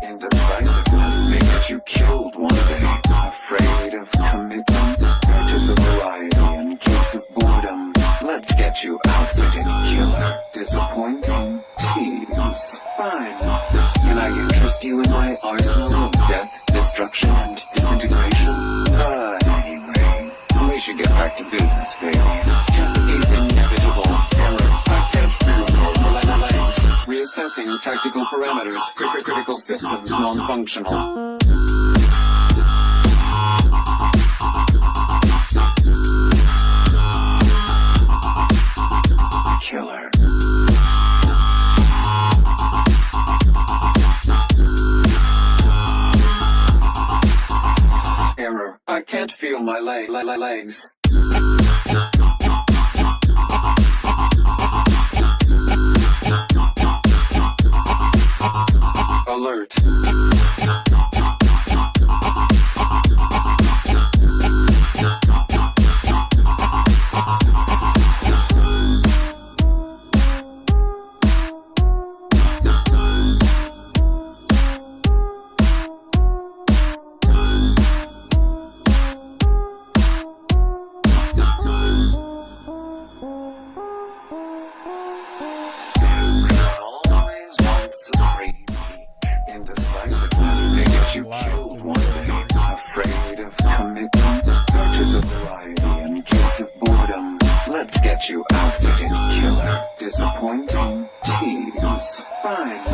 Indecisiveness may get you killed one day. Afraid of commitment? Purchase a variety in case of boredom. Let's get you outfitted, killer. Disappointing? Tease. Fine. Can I interest you in my arsenal of death, destruction, and disintegration? But anyway, we should get back to business, baby. Death is inevitable. Error. I can't feel normal legs. Reassessing tactical parameters. Critical systems non-functional. Killer. Error. I can't feel my legs. Alert. Indecisiveness may get you killed one day. Afraid of commitment? Purchase a variety in case of boredom. Let's get you outfitted, killer. Disappointing? Tease. Fine.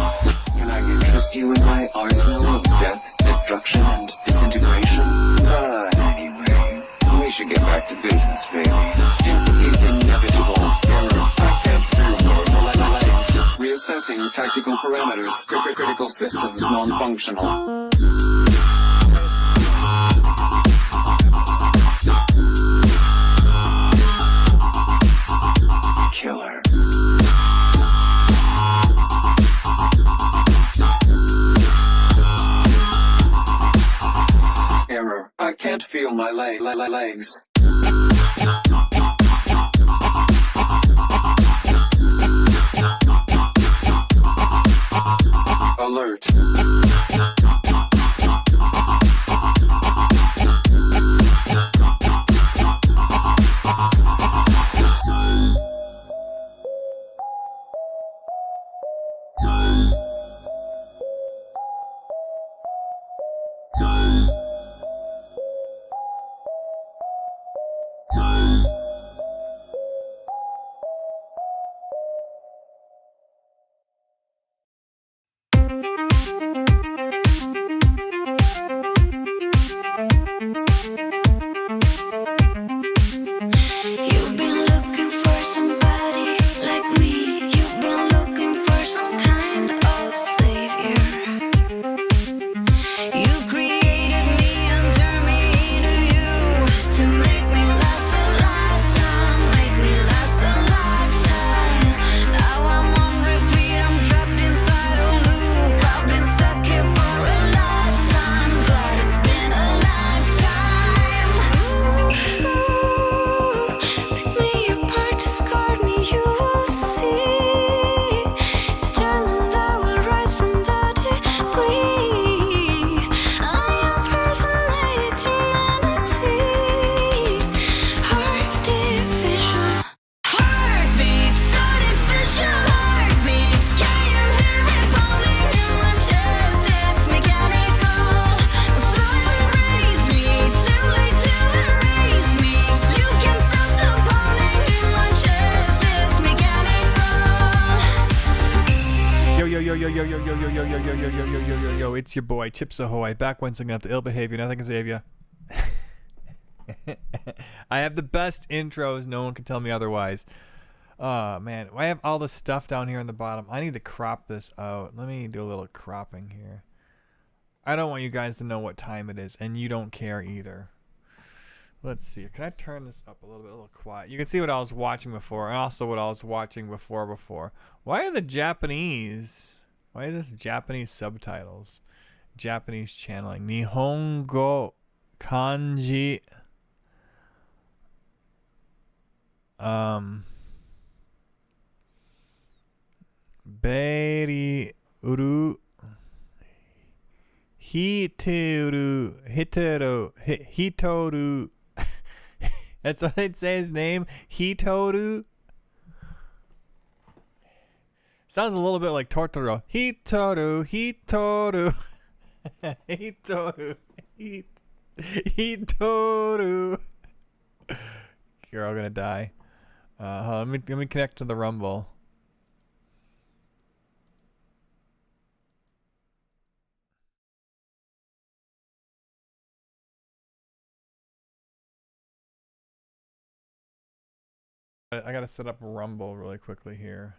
Can I interest you in my arsenal of death, destruction, and disintegration? But anyway, we should get back to business, baby. Death is inevitable. Error. I can't feel normal legs. Reassessing tactical parameters. Critical systems non-functional. Killer. Error. I can't feel my legs. Alert. It's your boy Chips Ahoy, back once again at the ill behavior, nothing can save ya. I have the best intros. No one can tell me otherwise. Oh, man. I have all this stuff down here on the bottom. I need to crop this out. Let me do a little cropping here. I don't want you guys to know what time it is, and you don't care either. Let's see. Can I turn this up a little quiet? You can see what I was watching before, and also what I was watching before. Why are the Japanese... Why is this Japanese subtitles? Japanese channeling. Nihongo kanji. Beri uru. Hitoru. That's what they'd say his name. Hitoru. Sounds a little bit like Totoro. Hitoru. Hitoru. You're all gonna die. Let me connect to the Rumble. I gotta set up Rumble really quickly here.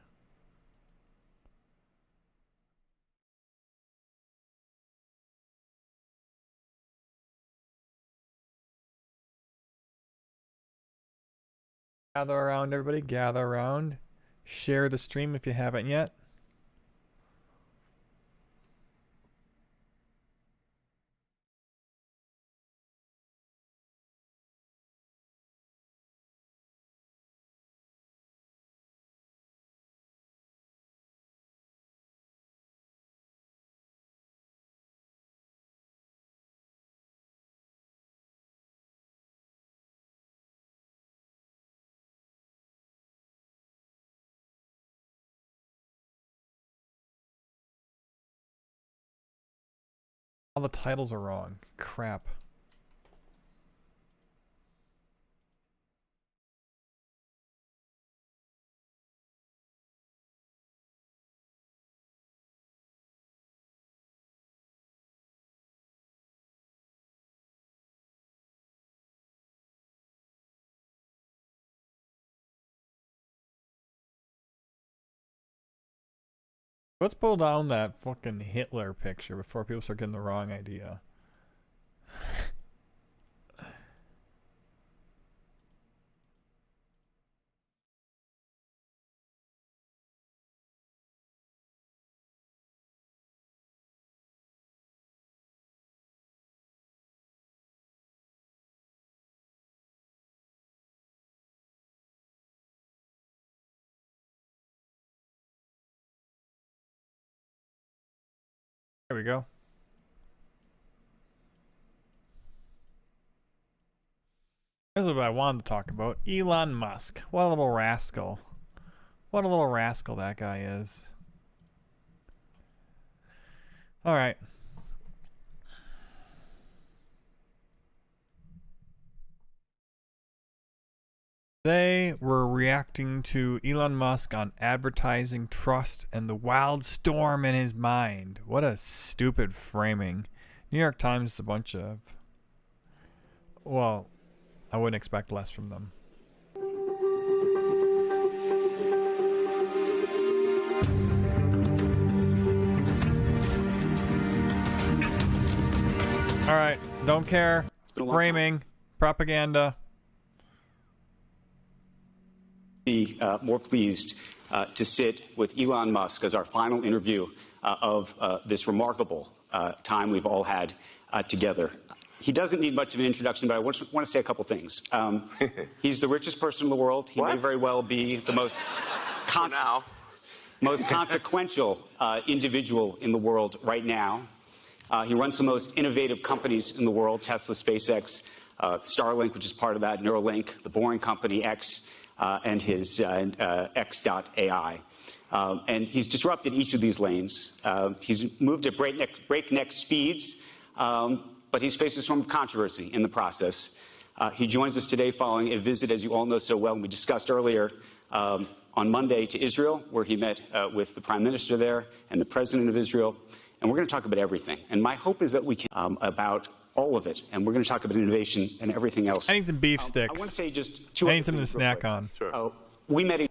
Gather around, everybody. Gather around. Share the stream if you haven't yet. All the titles are wrong. Crap. Let's pull down that fucking Hitler picture before people start getting the wrong idea. There we go. This is what I wanted to talk about. Elon Musk. What a little rascal. What a little rascal that guy is. Alright. Today, we're reacting to Elon Musk on advertising trust and the wild storm in his mind. What a stupid framing. New York Times is a bunch of... Well, I wouldn't expect less from them. Alright, don't care. Framing. Propaganda. Be more pleased to sit with Elon Musk as our final interview of this remarkable time we've all had together. He doesn't need much of an introduction, but I want to say a couple things. He's the richest person in the world. He may very well be the most consequential individual in the world right now. He runs the most innovative companies in the world: Tesla, SpaceX, Starlink, which is part of that, Neuralink, the Boring Company, X, and his X.AI. And he's disrupted each of these lanes. He's moved at breakneck speeds, but he's faced some controversy in the process. He joins us today following a visit, as you all know so well, and we discussed earlier, on Monday to Israel, where he met with the Prime Minister there and the President of Israel. And we're going to talk about everything. And my hope is that we can about all of it. And we're going to talk about innovation and everything else. I need some beef I sticks. want to say just two I other need something to things real snack quick. on. Sure. We met each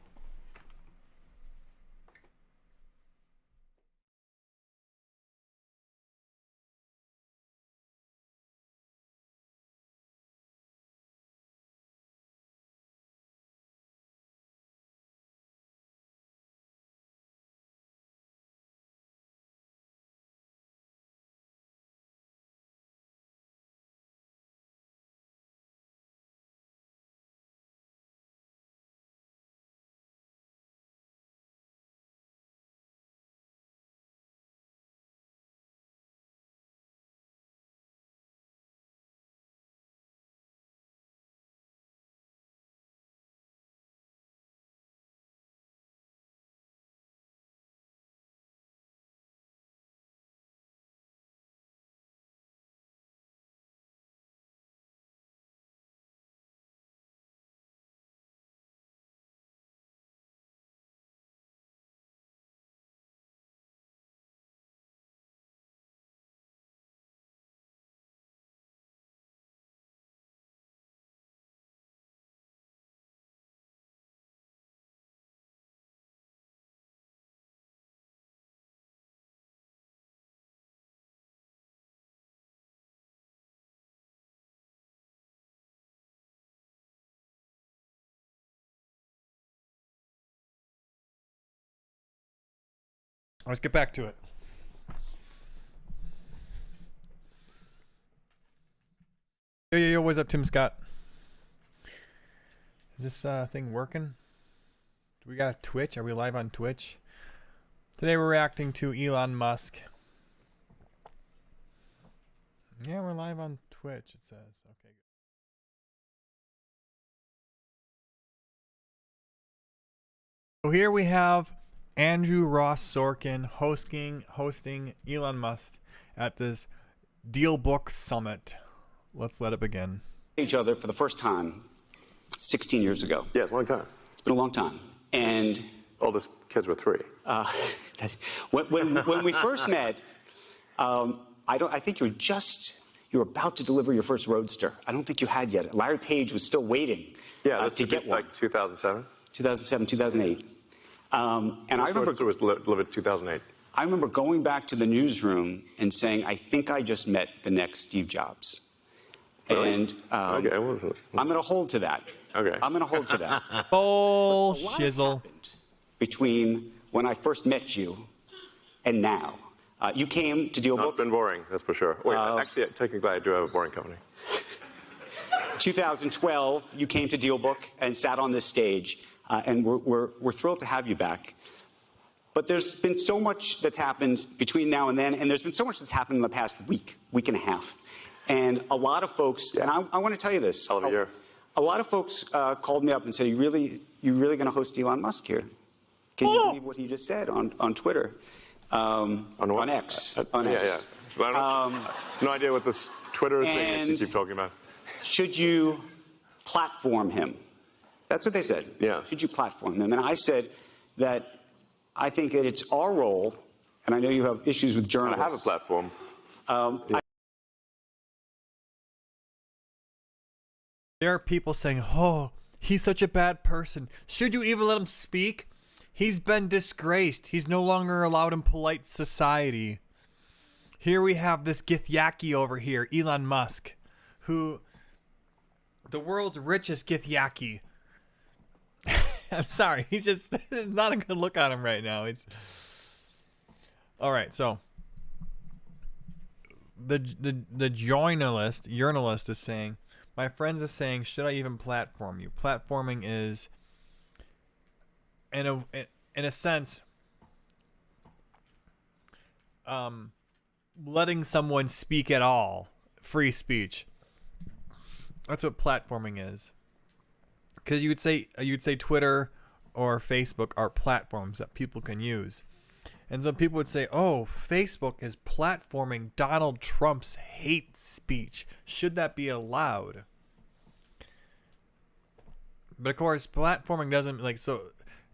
Let's get back to it. Yo, what's up, Tim Scott? Is this thing working? Do we got Twitch? Are we live on Twitch? Today we're reacting to Elon Musk. Yeah, we're live on Twitch, it says. Okay, good. So here we have Andrew Ross Sorkin hosting Elon Musk at this DealBook Summit. Let's let it begin. each other for the first time 16 years ago. Yeah, it's a long time. It's been a long time. And Oldest kids were 3. when we first met, I think you were about to deliver your first Roadster. I don't think you had yet. Larry Page was still waiting to get one. Like 2007? 2007, 2008. And I remember Roadster was delivered 2008. I remember going back to the newsroom and saying, I think I just met the next Steve Jobs. Really? And Okay, I'm going to hold to that. Okay. I'm going to hold to that. Oh, A lot has shizzle. happened between when I first met you and now. You came to Not DealBook. been boring, that's for sure. Wait, actually, technically, I do have a boring company. 2012, you came to DealBook and sat on this stage, and we're thrilled to have you back. But there's been so much that's happened between now and then, and there's been so much that's happened in the past week and a half. And a lot of folks, and I want to tell you this. Hell of a year. A lot of folks called me up and said, you really going to host Elon Musk here? Can you believe what he just said on Twitter? On what? On X. On Yeah, X. yeah. So I don't, no idea what this Twitter thing is you and- keep talking about. Should you platform him? That's what they said. Yeah. Should you platform him? And I said that I think that it's our role, and I know you have issues with I journalists. have a platform. There are people saying, oh, he's such a bad person. Should you even let him speak? He's been disgraced. He's no longer allowed in polite society. Here we have this Githyanki over here, Elon Musk, who, the world's richest Githyanki. I'm sorry, he's just not a good look on him right now. It's all right. So the journalist is saying, my friends are saying, should I even platform you? Platforming is, in a sense, letting someone speak at all, free speech. That's what platforming is. Because you'd say Twitter or Facebook are platforms that people can use. And some people would say, oh, Facebook is platforming Donald Trump's hate speech. Should that be allowed? But of course, platforming doesn't, like, so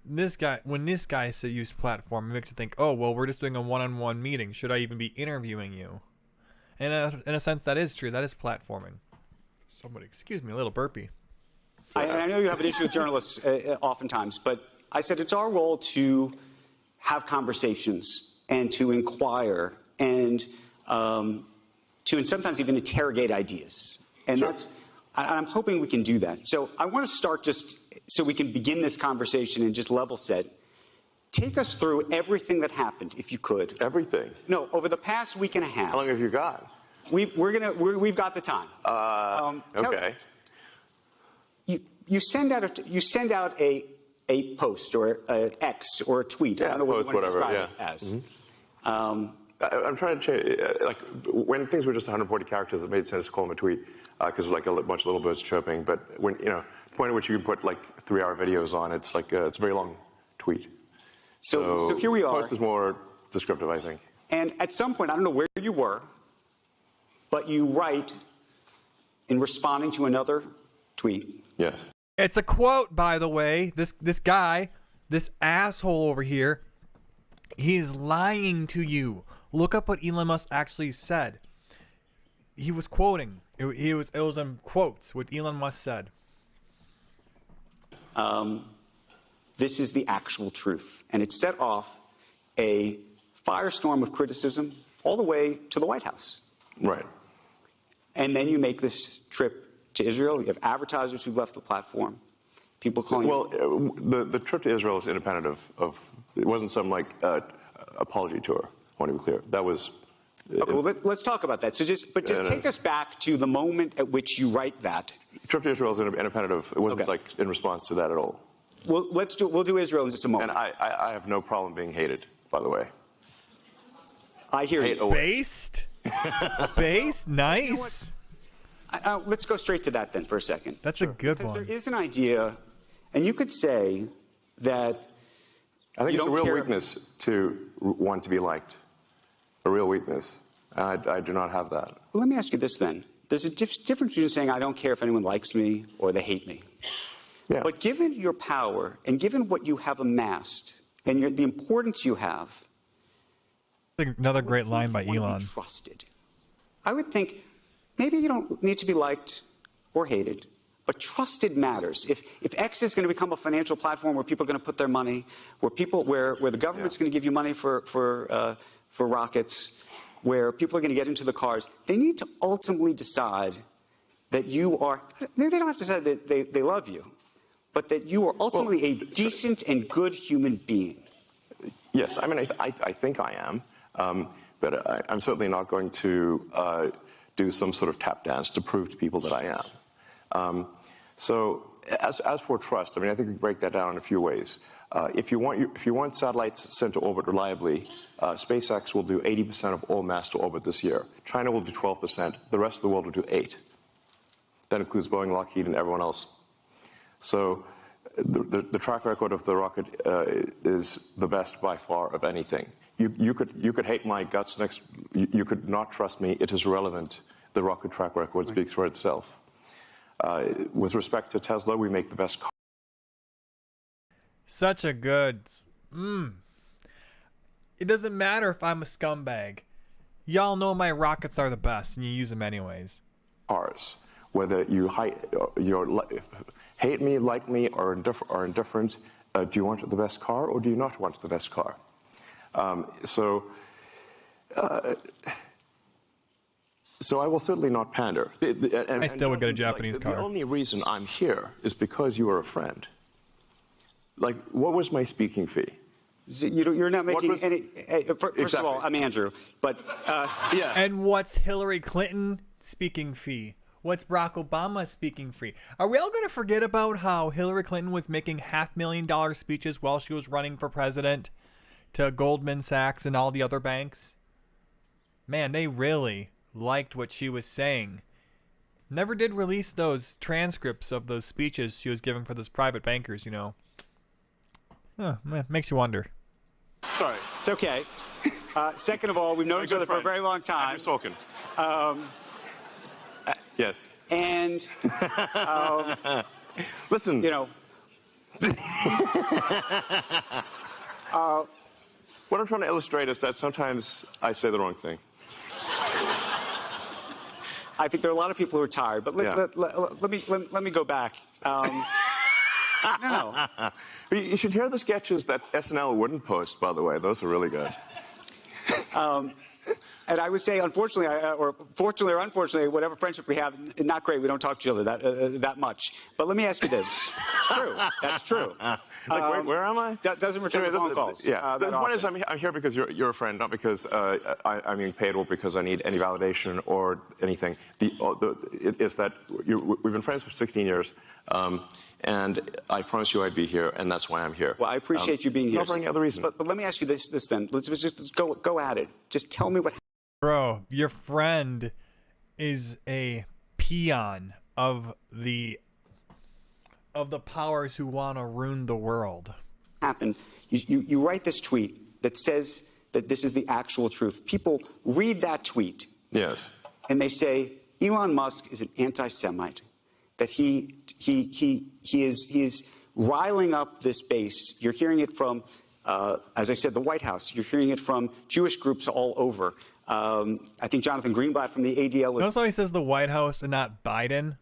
when this guy used platform, it makes you think, oh, well, we're just doing a one-on-one meeting. Should I even be interviewing you? And in a sense, that is true. That is platforming. Somebody, excuse me, a little burpee. I know you have an issue with journalists oftentimes, but I said it's our role to have conversations and to inquire and and sometimes even interrogate ideas. And I'm hoping we can do that. So I want to start just so we can begin this conversation and just level set. Take us through everything that happened, if you could. Everything? No, over the past week and a half. How long have you got? We've got the time. Okay. You send out a post or an X or a tweet. Yeah, I don't know what post, you want to whatever, describe it as. I'm trying to change, like, when things were just 140 characters, it made sense to call them a tweet, because there's like a bunch of little birds chirping. But when, the point at which you can put like 3-hour videos on, it's like, it's a very long tweet. So here we are. Post is more descriptive, I think. And at some point, I don't know where you were, but you write in responding to another tweet. Yes. It's a quote, by the way. This guy, this asshole over here, he's lying to you. Look up what Elon Musk actually said. He was quoting. It was in quotes what Elon Musk said. This is the actual truth. And it set off a firestorm of criticism all the way to the White House. Right. And then you make this trip to Israel. You have advertisers who've left the platform. People calling. Well, the trip to Israel is independent of it wasn't some like apology tour. I want to be clear. That was. Okay, well, let's talk about that. So just take us back to the moment at which you write that. Trip to Israel is independent of. It wasn't like in response to that at all. Well, we'll do Israel in just a moment. And I have no problem being hated, by the way. I hear you. Based? Based? Nice. You know let's go straight to that then for a second. That's a good one. Because there is an idea, and you could say that I think it's a real care. weakness to want to be liked. A real weakness. And I do not have that. Well, let me ask you this then. There's a difference between saying I don't care if anyone likes me or they hate me. Yeah. But given your power and given what you have amassed and the importance you have, Another great line by you want to Elon. be trusted. I would think maybe you don't need to be liked or hated, but trusted matters. If X is going to become a financial platform where people are going to put their money, where the government's going to give you money for rockets, where people are going to get into the cars, they need to ultimately decide that you are. Maybe they don't have to decide that they love you, but that you are ultimately a decent and good human being. Yes, I mean, I think I am. But I'm certainly not going to do some sort of tap dance to prove to people that I am. So as for trust, I mean, I think we break that down in a few ways. If you want satellites sent to orbit reliably, SpaceX will do 80% of all mass to orbit this year. China will do 12%. The rest of the world will do 8%. That includes Boeing, Lockheed, and everyone else. So the track record of the rocket is the best by far of anything. You could hate my guts next. You could not trust me. It is irrelevant. The rocket track record speaks for itself. With respect to Tesla, we make the best car. Such a good. It doesn't matter if I'm a scumbag. Y'all know my rockets are the best, and you use them anyways. Cars. Whether you hate me, like me, or indifferent, do you want the best car or do you not want the best car? So I will certainly not pander. I still would get a Japanese car. The only reason I'm here is because you are a friend. Like, what was my speaking fee? You're not making any. First of all, I'm Andrew, but yeah. And what's Hillary Clinton speaking fee? What's Barack Obama speaking fee? Are we all going to forget about how Hillary Clinton was making $500,000 speeches while she was running for president to Goldman Sachs and all the other banks? Man, they really liked what she was saying. Never did release those transcripts of those speeches she was giving for those private bankers, you know. Oh, man, makes you wonder. Sorry. It's okay. Second of all, we've known each other for a very long time. Andrew Sorkin. Yes. And, listen. You know. What I'm trying to illustrate is that sometimes I say the wrong thing. I think there are a lot of people who are tired, but let me go back. No. You should hear the sketches that SNL wouldn't post, by the way. Those are really good. And I would say, unfortunately, or fortunately or unfortunately, whatever friendship we have, not great. We don't talk to each other that much. But let me ask you this. It's true. That's true. Where am I? Doesn't return phone calls. Yeah. The point is, I'm here because you're a friend, not because I'm being paid or because I need any validation or anything. It's that we've been friends for 16 years. And I promised you I'd be here, and that's why I'm here. Well, I appreciate you being here. Not for any other reason. But let me ask you this then. Let's just go at it. Just tell me what. Bro, your friend is a peon of the powers who want to ruin the world. Happened. You write this tweet that says that this is the actual truth. People read that tweet. Yes. And they say Elon Musk is an anti-Semite. That he is riling up this base. You're hearing it from, as I said, the White House. You're hearing it from Jewish groups all over. I think Jonathan Greenblatt from the ADL. Notice how he says the White House and not Biden?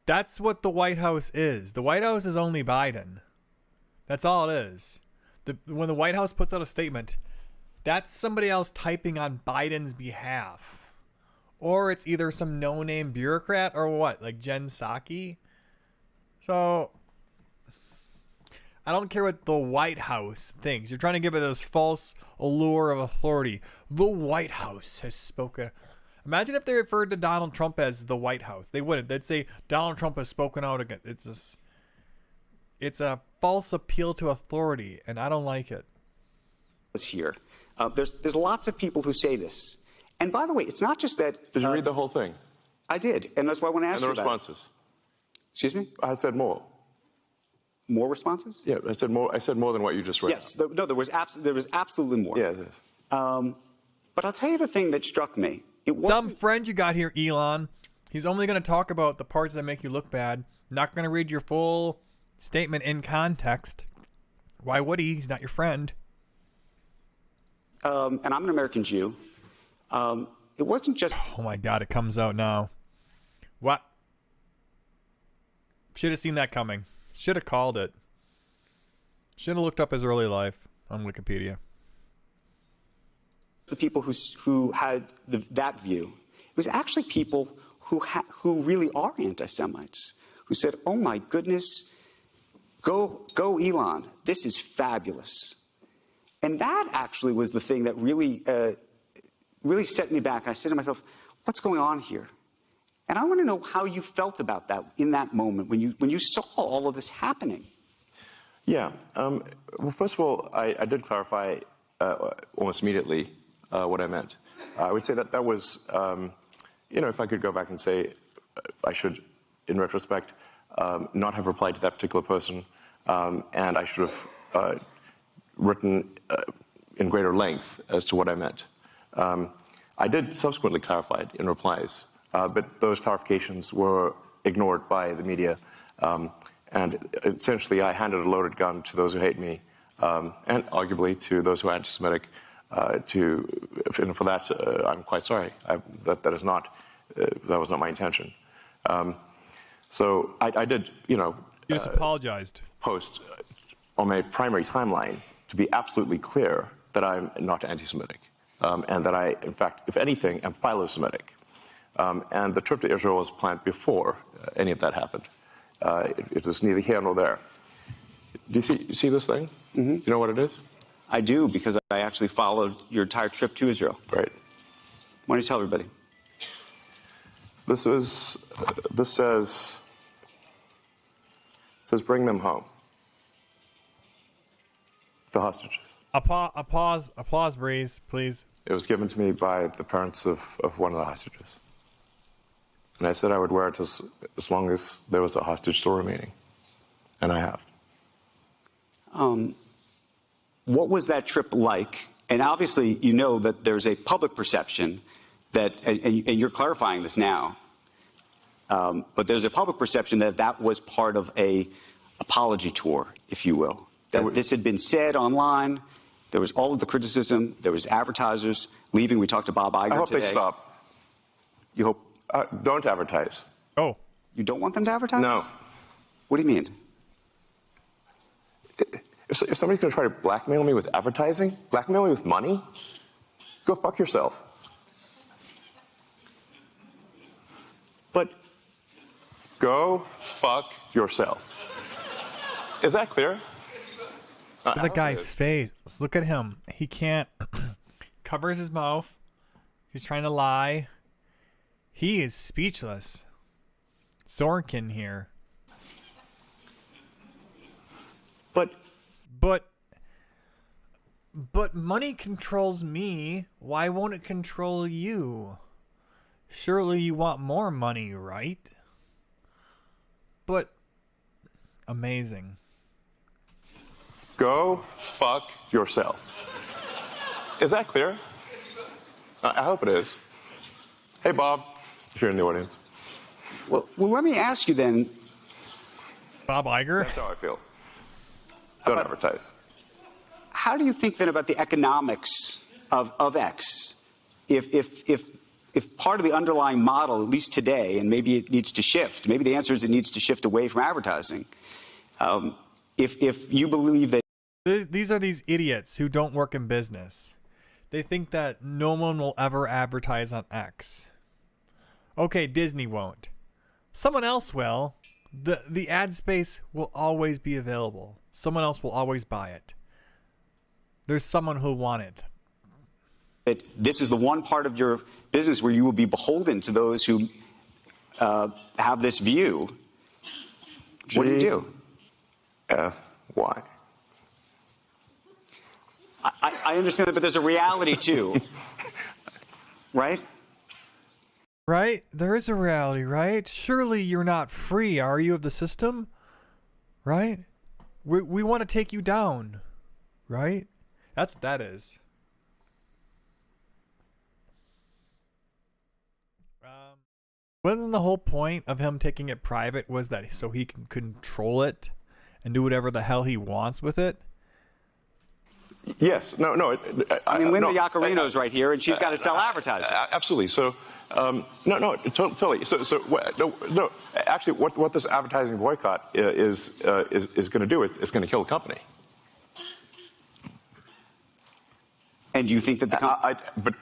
That's what the White House is. The White House is only Biden. That's all it is. When the White House puts out a statement, that's somebody else typing on Biden's behalf. Or it's either some no-name bureaucrat or what, like Jen Psaki. So, I don't care what the White House thinks. You're trying to give it this false allure of authority. The White House has spoken. Imagine if they referred to Donald Trump as the White House. They wouldn't. They'd say Donald Trump has spoken out again. It's a false appeal to authority, and I don't like it. Here, there's lots of people who say this. And by the way, it's not just that. Did you read the whole thing? I did, and that's why I want to ask you about. And the responses. Excuse me? I said more. More responses? Yeah, I said more. I said more than what you just read. Yes, there was absolutely more. Yes. But I'll tell you the thing that struck me. Dumb friend you got here, Elon. He's only going to talk about the parts that make you look bad. Not going to read your full statement in context. Why would he? He's not your friend. And I'm an American Jew. It wasn't just. Oh my God! It comes out now. What? Should have seen that coming. Should have called it. Should have looked up his early life on Wikipedia. The people who had that view. It was actually people who really are anti-Semites who said, "Oh my goodness, go Elon! This is fabulous." And that actually was the thing that really set me back. I said to myself, what's going on here? And I want to know how you felt about that in that moment when you saw all of this happening. Yeah. Well, first of all, I did clarify almost immediately what I meant. I would say that was, if I could go back and say I should, in retrospect, not have replied to that particular person, and I should have written in greater length as to what I meant. I did subsequently clarify it in replies, but those clarifications were ignored by the media. And essentially, I handed a loaded gun to those who hate me, and arguably to those who are anti-Semitic. And for that, I'm quite sorry. That was not my intention. So I did, You just apologized. Post on my primary timeline to be absolutely clear that I'm not anti-Semitic, and that I, in fact, if anything, am philo-Semitic. And the trip to Israel was planned before any of that happened. It was neither here nor there. Do you see this thing? Mm-hmm. Do you know what it is? I do, because I actually followed your entire trip to Israel. Right. Why don't you tell everybody? This says bring them home. The hostages. Applause, Breeze, please. It was given to me by the parents of one of the hostages. And I said I would wear it as long as there was a hostage still remaining. And I have. What was that trip like? And obviously, you know that there's a public perception that, and you're clarifying this now, but there's a public perception that was part of a apology tour, if you will. That this had been said online. There was all of the criticism. There was advertisers leaving. We talked to Bob Iger today. I hope they stop. You hope Don't advertise. Oh, you don't want them to advertise? No. What do you mean? If somebody's going to try to blackmail me with advertising, blackmail me with money, go fuck yourself. But Go fuck yourself. Is that clear? look at the guy's face. Look at him. He can't covers his mouth. He's trying to lie. He is speechless. Sorkin here. But money controls me. Why won't it control you? Surely you want more money, right? But amazing. Go fuck yourself. Is that clear? I hope it is. Hey, Bob, if you're in the audience. well, let me ask you then. Bob Iger? That's how I feel. Don't advertise. How do you think then about the economics of X? If part of the underlying model, at least today, and maybe it needs to shift, maybe the answer is it needs to shift away from advertising. If you believe that These are these idiots who don't work in business. They think that no one will ever advertise on X. Okay, Disney won't. Someone else will. The ad space will always be available. Someone else will always buy it. There's someone who'll want it. that this is the one part of your business where you will be beholden to those who have this view, what do you do? F-Y. I understand that, but there's a reality too, right? Right? There is a reality, right? Surely you're not free, are you, of the system? Right? We want to take you down, right? That's what that is. Wasn't the whole point of him taking it private was that so he can control it and do whatever the hell he wants with it? Yes. No. I mean, Linda no, Yaccarino's right here, and she's got to sell advertising. Absolutely. So, totally. No. Actually, what this advertising boycott is going to do, it's going to kill the company. And do you think that the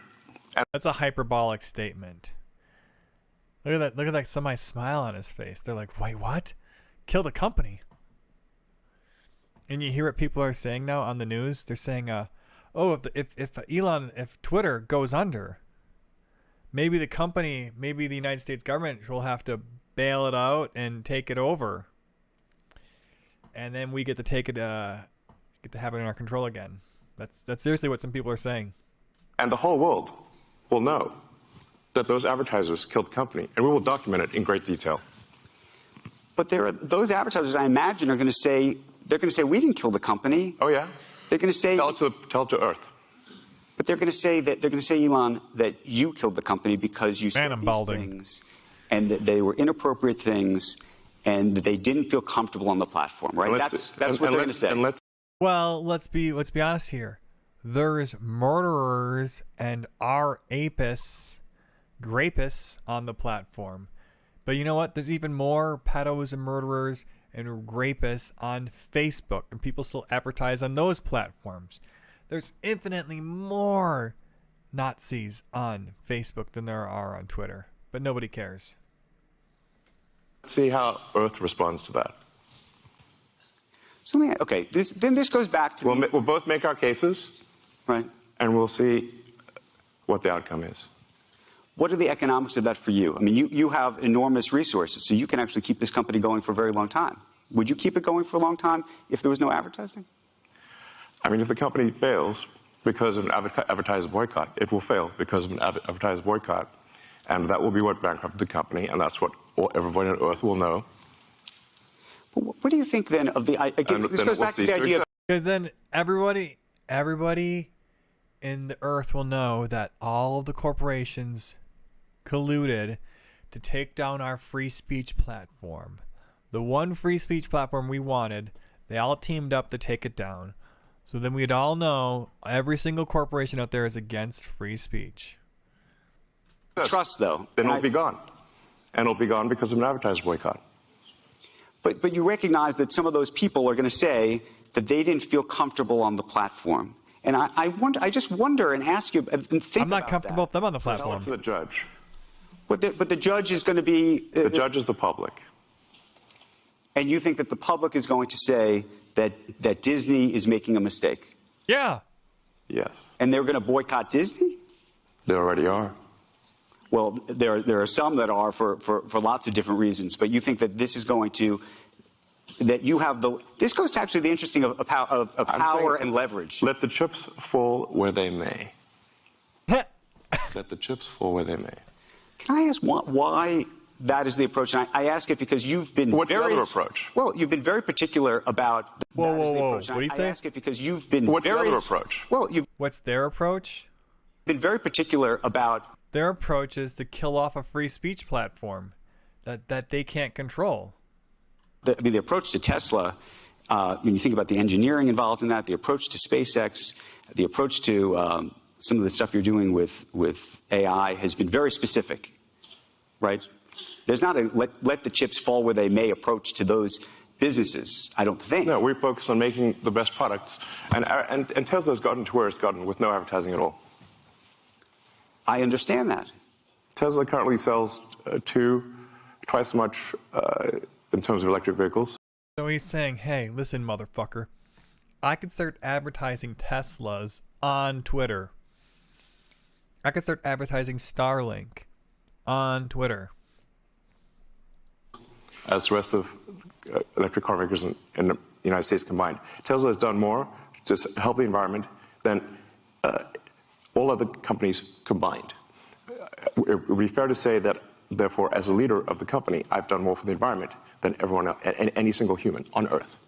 That's a hyperbolic statement. Look at that semi smile on his face. They're like, wait, what? Kill the company. And you hear what people are saying now on the news. They're saying, if Twitter goes under, maybe the company, maybe the United States government will have to bail it out and take it over. And then we get to take it, get to have it in our control again. That's seriously what some people are saying. And the whole world will know that those advertisers killed the company, and we will document it in great detail. But those advertisers, I imagine, are going to say we didn't kill the company. Oh yeah. They're going to say tell it to Earth. But they're going to say Elon, that you killed the company because you said these things, and that they were inappropriate things, and that they didn't feel comfortable on the platform. Right? That's what they're going to say. Well, let's be honest here. There's murderers and rapists on the platform. But you know what? There's even more pedos and murderers and rapists on Facebook, and people still advertise on those platforms. There's infinitely more Nazis on Facebook than there are on Twitter, but nobody cares. Let's see how Earth responds to that. So this goes back to we'll both make our cases, right, and we'll see what the outcome is. What are the economics of that for you? I mean, you have enormous resources, so you can actually keep this company going for a very long time. Would you keep it going for a long time if there was no advertising? I mean, if the company fails because of an advertiser boycott, it will fail because of an advertiser boycott. And that will be what bankrupted the company, and that's what everybody on Earth will know. But what do you think then of the... this goes back to the idea of... Because then everybody in the Earth will know that all of the corporations colluded to take down our free speech platform. The one free speech platform we wanted, they all teamed up to take it down. So then we'd all know every single corporation out there is against free speech. trust, though. Then it'll be gone. And it'll be gone because of an advertiser boycott. But you recognize that some of those people are going to say that they didn't feel comfortable on the platform. And I just wonder and ask you and think I'm not about comfortable with them on the Tell platform. it to the judge. But the judge is going to be... The judge is the public. And you think that the public is going to say that Disney is making a mistake? Yeah. Yes. And they're going to boycott Disney? They already are. Well, there are some that are for lots of different reasons. But you think that this is going to... that you have the... This goes to actually the interesting of power and leverage. Let the chips fall where they may. Let the chips fall where they may. Can I ask why that is the approach? And I ask it because you've been What's very... the other approach? Well, you've been very particular about... Whoa, that is the whoa. approach. What do you I say? ask it because you've been What's very... the other approach? Well, you've What's their approach? been very particular about... Their approach is to kill off a free speech platform that they can't control. the approach to Tesla, when you think about the engineering involved in that, the approach to SpaceX, the approach to some of the stuff you're doing with AI has been very specific, right? There's not a let the chips fall where they may approach to those businesses, I don't think. No, we focus on making the best products. And Tesla's gotten to where it's gotten with no advertising at all. I understand that. Tesla currently sells twice as much in terms of electric vehicles. So he's saying, hey, listen, motherfucker. I could start advertising Teslas on Twitter. I could start advertising Starlink on Twitter. As the rest of electric car makers in the United States combined. Tesla has done more to help the environment than all other companies combined. It would be fair to say that, therefore, as a leader of the company, I've done more for the environment than everyone else, any single human on Earth.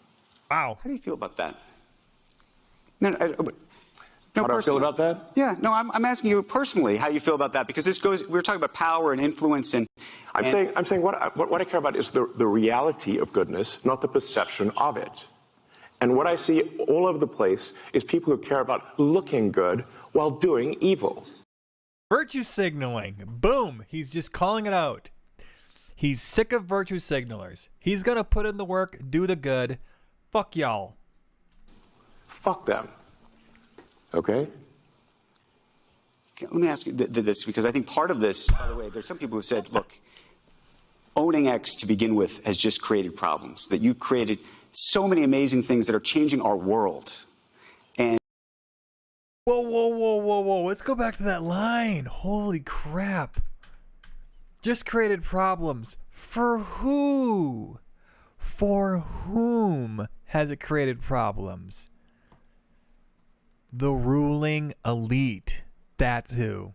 Wow. How do you feel about that? No, How do I feel about that? Yeah, no, I'm asking you personally how you feel about that, because this goes, we're talking about power and influence and... I'm saying what I care about is the reality of goodness, not the perception of it. And what I see all over the place is people who care about looking good while doing evil. Virtue signaling. Boom. He's just calling it out. He's sick of virtue signalers. He's going to put in the work, do the good. Fuck y'all. Fuck them. Okay? Let me ask you this, because I think part of this, by the way, there's some people who said, look, owning X to begin with has just created problems, that you've created so many amazing things that are changing our world. And Whoa. Let's go back to that line. Holy crap. Just created problems. For who? For whom has it created problems? The ruling elite. That's who.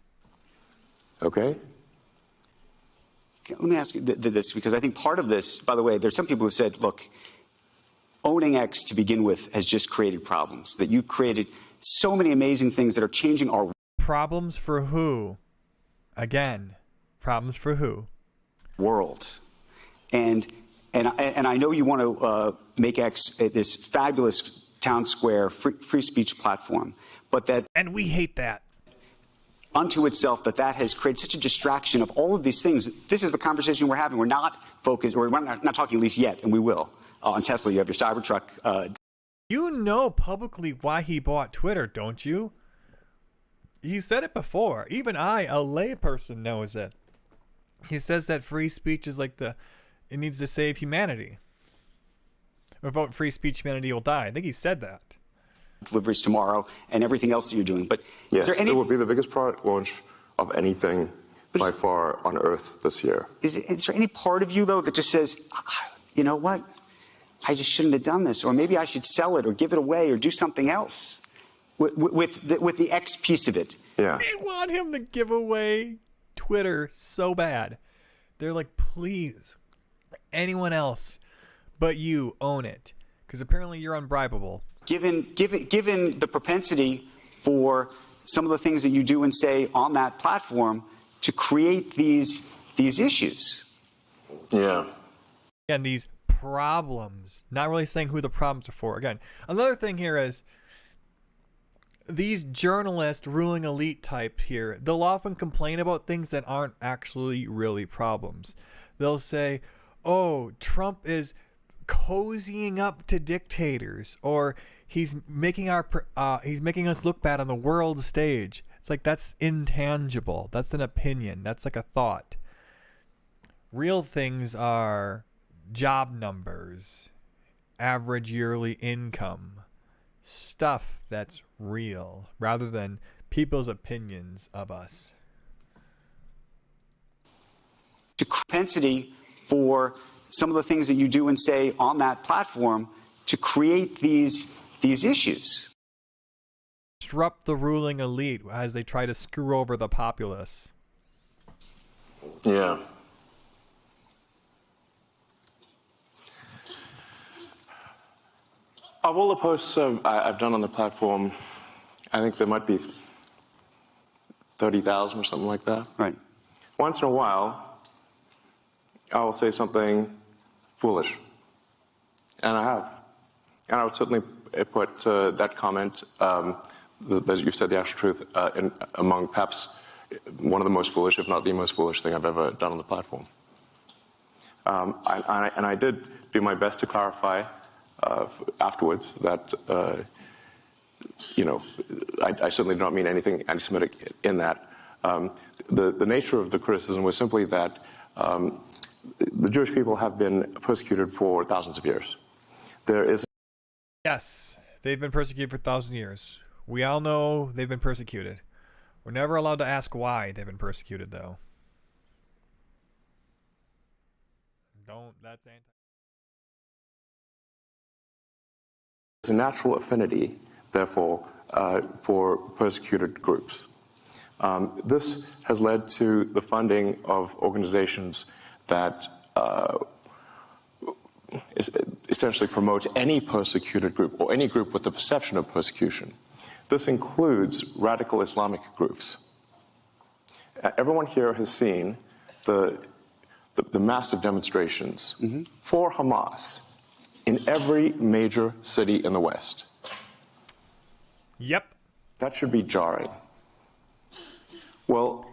Okay? let me ask you this, because I think part of this, by the way, there's some people who said, look, owning X to begin with has just created problems, that you've created so many amazing things that are changing our Problems for who? Again, problems for who? world. And I know you want to make X this fabulous town square free speech platform, but that And we hate that. unto itself that has created such a distraction of all of these things. This is the conversation we're having. We're not focused, or we're not talking at least yet, and we will. On Tesla, you have your Cybertruck. You know publicly why he bought Twitter, don't you? He said it before. Even I, a layperson, knows it. He says that free speech is like it needs to save humanity. Without free speech, humanity will die. I think he said that. Deliveries tomorrow and everything else that you're doing. But Yes, is there any, it will be the biggest product launch of anything by far on Earth this year. is there any part of you, though, that just says, you know what? I just shouldn't have done this, or maybe I should sell it or give it away or do something else with the X piece of it. Yeah. They want him to give away Twitter so bad. They're like, please, anyone else but you own it, because apparently you're unbribable. Given the propensity for some of the things that you do and say on that platform to create these issues. Yeah. And these problems, not really saying who the problems are for. Again, another thing here is these journalists, ruling elite type here, they'll often complain about things that aren't actually really problems. They'll say, oh, Trump is cozying up to dictators, or he's making us look bad on the world stage. It's like, that's intangible. That's an opinion. That's like a thought. Real things are job numbers, average yearly income, stuff that's real, rather than people's opinions of us. To propensity for some of the things that you do and say on that platform to create these issues. Disrupt the ruling elite as they try to screw over the populace. Yeah. Of all the posts I've done on the platform, I think there might be 30,000 or something like that. Right. Once in a while, I will say something foolish. And I have. And I would certainly put that comment, that you said the actual truth, among perhaps one of the most foolish, if not the most foolish thing I've ever done on the platform. And I did do my best to clarify afterwards that, I certainly do not mean anything anti-Semitic in that. The nature of the criticism was simply that the Jewish people have been persecuted for thousands of years. There is. Yes, they've been persecuted for 1,000 years. We all know they've been persecuted. We're never allowed to ask why they've been persecuted, though. That's anti. There's a natural affinity, therefore, for persecuted groups. This has led to the funding of organizations that essentially promote any persecuted group or any group with the perception of persecution. This includes radical Islamic groups. Everyone here has seen the massive demonstrations for Hamas in every major city in the West. Yep. That should be jarring. Well,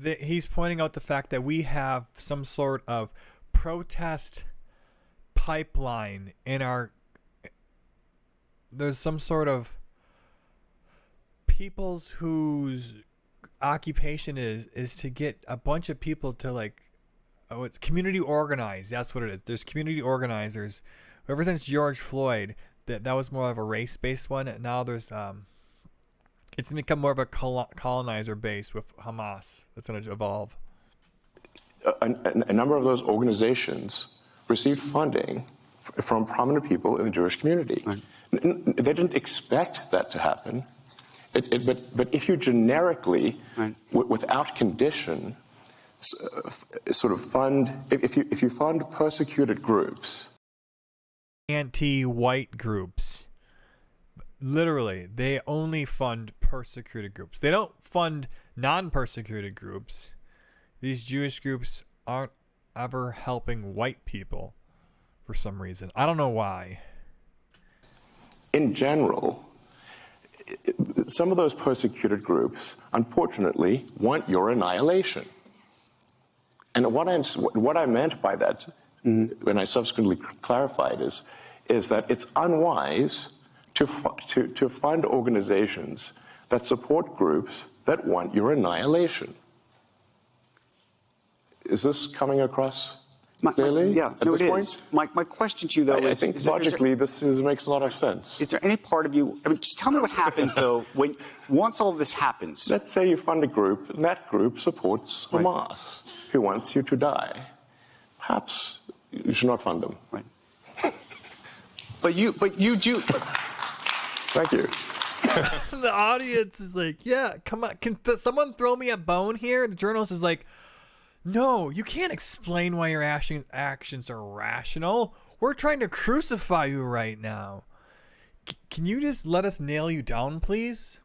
he's pointing out the fact that we have some sort of protest pipeline in our. There's some sort of people's whose occupation is to get a bunch of people to it's community organized. That's what it is. There's community organizers. Ever since George Floyd, that was more of a race-based one. Now there's it's become more of a colonizer base with Hamas. That's going to evolve. A number of those organizations received funding from prominent people in the Jewish community. Right. They didn't expect that to happen. But if you generically, right, without condition, sort of fund, if you fund persecuted groups, anti-white groups, literally, they only fund persecuted groups. They don't fund non-persecuted groups. These Jewish groups aren't ever helping white people for some reason. I don't know why. In general, some of those persecuted groups, unfortunately, want your annihilation. And what I meant by that, when I subsequently clarified, is that it's unwise to fund organizations that support groups that want your annihilation. Is this coming across clearly? Yeah, no, it is. My question to you, though, I think logically this makes a lot of sense. Is there any part of you, just tell me what happens, though, once all of this happens? Let's say you fund a group, and that group supports Hamas, who wants you to die. Perhaps you should not fund them. Right. But you do. Thank you. The audience is like, yeah, come on. Can someone throw me a bone here? The journalist is like, no, you can't explain why your actions are rational. We're trying to crucify you right now. Can you just let us nail you down, please?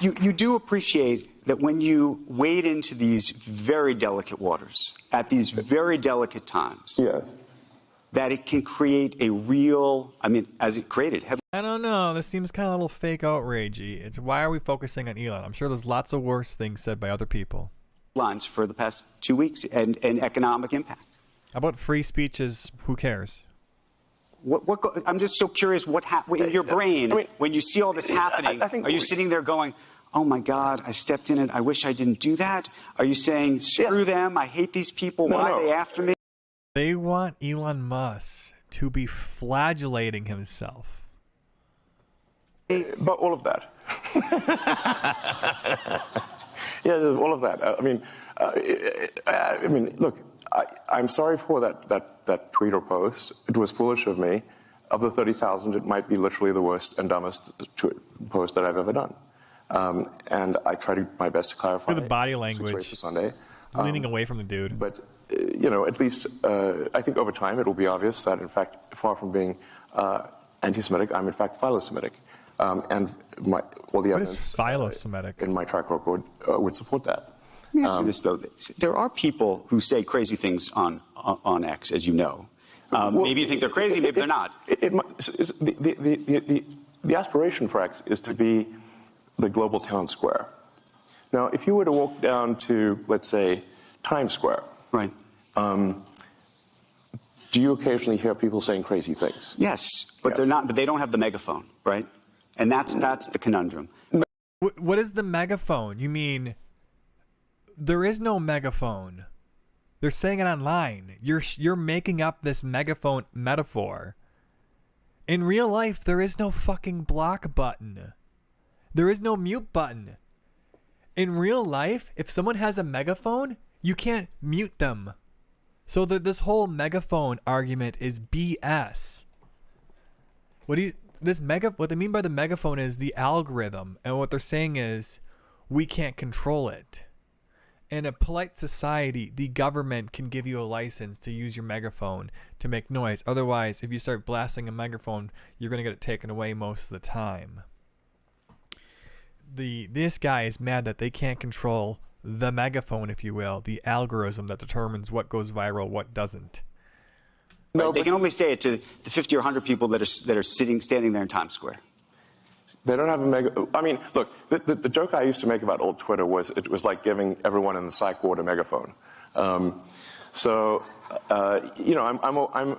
You do appreciate that when you wade into these very delicate waters, at these very delicate times, yes, that it can create a real, I mean, as it created. I don't know. This seems kind of a little fake outragey. It's why are we focusing on Elon? I'm sure there's lots of worse things said by other people. Headlines for the past 2 weeks and economic impact. How about free speech is who cares? I'm just so curious what in your brain, when you see all this happening, are you sitting there going, oh my God, I stepped in it. I wish I didn't do that. Are you saying, screw them. I hate these people. Why are they after me? They want Elon Musk to be flagellating himself. But all of that. Yeah, all of that. I mean, look, I'm sorry for that tweet or post. It was foolish of me. Of the 30,000, it might be literally the worst and dumbest post that I've ever done. And I tried my best to clarify. For the body language. Sunday. Leaning away from the dude. But, at least I think over time it will be obvious that, in fact, far from being anti-Semitic, I'm in fact philo-Semitic. And all the evidence philo-Semitic? In my track record would support that. Let me ask you this, though. There are people who say crazy things on X, as you know. Maybe you think they're crazy, maybe they're not. The aspiration for X is to be the global town square. Now, if you were to walk down to, let's say, Times Square, right? Do you occasionally hear people saying crazy things? Yes, but they're not. But they don't have the megaphone, right? And that's the conundrum. What is the megaphone? You mean there is no megaphone? They're saying it online. You're making up this megaphone metaphor. In real life, there is no fucking block button. There is no mute button. In real life, if someone has a megaphone, you can't mute them. So this whole megaphone argument is BS. What they mean by the megaphone is the algorithm, and what they're saying is we can't control it. In a polite society, the government can give you a license to use your megaphone to make noise. Otherwise, if you start blasting a megaphone, you're going to get it taken away most of the time. This guy is mad that they can't control the megaphone, if you will, the algorithm that determines what goes viral, what doesn't. No, they can only say it to the 50 or 100 people that are standing there in Times Square. They don't have a mega. I mean, look, the joke I used to make about old Twitter was it was like giving everyone in the psych ward a megaphone. I'm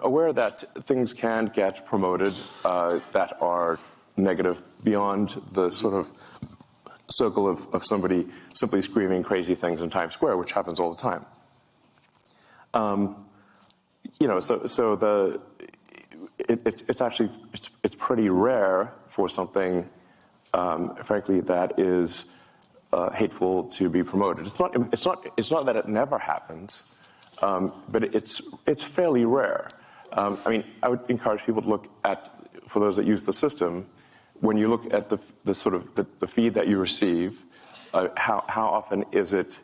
aware that things can get promoted that are negative beyond the sort of circle of somebody simply screaming crazy things in Times Square, which happens all the time. It's pretty rare for something, frankly, that is hateful to be promoted. It's not that it never happens, but it's fairly rare. I would encourage people to look at, for those that use the system, when you look at the feed that you receive, how often is it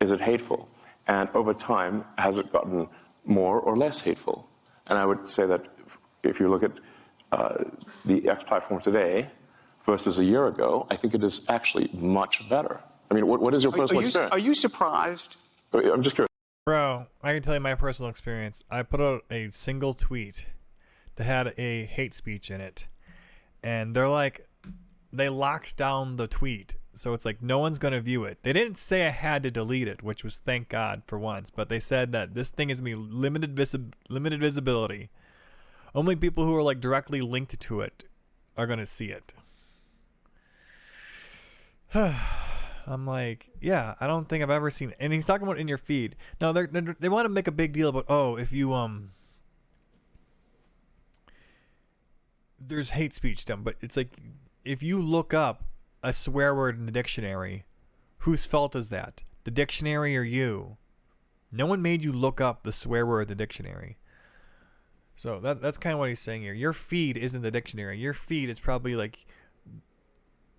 hateful, and over time has it gotten more or less hateful? And I would say that if you look at the X platform today versus a year ago, I think it is actually much better. I mean, what is your personal experience? Are you surprised? I'm just curious. Bro, I can tell you my personal experience. I put out a single tweet that had a hate speech in it. And they locked down the tweet. So it's like no one's going to view it. They didn't say I had to delete it, which was thank God for once. But they said that this thing is going to be limited visibility. Only people who are directly linked to it are going to see it. I'm like, yeah, I don't think I've ever seen it. And he's talking about in your feed. Now, they want to make a big deal about, if you, there's hate speech done. But it's like, if you look up a swear word in the dictionary, whose fault is that? The dictionary or you? No one made you look up the swear word in the dictionary. So that's kind of what he's saying here. Your feed isn't the dictionary. Your feed is probably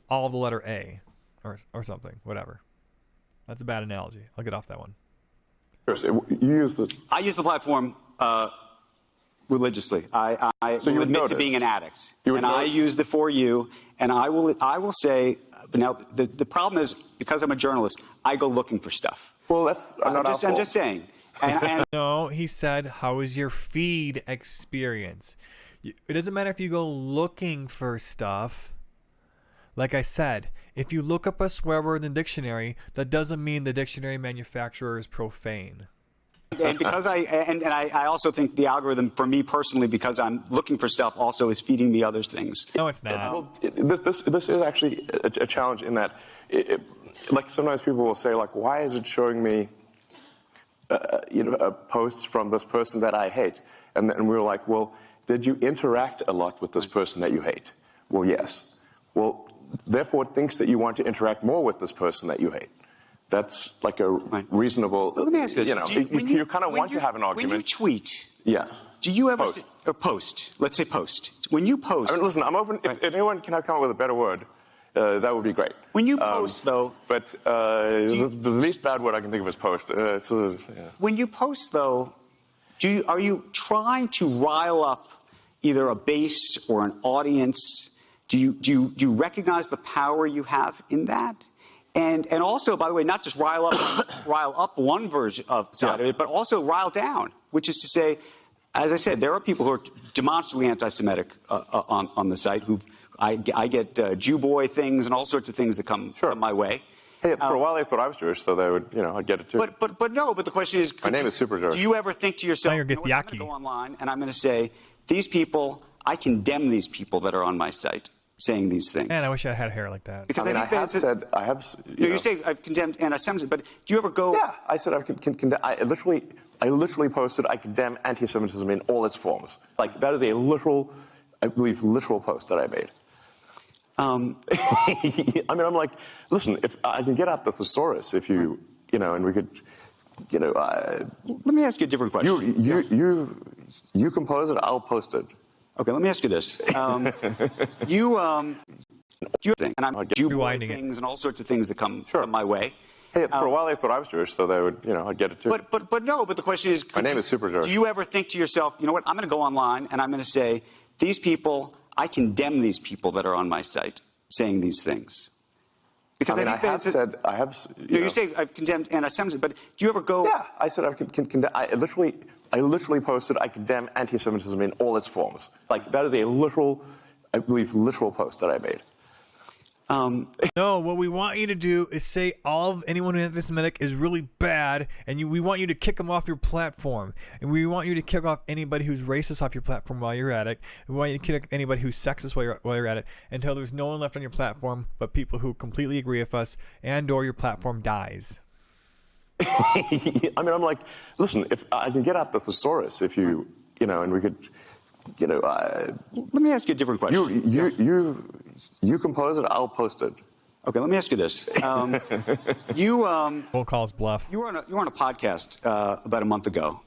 all the letter A or something, whatever. That's a bad analogy. I'll get off that one. You use this. I use the platform religiously. I will admit to being an addict, and I use the For You, and I will say now the problem is because I'm a journalist, I go looking for stuff. Well, I'm just saying. And No, he said, how is your feed experience? It doesn't matter if you go looking for stuff. Like I said, if you look up a swear word in the dictionary, that doesn't mean the dictionary manufacturer is profane. and because I also think the algorithm for me personally, because I'm looking for stuff, also is feeding me other things. No, it's not. Well, this is actually a challenge in that, like sometimes people will say, like, why is it showing me, posts from this person that I hate? And we're like, well, did you interact a lot with this person that you hate? Well, yes. Well, therefore it thinks that you want to interact more with this person that you hate. That's like a reasonable, Let me ask this. You kind of want to have an argument. When you tweet, yeah. do you ever Post. Let's say post. When you post. I mean, listen, I'm open. If anyone can come up with a better word, that would be great. When you post, though. But the least bad word I can think of is post. Yeah. When you post, though, are you trying to rile up either a base or an audience? Do you recognize the power you have in that? And also, by the way, not just rile up one version of side of it, but also rile down, which is to say, as I said, there are people who are demonstrably anti-Semitic on the site. I get Jew boy things and all sorts of things that come my way. Hey, for a while they thought I was Jewish, so they would, I'd get it too. But no. But the question is, my name is Super Jewish. Do you ever think to yourself, I'm going to go online and I'm going to say, these people, I condemn these people that are on my site saying these things? Man, I wish I had hair like that. Because I have. You say I've condemned anti-Semitism, but do you ever go? Yeah, I said I literally posted I condemn anti-Semitism in all its forms. Like that is a literal post that I made. I mean, I'm like, listen, if I can get out the thesaurus, if you and we could, Let me ask you a different question. You compose it, I'll post it. Okay, let me ask you this. You think, and I'm Jew boy things and all sorts of things that come my way. Hey, for a while they thought I was Jewish, so they would, I'd get it too. But no. But the question is, my name is Super Jewish. Do you ever think to yourself, you know what? I'm going to go online and I'm going to say, these people, I condemn these people that are on my site saying these things. Because I have. You say I've condemned anti-Semitism, but do you ever go? Yeah, I said I literally posted I condemn anti-Semitism in all its forms. Like that is a literal post that I made. No, what we want you to do is say all of anyone who's anti-Semitic is really bad, and we want you to kick them off your platform. And we want you to kick off anybody who's racist off your platform while you're at it. We want you to kick anybody who's sexist while you're at it, until there's no one left on your platform but people who completely agree with us, and/or your platform dies. I mean, I'm like, listen, if I can get out the thesaurus, if you and we could. Let me ask you a different question. You compose it, I'll post it. Okay, let me ask you this. We'll call us bluff. You were on a podcast about a month ago,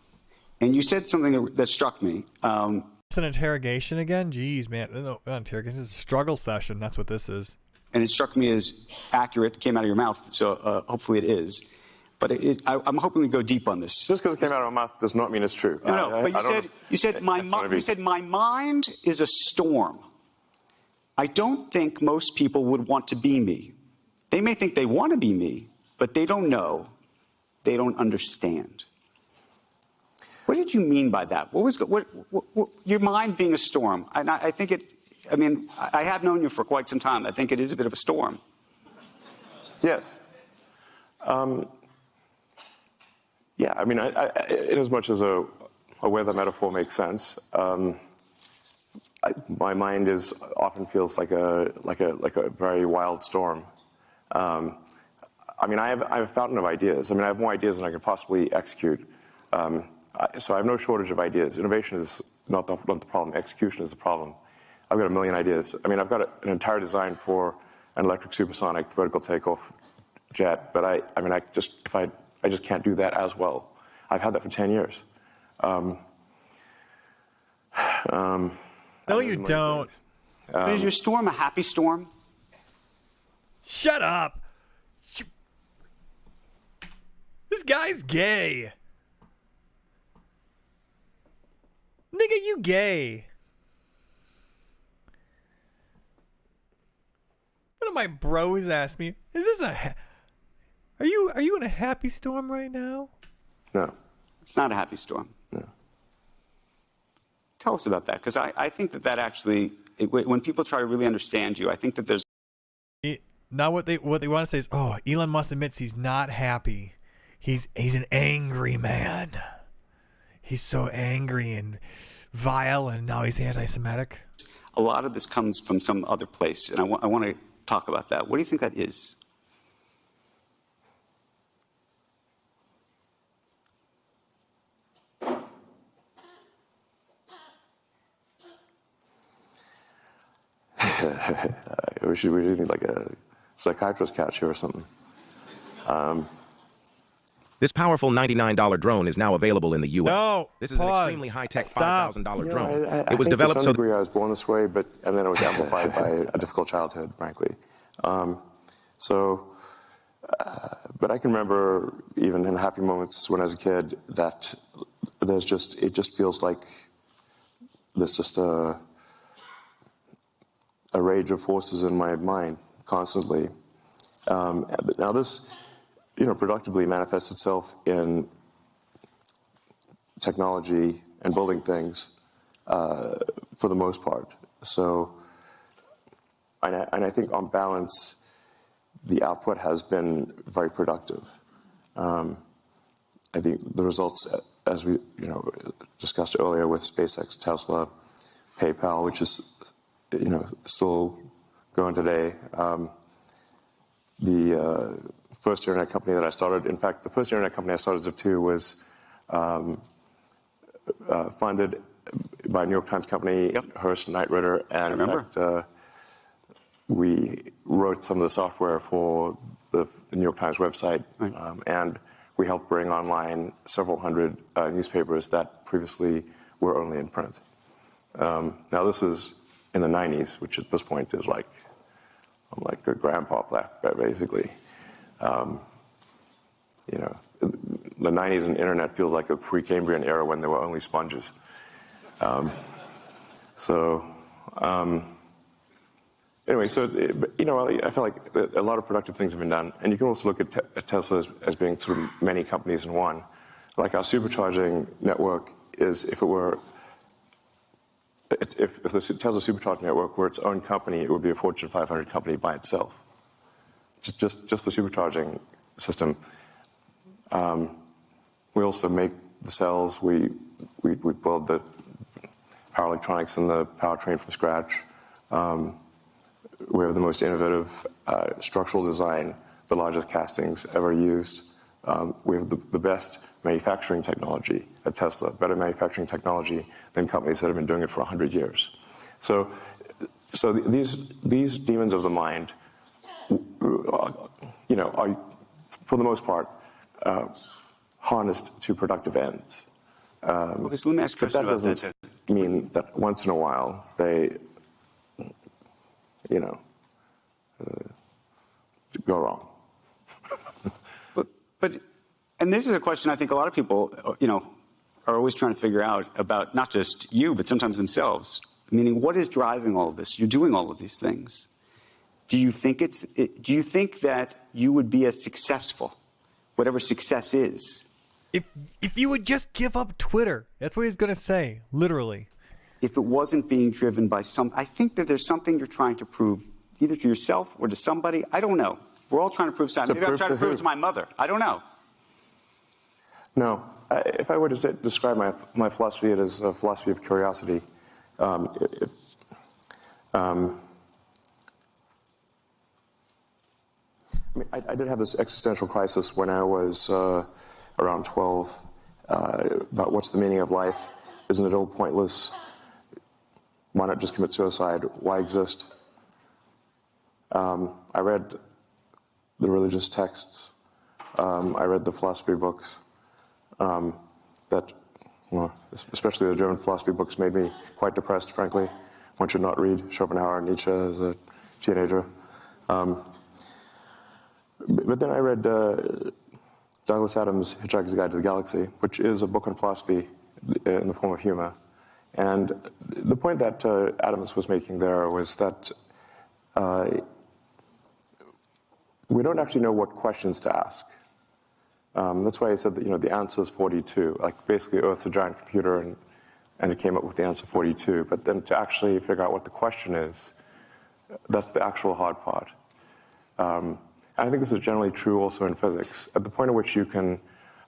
and you said something that struck me. It's an interrogation again? Jeez, man. No, not interrogation. It's a struggle session. That's what this is. And it struck me as accurate. It came out of your mouth, so hopefully it is. But I'm hoping we go deep on this. Just because it came out of my mouth does not mean it's true. No, but you said my mind is a storm. I don't think most people would want to be me. They may think they want to be me, but they don't know. They don't understand. What did you mean by that? What was your mind being a storm? And I think it. I mean, I have known you for quite some time. I think it is a bit of a storm. Yes. Yeah, I mean, in as much as a weather metaphor makes sense, my mind often feels like a very wild storm. I mean, I have a fountain of ideas. I mean, I have more ideas than I can possibly execute. So I have no shortage of ideas. Innovation is not the problem. Execution is the problem. I've got a million ideas. I mean, I've got an entire design for an electric supersonic vertical takeoff jet, but I just can't do that as well. I've had that for 10 years. No, you don't. Is your storm a happy storm? Shut up. This guy's gay. Nigga, you gay. One of my bros asked me, "Is this are you in a happy storm right now?" No. It's not a happy storm. Yeah. Tell us about that, because I think that actually, when people try to really understand you, I think that there's Now what they want to say is, oh, Elon Musk admits he's not happy. He's an angry man. He's so angry and vile, and now he's anti-Semitic. a lot of this comes from some other place, and I want to talk about that. What do you think that is? We should need like a psychiatrist couch here or something. This powerful $99 drone is now available in the U.S. No, This is pause. an extremely high-tech $5,000 drone. I It was think developed to so some degree I was born this way, and then it was amplified by a difficult childhood, frankly. But I can remember even in happy moments when I was a kid that it just feels like there's just a rage of forces in my mind constantly. Now this, productively manifests itself in technology and building things for the most part. So, and I think on balance, the output has been very productive. I think the results, as we discussed earlier with SpaceX, Tesla, PayPal, which is still going today. The first internet company that I started, in fact, the first internet company I started, Zip2, was funded by a New York Times company, Hearst Knight Ridder, and in fact, we wrote some of the software for the New York Times website, and we helped bring online several hundred newspapers that previously were only in print. Now this is in the 90s, which at this point is I'm like a grandpa, basically. The 90s and internet feels like a Precambrian era when there were only sponges. Anyway, I feel like a lot of productive things have been done, and you can also look at Tesla as being sort of many companies in one. Like our supercharging network is, if the Tesla supercharging network were its own company, it would be a Fortune 500 company by itself. Just the supercharging system. We also make the cells. We build the power electronics and the powertrain from scratch. We have the most innovative structural design, the largest castings ever used. We have the best manufacturing technology at Tesla, better manufacturing technology than companies that have been doing it for 100 years. So these demons of the mind, are, for the most part, harnessed to productive ends. Okay, so let me ask you a question but that doesn't mean that once in a while they, go wrong. And this is a question I think a lot of people, are always trying to figure out about not just you, but sometimes themselves. Meaning, what is driving all of this? You're doing all of these things. Do you think that you would be as successful, whatever success is? If you would just give up Twitter, that's what he's going to say, literally. If it wasn't being driven by I think that there's something you're trying to prove, either to yourself or to somebody. I don't know. We're all trying to prove something. Maybe I'm trying to prove it to my mother. I don't know. No. If I were to describe my philosophy, it is a philosophy of curiosity. I did have this existential crisis when I was around 12 about what's the meaning of life? Isn't it all pointless? Why not just commit suicide? Why exist? I read the religious texts. I read the philosophy books especially the German philosophy books, made me quite depressed, frankly. One should not read Schopenhauer and Nietzsche as a teenager. But then I read Douglas Adams' Hitchhiker's Guide to the Galaxy, which is a book on philosophy in the form of humor. And the point that Adams was making there was that we don't actually know what questions to ask. That's why I said that, the answer is 42. Like, basically, Earth's a giant computer, and it came up with the answer 42. But then to actually figure out what the question is, that's the actual hard part. I think this is generally true also in physics. At the point at which you can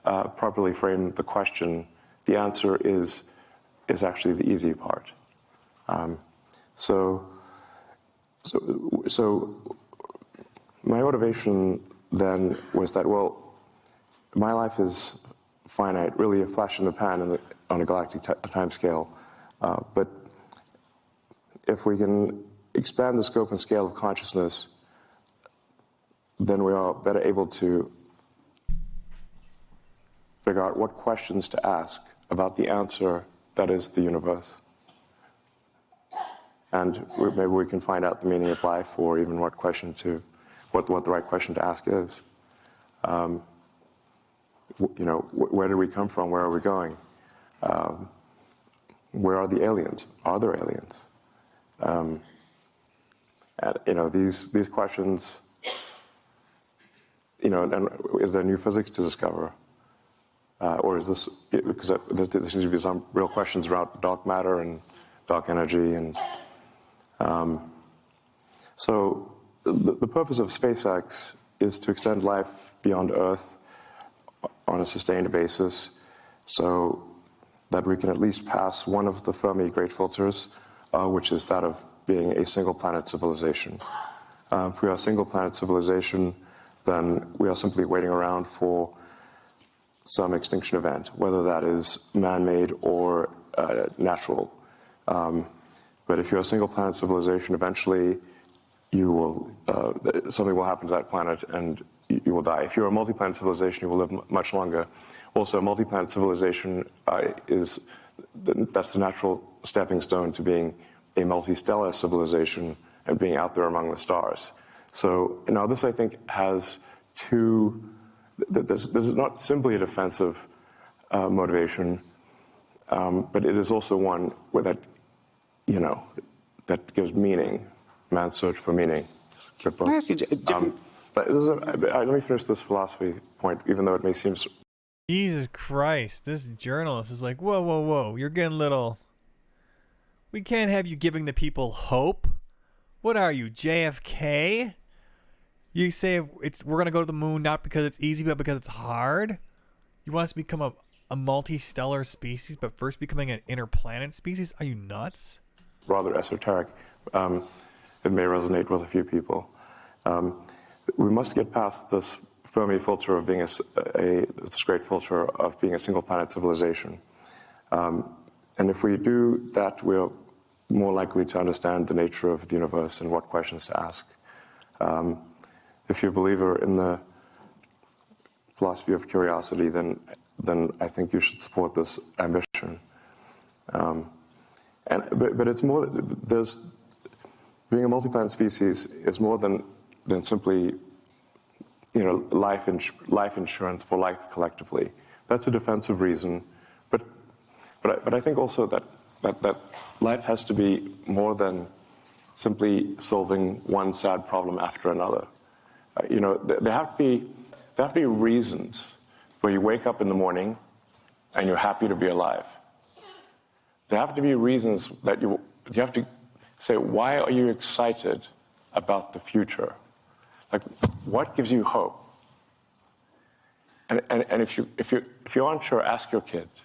properly frame the question, the answer is actually the easy part. So my motivation then was that, well, my life is finite, really a flash in the pan on a galactic time scale. But if we can expand the scope and scale of consciousness, then we are better able to figure out what questions to ask about the answer that is the universe. And maybe we can find out the meaning of life, or even what the right question to ask is. Where did we come from? Where are we going? Where are the aliens? Are there aliens? And, these questions, and is there new physics to discover? Or is this, because there seems to be some real questions about dark matter and dark energy. And so the purpose of SpaceX is to extend life beyond Earth on a sustained basis, so that we can at least pass one of the Fermi great filters, which is that of being a single planet civilization. If we are a single planet civilization, then we are simply waiting around for some extinction event, whether that is man-made or natural. But if you're a single planet civilization, eventually something will happen to that planet and you will die. If you're a multi-planet civilization, you will live much longer. Also, a multi-planet civilization that's the natural stepping stone to being a multi-stellar civilization and being out there among the stars. So, this, I think, has two. This is not simply a defensive motivation, but it is also one where that gives meaning. Man's search for meaning. Can I ask you a different? Let me finish this philosophy point, even though it may seem. Jesus Christ, this journalist is like, whoa, whoa, whoa, you're getting little. We can't have you giving the people hope. What are you, JFK? You say we're going to go to the moon not because it's easy, but because it's hard? You want us to become a multi-stellar species, but first becoming an interplanet species? Are you nuts? Rather esoteric. It may resonate with a few people. We must get past this Fermi filter of being this great filter of being a single planet civilization. And if we do that, we're more likely to understand the nature of the universe and what questions to ask. If you're a believer in the philosophy of curiosity, then I think you should support this ambition. But it's more. Being a multi-planet species is more than simply, life insurance for life collectively. That's a defensive reason, but I think also that life has to be more than simply solving one sad problem after another. There have to be reasons where you wake up in the morning and you're happy to be alive. There have to be reasons that you have to say, why are you excited about the future? Like, what gives you hope? And if you aren't sure, ask your kids.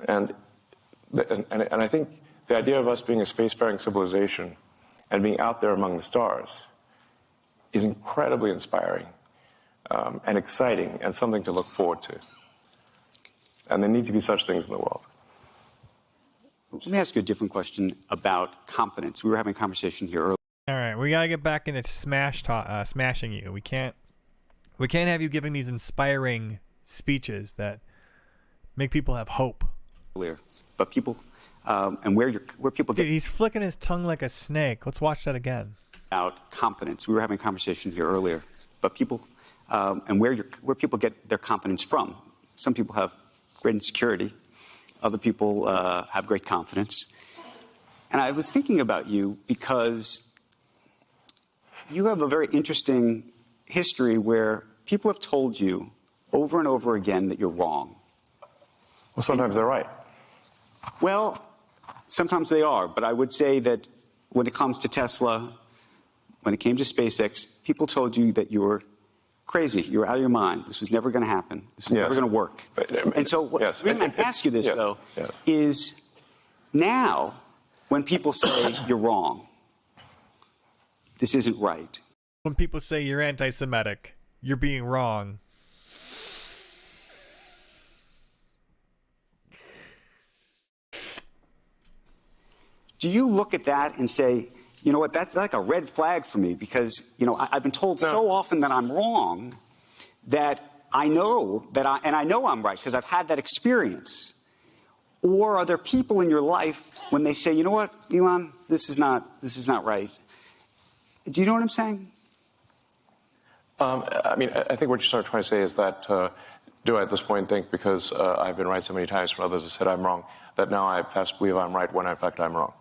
And I think the idea of us being a spacefaring civilization and being out there among the stars is incredibly inspiring and exciting and something to look forward to. And there need to be such things in the world. Let me ask you a different question about confidence. We were having a conversation here earlier. All right, we gotta get back into smashing you. We can't have you giving these inspiring speeches that make people have hope. But people, and where people get. Dude, he's flicking his tongue like a snake. Let's watch that again. About confidence. We were having a conversation here earlier. But people, and where people get their confidence from. Some people have great insecurity. Other people have great confidence. And I was thinking about you because you have a very interesting history where people have told you over and over again that you're wrong. Well, sometimes they're right. Well, sometimes they are, but I would say that when it comes to Tesla, when it came to SpaceX, people told you that you were crazy. You were out of your mind. This was never going to happen. This was never going to work. And so the reason I ask you this, though, is now when people say you're wrong, this isn't right. When people say you're anti-Semitic, you're being wrong. Do you look at that and say, you know what, that's like a red flag for me because, you know, I've been told so often that I'm wrong that I know that I know I'm right because I've had that experience. Or are there people in your life when they say, you know what, Elon, this is not right? Do you know what I'm saying? I mean, I think what you're sort of trying to say is that do I at this point think because I've been right so many times when others have said I'm wrong, that now I have to believe I'm right when in fact I'm wrong?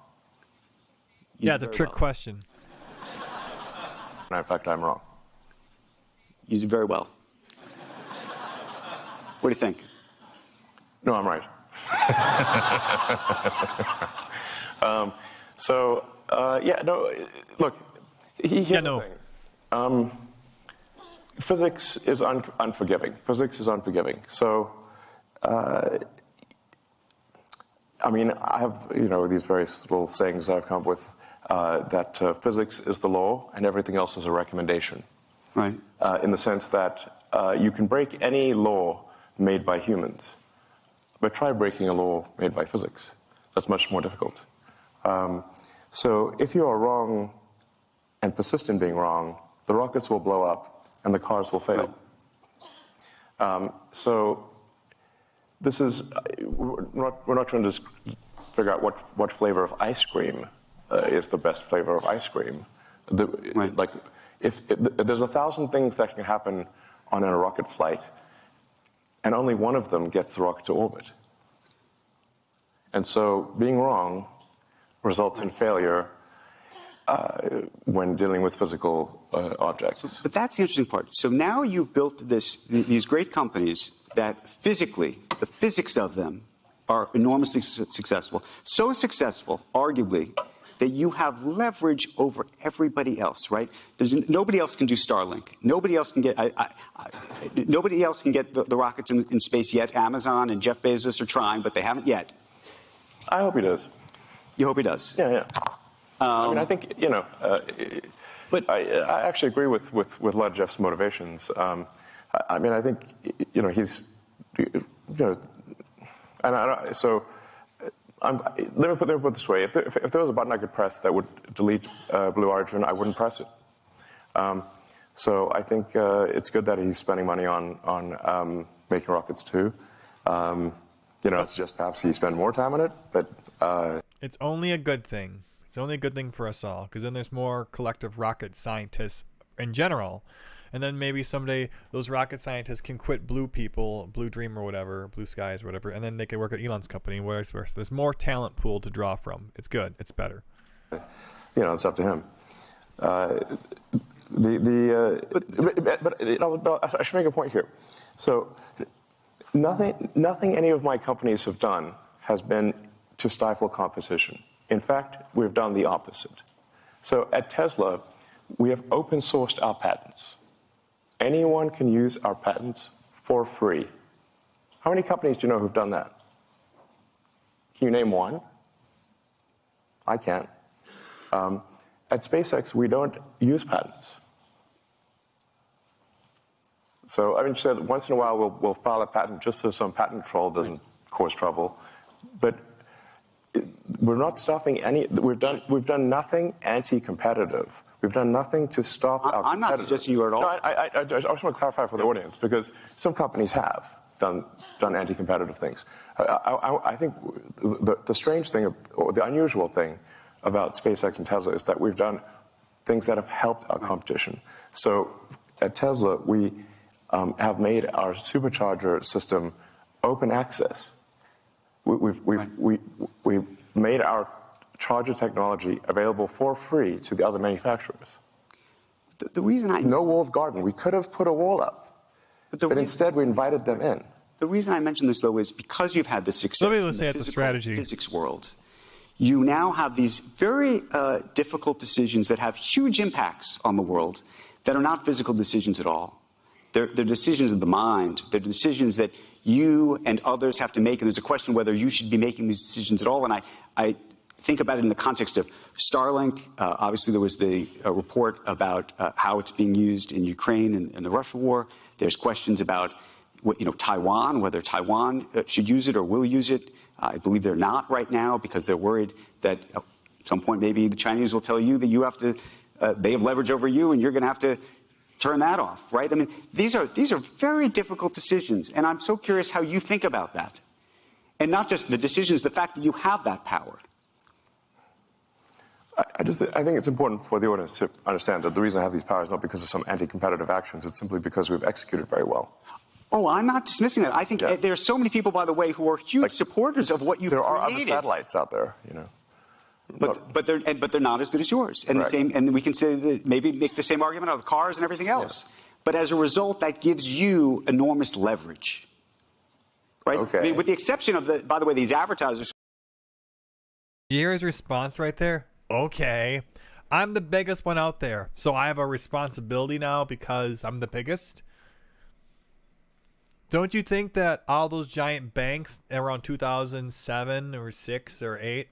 Yeah, the trick question. When in fact I'm wrong. You did very well. What do you think? No, I'm right. Look, here's the thing. Physics is unforgiving. Physics is unforgiving. So, I mean, I have, you know, these various little sayings I've come up with that physics is the law and everything else is a recommendation. Right. In the sense that you can break any law made by humans, but try breaking a law made by physics. That's much more difficult. So if you are wrong and persist in being wrong, the rockets will blow up and the cars will fail. Right. So this is, we're not trying to just figure out what flavor of ice cream is the best flavor of ice cream. Right. Like, if there's 1,000 things that can happen on a rocket flight, and only one of them gets the rocket to orbit. And so being wrong results in failure when dealing with physical objects. But that's the interesting part. So now you've built these great companies that physically, the physics of them are enormously successful. So successful, arguably, that you have leverage over everybody else, right? Nobody else can do Starlink. Nobody else can get nobody else can get the rockets in space yet. Amazon and Jeff Bezos are trying, but they haven't yet. I hope he does. You hope he does? Yeah. I mean, I think, you know, but I actually agree with a lot of Jeff's motivations. I mean, I think, you know, he's, you know, and so let me put it this way. If there was a button I could press that would delete Blue Origin, I wouldn't press it. So I think it's good that he's spending money on making rockets too. You know, it's just perhaps he spend more time on it, but it's only a good thing. It's only a good thing for us all, because then there's more collective rocket scientists in general. And then maybe someday those rocket scientists can quit Blue Dream or whatever, Blue Skies or whatever, and then they can work at Elon's company and vice versa. There's more talent pool to draw from. It's good. It's better. You know, it's up to him. But you know, I should make a point here. So nothing any of my companies have done has been to stifle competition. In fact, we've done the opposite. So at Tesla, we have open sourced our patents. Anyone can use our patents for free. How many companies do you know who've done that? Can you name one? I can't. At SpaceX, we don't use patents. So, I mean, once in a while we'll file a patent just so some patent troll doesn't cause trouble. But we're not stopping any. We've done nothing anti-competitive. We've done nothing to stop our competitors. I'm not suggesting you are at all. No, I just want to clarify for the audience, because some companies have done anti-competitive things. I think the strange thing, or the unusual thing about SpaceX and Tesla is that we've done things that have helped our competition. So at Tesla, we have made our supercharger system open access. We've made our charger technology available for free to the other manufacturers. The reason no walled garden. We could have put a wall up. But instead, we invited them in. The reason I mention this, though, is because you've had this success Some people in say the it's a strategy. physics world, you now have these very difficult decisions that have huge impacts on the world that are not physical decisions at all. They're decisions of the mind. They're decisions that you and others have to make, and there's a question whether you should be making these decisions at all. And I think about it in the context of Starlink. Obviously, there was the report about how it's being used in Ukraine and the Russia war. There's questions about Taiwan, whether Taiwan should use it or will use it. I believe they're not right now because they're worried that at some point maybe the Chinese will tell you that you have to, they have leverage over you and you're going to have to turn that off, right? I mean, these are very difficult decisions, and I'm so curious how you think about that. And not just the decisions, the fact that you have that power. I think it's important for the audience to understand that the reason I have these powers is not because of some anti-competitive actions. It's simply because we've executed very well. Oh, I'm not dismissing that. I think there are so many people, by the way, who are huge supporters of what you've created. There are other satellites out there, But they're not as good as yours. And and we can say that maybe make the same argument of cars and everything else. Yeah. But as a result, that gives you enormous leverage. Right? Okay. I mean, with the exception of by the way, these advertisers. You hear his response right there? Okay. I'm the biggest one out there, so I have a responsibility now because I'm the biggest. Don't you think that all those giant banks around 2007 or 6 or 8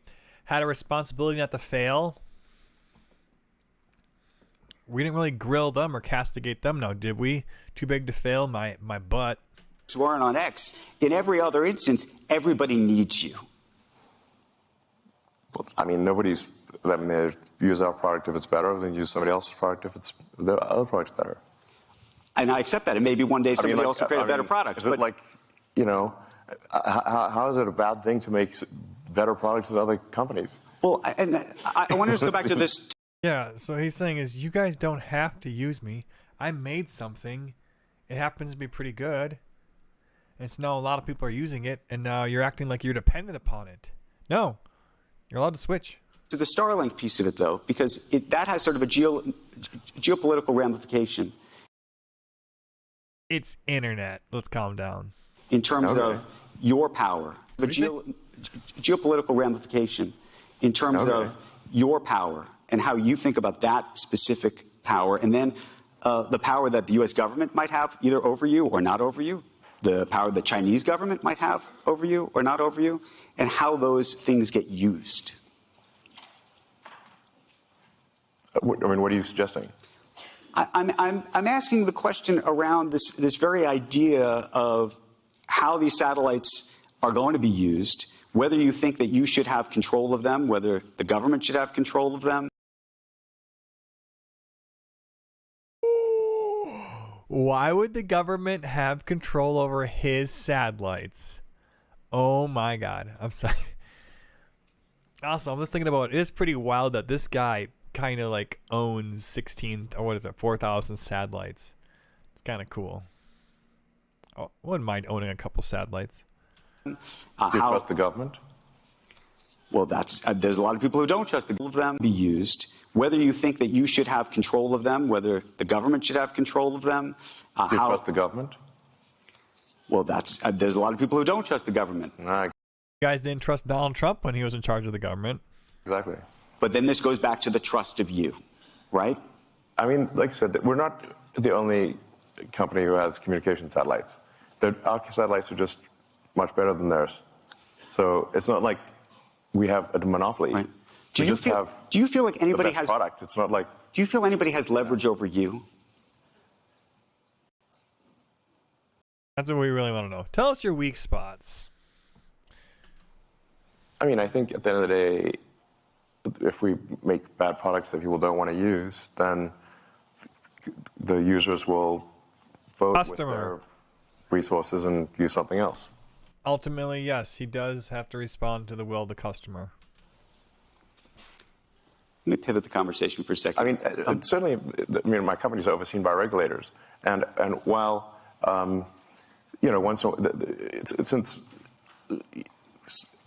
had a responsibility not to fail? We didn't really grill them or castigate them now, did we? Too big to fail, my butt. Warren on X. In every other instance, everybody needs you. Well, I mean, they use our product if it's better, then use somebody else's product if the other product's better. And I accept that. And maybe one day somebody else will create a better product. Is it how is it a bad thing to make better products than other companies? Well, I want to just go back to this. Yeah, so he's saying is you guys don't have to use me. I made something. It happens to be pretty good. It's now a lot of people are using it, and now you're acting like you're dependent upon it. No, you're allowed to switch. To the Starlink piece of it, though, because that has sort of a geopolitical ramification. It's internet. Let's calm down. In terms of your power, the geopolitical ramification, in terms of your power and how you think about that specific power, and then the power that the U.S. government might have either over you or not over you, the power the Chinese government might have over you or not over you, and how those things get used. I mean, what are you suggesting? I'm asking the question around this very idea of how these satellites are going to be used, whether you think that you should have control of them, whether the government should have control of them. Why would the government have control over his satellites? Oh my God. I'm sorry. Also, I'm just thinking about it. It is pretty wild that this guy kind of like owns 4,000 satellites. It's kind of cool. Oh, I wouldn't mind owning a couple satellites. Do you trust the government? Well, there's a lot of people who don't trust of them be used. Whether you think that you should have control of them, whether the government should have control of them. Do you trust the government? Well, there's a lot of people who don't trust the government. You guys didn't trust Donald Trump when he was in charge of the government. Exactly. But then this goes back to the trust of you, right? I mean, like I said, we're not the only company who has communication satellites. Our satellites are just much better than theirs. So it's not like we have a monopoly. Right. Do you feel like anybody the best product? It's not like. Do you feel anybody has leverage over you? That's what we really want to know. Tell us your weak spots. I mean, I think at the end of the day, if we make bad products that people don't want to use, then the users will vote with their resources and use something else. Ultimately, yes, he does have to respond to the will of the customer. Let me pivot the conversation for a second. I mean, certainly, my company's overseen by regulators, and while since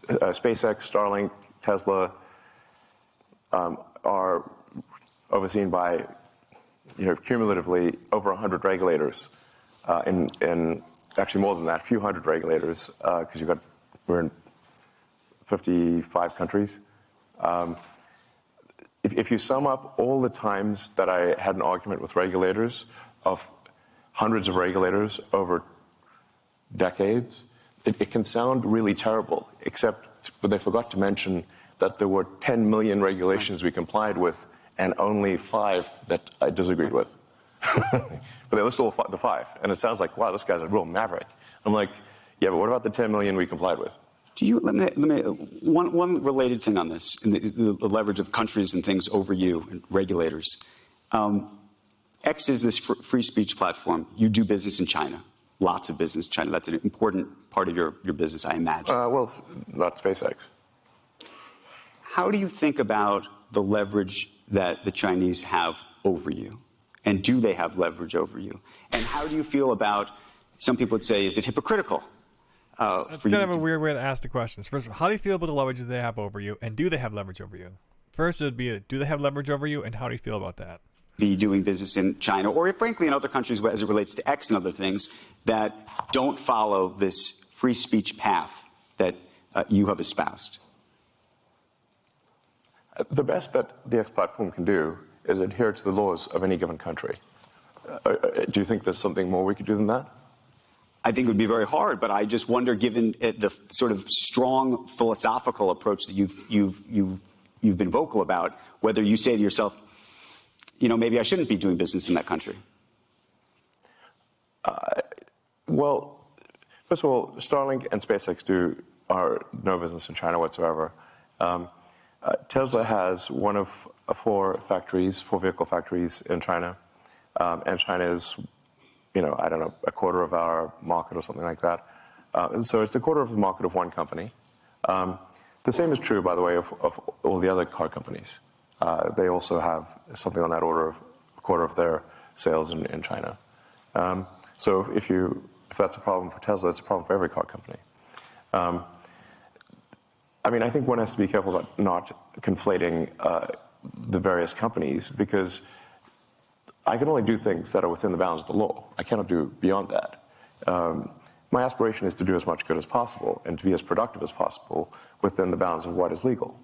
SpaceX, Starlink, Tesla are overseen by cumulatively over 100 regulators. in actually more than that, a few hundred regulators, because we're in 55 countries. If you sum up all the times that I had an argument with regulators, of hundreds of regulators over decades, it can sound really terrible, except they forgot to mention that there were 10 million regulations we complied with and only 5 that I disagreed with. But they list all the 5, and it sounds like, wow, this guy's a real maverick. I'm like, yeah, but what about the 10 million we complied with? Let me one related thing on this, in the leverage of countries and things over you and regulators. X is this free speech platform. You do business in China, lots of business in China. That's an important part of your business, I imagine. Well, not SpaceX. How do you think about the leverage that the Chinese have over you? And do they have leverage over you? And how do you feel about, some people would say, is it hypocritical? That's kind of a weird way to ask the questions. First, how do you feel about the leverage that they have over you? And do they have leverage over you? First, it would be, do they have leverage over you? And how do you feel about that? Be doing business in China, or frankly in other countries as it relates to X and other things that don't follow this free speech path that you have espoused? The best that the X platform can do is adhere to the laws of any given country. Do you think there's something more we could do than that? I think it would be very hard, but I just wonder, given the sort of strong philosophical approach that you've been vocal about, whether you say to yourself, you know, maybe I shouldn't be doing business in that country. Well, first of all, Starlink and SpaceX are no business in China whatsoever. Tesla has one of 4 vehicle factories in China, and China is, you know, I don't know, a quarter of our market or something like that. And so it's a quarter of the market of one company. The same is true, by the way, of all the other car companies. They also have something on that order of a quarter of their sales in China. So if that's a problem for Tesla, it's a problem for every car company. I mean, I think one has to be careful about not conflating the various companies, because I can only do things that are within the bounds of the law. I cannot do beyond that. My aspiration is to do as much good as possible and to be as productive as possible within the bounds of what is legal.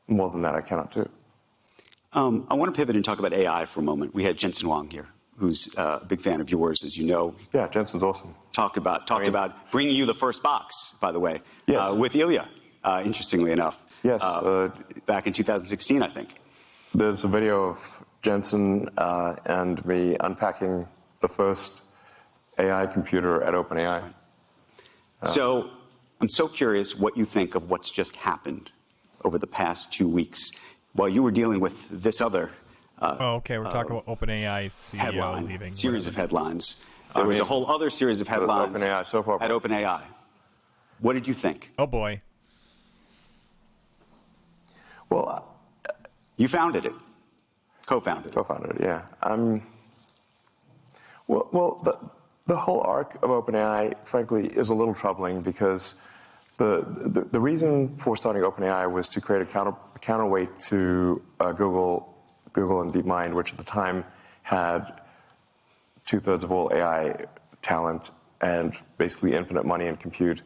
More than that, I cannot do. I want to pivot and talk about AI for a moment. We had Jensen Huang here, who's a big fan of yours, as you know. Yeah, Jensen's awesome. Talked about bringing you the first box, by the way, yes. With Ilya, interestingly enough. Yes. Back in 2016, I think. There's a video of Jensen and me unpacking the first AI computer at OpenAI. So I'm so curious what you think of what's just happened over the past 2 weeks while you were dealing with this other okay, we're talking about OpenAI's CEO leaving. Series of headlines. There was a whole other series of headlines OpenAI, so far. at OpenAI. What did you think? Oh, boy. Well, you founded it. Co-founded it. Co-founded it, yeah. Well, the whole arc of OpenAI, frankly, is a little troubling, because the reason for starting OpenAI was to create a counterweight to Google and DeepMind, which at the time had 2/3 of all AI talent and basically infinite money and compute,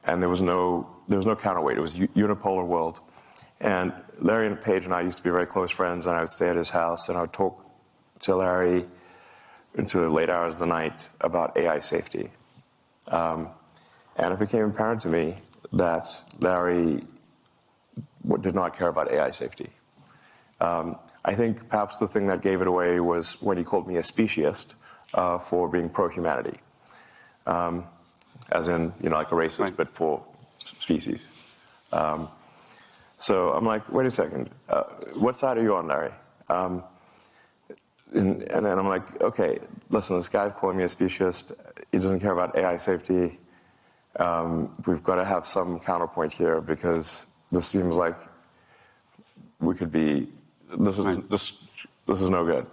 and there was no counterweight. It was a unipolar world. And Larry and Paige and I used to be very close friends, and I would stay at his house, and I would talk to Larry into the late hours of the night about AI safety. And it became apparent to me that Larry did not care about AI safety. I think perhaps the thing that gave it away was when he called me a speciesist for being pro-humanity. As in, you know, like a racist, right, but for species. So I'm like, wait a second, what side are you on, Larry? And then I'm like, okay, listen, this guy's calling me a speciesist. He doesn't care about AI safety. We've got to have some counterpoint here, because this seems like we could be, this is no good.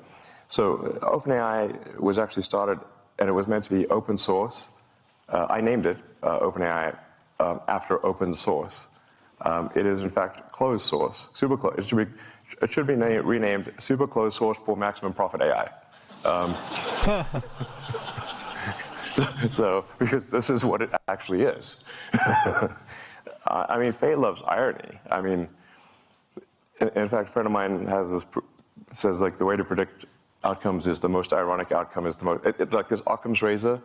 So OpenAI was actually started, and it was meant to be open source. I named it OpenAI after open source. It is in fact closed source, super closed. It should be renamed super closed source for maximum profit AI. So, because this is what it actually is. I mean, fate loves irony. I mean, in fact, a friend of mine says like the way to predict outcomes is the most ironic outcome is the most. It's like this Occam's razor,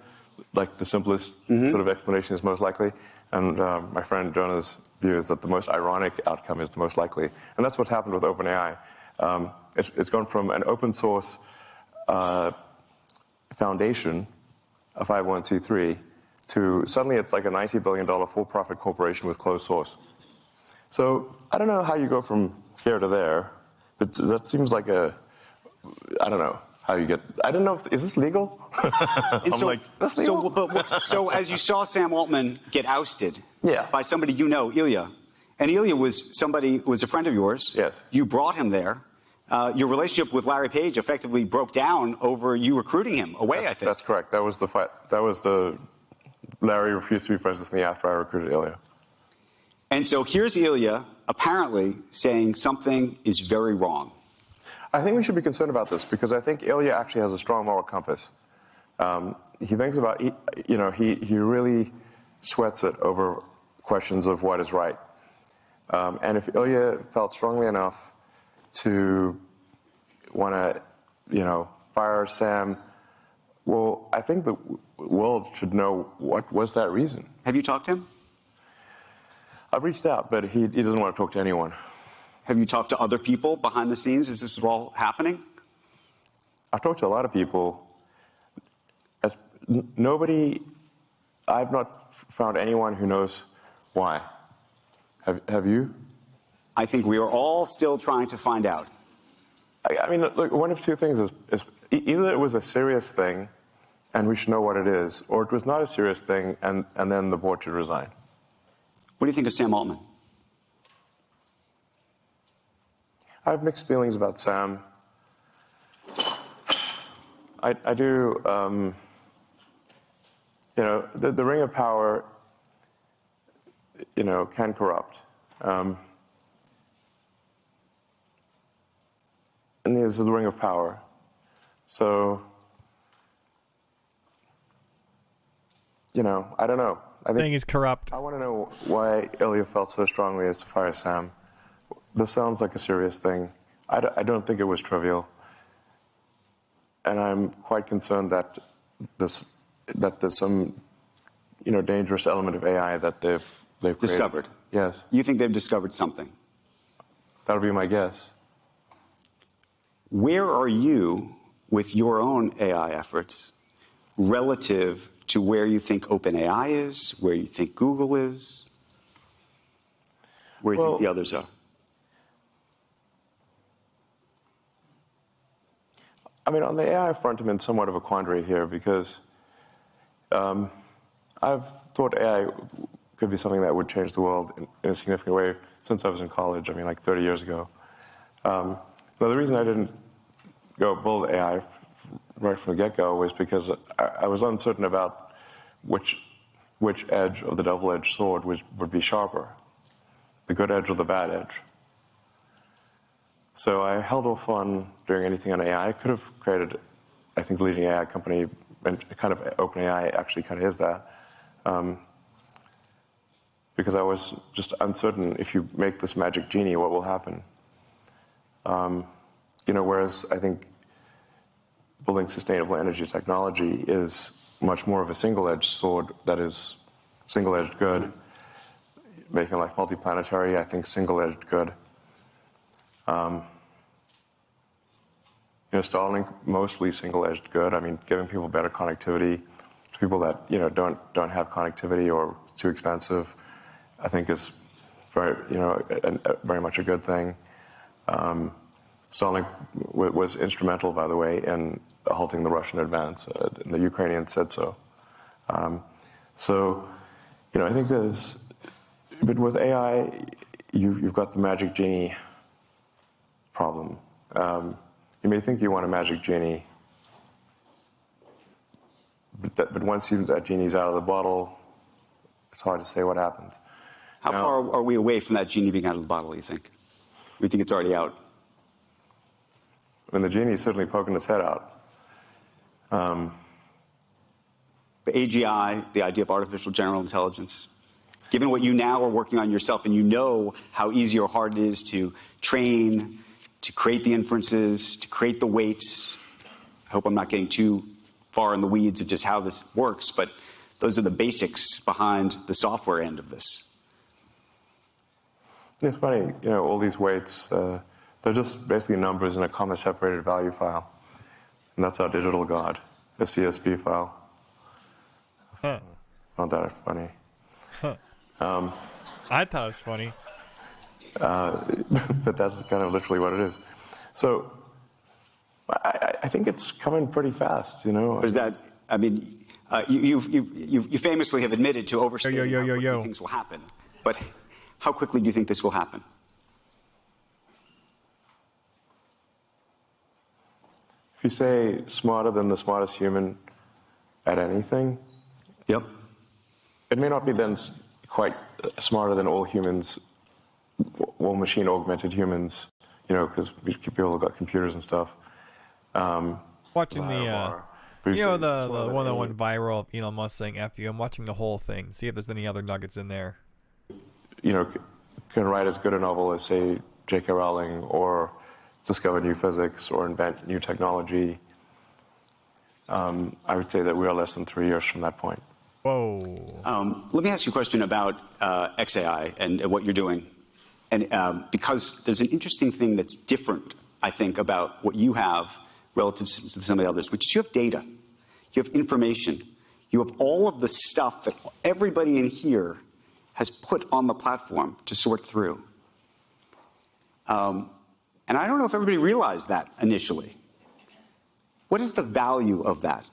like the simplest sort of explanation is most likely. And my friend Jonah's view is that the most ironic outcome is the most likely, and that's what's happened with OpenAI. It's gone from an open source foundation, a 501c3, to suddenly it's like a $90 billion for-profit corporation with closed source. So I don't know how you go from here to there, but that seems like I don't know how you get. I don't know is this legal? That's legal. So as you saw Sam Altman get ousted Yeah. by somebody you know, Ilya, and Ilya was a friend of yours. Yes. You brought him there. Your relationship with Larry Page effectively broke down over you recruiting him away, I think. That's correct. That was the fight. Larry refused to be friends with me after I recruited Ilya. And so here's Ilya apparently saying something is very wrong. I think we should be concerned about this because I think Ilya actually has a strong moral compass. He thinks about, he really sweats it over questions of what is right. And if Ilya felt strongly enough to want to, fire Sam, well, I think the world should know what was that reason. Have you talked to him? I've reached out, but he doesn't want to talk to anyone. Have you talked to other people behind the scenes? Is this all happening? I've talked to a lot of people. I've not found anyone who knows why. Have you? I think we are all still trying to find out. I mean, look, one of two things is either it was a serious thing and we should know what it is, or it was not a serious thing and then the board should resign. What do you think of Sam Altman? I have mixed feelings about Sam. I do, the ring of power, can corrupt. And this is the ring of power. So, I don't know. I think he's corrupt. I want to know why Ilya felt so strongly as to fire Sam. This sounds like a serious thing. I don't think it was trivial. And I'm quite concerned that there's some, dangerous element of AI that they've created. Discovered? Yes. You think they've discovered something? That would be my guess. Where are you with your own AI efforts relative to where you think OpenAI is, where you think Google is, where you think the others are? I mean, on the AI front, I'm in somewhat of a quandary here because I've thought AI could be something that would change the world in a significant way since I was in college, like 30 years ago. So the reason I didn't go build AI right from the get-go was because I was uncertain about which edge of the double-edged sword would be sharper, the good edge or the bad edge. So I held off on doing anything on AI. I could have created, I think, the leading AI company, and kind of OpenAI actually kind of is that, because I was just uncertain if you make this magic genie, what will happen. Whereas I think building sustainable energy technology is much more of a single-edged sword that is single-edged good. Making life multiplanetary, I think single-edged good. Starlink, mostly single-edged good. I mean, giving people better connectivity to people that don't have connectivity or it's too expensive, I think is very much a good thing. Starlink was instrumental, by the way, in halting the Russian advance, and the Ukrainians said so. I think but with AI, you've got the magic genie problem. You may think you want a magic genie, but once that genie's out of the bottle, it's hard to say what happens. How far are we away from that genie being out of the bottle, you think? We think it's already out? I mean, the genie's certainly poking its head out. AGI, the idea of artificial general intelligence, given what you now are working on yourself, and you know how easy or hard it is to train, to create the inferences, to create the weights. I hope I'm not getting too far in the weeds of just how this works, but those are the basics behind the software end of this. It's funny, all these weights, they're just basically numbers in a comma-separated value file. And that's our digital God, a CSV file. Huh. Found that funny. Huh. I thought it was funny. But that's kind of literally what it is. So I think it's coming pretty fast, Is that, I mean, you famously have admitted to overstating how quickly things will happen. But how quickly do you think this will happen? If you say smarter than the smartest human at anything, yep, it may not be then quite smarter than all humans, all machine-augmented humans, because people have got computers and stuff. Watching the one that went viral of Elon Musk saying "F you." I'm watching the whole thing. See if there's any other nuggets in there. Can write as good a novel as, say, J.K. Rowling, or discover new physics, or invent new technology. I would say that we are less than 3 years from that point. Whoa. Let me ask you a question about XAI and what you're doing. And because there's an interesting thing that's different, I think, about what you have relative to some of the others, which is you have data, you have information, you have all of the stuff that everybody in here has put on the platform to sort through. And I don't know if everybody realized that initially. What is the value of that?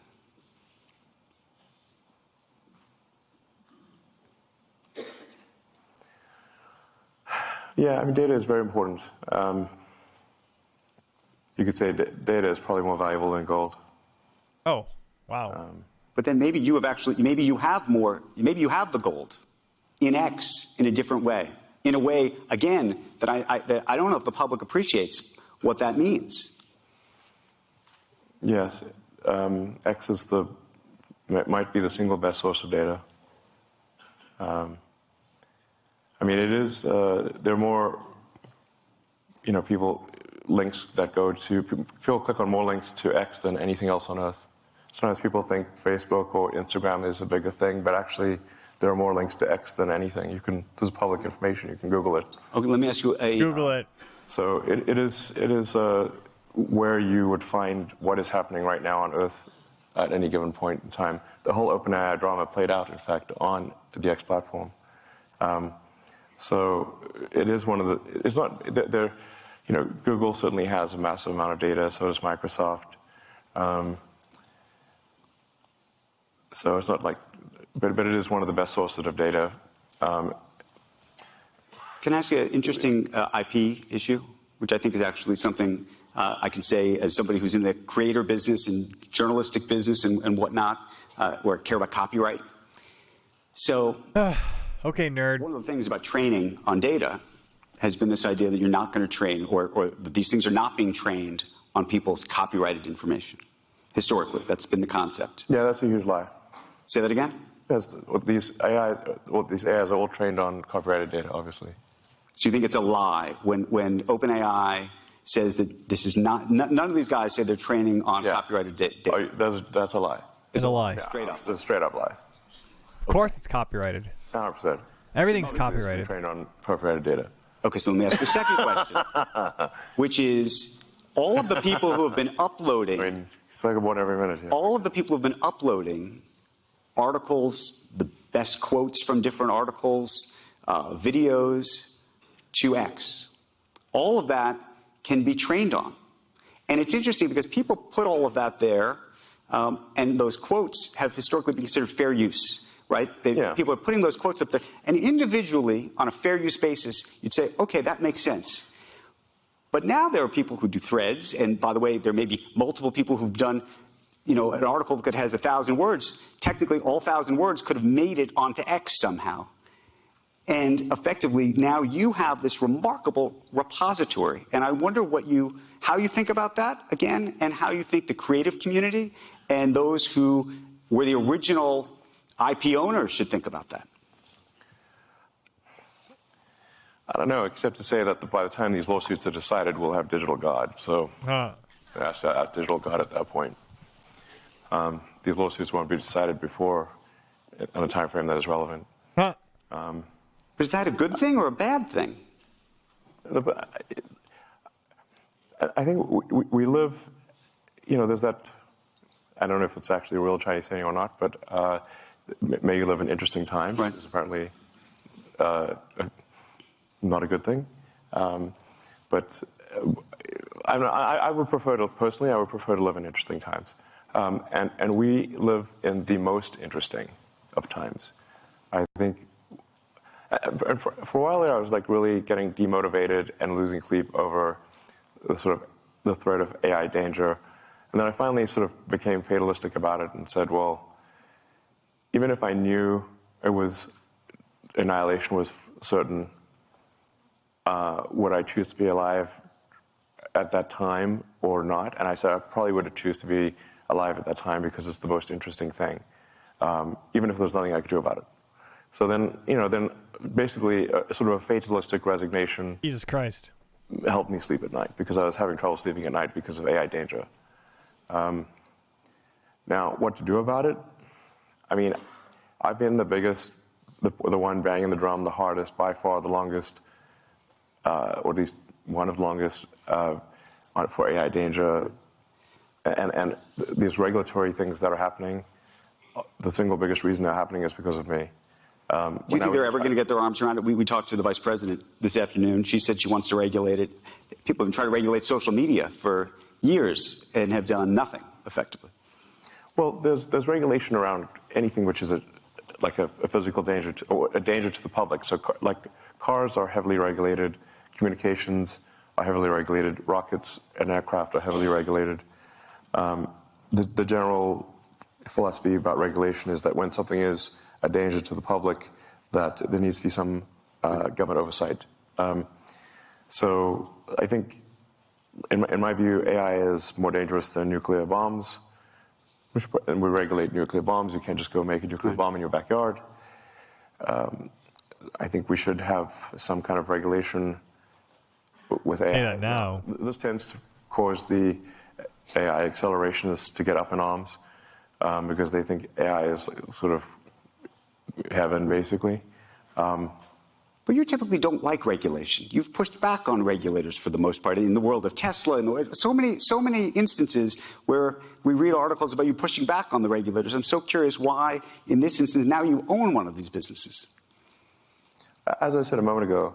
Yeah, I mean, data is very important. You could say data is probably more valuable than gold. Oh, wow. But then maybe you have maybe you have the gold in X in a different way. In a way, again, that I don't know if the public appreciates what that means. Yes, X is might be the single best source of data. I mean, it is. There are more, links that go to. People click on more links to X than anything else on Earth. Sometimes people think Facebook or Instagram is a bigger thing, but actually, there are more links to X than anything. There's public information. You can Google it. Okay, let me ask you Google it. So it is where you would find what is happening right now on Earth at any given point in time. The whole OpenAI drama played out, in fact, on the X platform. So it is one of the. It's not. Google certainly has a massive amount of data. So does Microsoft. So it's not like, but it is one of the best sources of data. Can I ask you an interesting IP issue, which I think is actually something I can say as somebody who's in the creator business and journalistic business and whatnot, where I care about copyright. So, okay, nerd. One of the things about training on data has been this idea that you're not going to train, or that these things are not being trained on people's copyrighted information. Historically, that's been the concept. Yeah, that's a huge lie. Say that again? Yes, these AIs are all trained on copyrighted data, obviously. So you think it's a lie when OpenAI says that this is not, none of these guys say they're training on copyrighted data? That's a lie. It's a lie. Yeah, straight up. It's a straight up lie. Of course it's copyrighted. 100%. Everything's It's copyrighted. trained on copyrighted data. Okay, so let me ask you a second question, which is all of the people who have been uploading. I mean, it's like one every minute. Yeah. All of the people who have been uploading articles, the best quotes from different articles, videos to X. All of that can be trained on. And it's interesting because people put all of that there, and those quotes have historically been considered fair use, right? People are putting those quotes up there. And individually, on a fair use basis, you'd say, okay, that makes sense. But now there are people who do threads, and by the way, there may be multiple people who've done an article that has 1,000 words. Technically, all 1,000 words could have made it onto X somehow. And effectively, now you have this remarkable repository. And I wonder how you think about that, again, and how you think the creative community and those who where the original IP owners should think about that? I don't know, except to say that by the time these lawsuits are decided, we'll have digital God. So ask digital God at that point. These lawsuits won't be decided before on a time frame that is relevant. But is that a good thing or a bad thing? I think we live, there's that, I don't know if it's actually a real Chinese saying or not, but may you live in interesting times. Right. It's apparently not a good thing. But I would prefer to, personally, I would prefer to live in interesting times. And we live in the most interesting of times. I think, for a while there, I was like really getting demotivated and losing sleep over the threat of AI danger. And then I finally sort of became fatalistic about it and said, well, even if I knew annihilation was certain, would I choose to be alive at that time or not? And I said I probably would have choose to be alive at that time because it's the most interesting thing, even if there's nothing I could do about it. So then, then basically sort of a fatalistic resignation. Jesus Christ. Helped me sleep at night because I was having trouble sleeping at night because of AI danger. Now, what to do about it? I mean, I've been the biggest, the one banging the drum the hardest, by far the longest, or at least one of the longest for AI danger. And these regulatory things that are happening, the single biggest reason they're happening is because of me. Do you think they're ever going to get their arms around it? We talked to the vice president this afternoon. She said she wants to regulate it. People have been trying to regulate social media for years and have done nothing effectively. Well, there's regulation around anything which is like a physical danger or a danger to the public. So like cars are heavily regulated, communications are heavily regulated, rockets and aircraft are heavily regulated. The general philosophy about regulation is that when something is a danger to the public, that there needs to be some government oversight. So I think, in my view, AI is more dangerous than nuclear bombs. And we regulate nuclear bombs. You can't just go make a nuclear bomb in your backyard. I think we should have some kind of regulation with AI. Say that now. This tends to cause the AI accelerationists to get up in arms because they think AI is sort of heaven, basically. But you typically don't like regulation. You've pushed back on regulators for the most part in the world of Tesla. So many instances where we read articles about you pushing back on the regulators. I'm so curious why, in this instance, now you own one of these businesses. As I said a moment ago,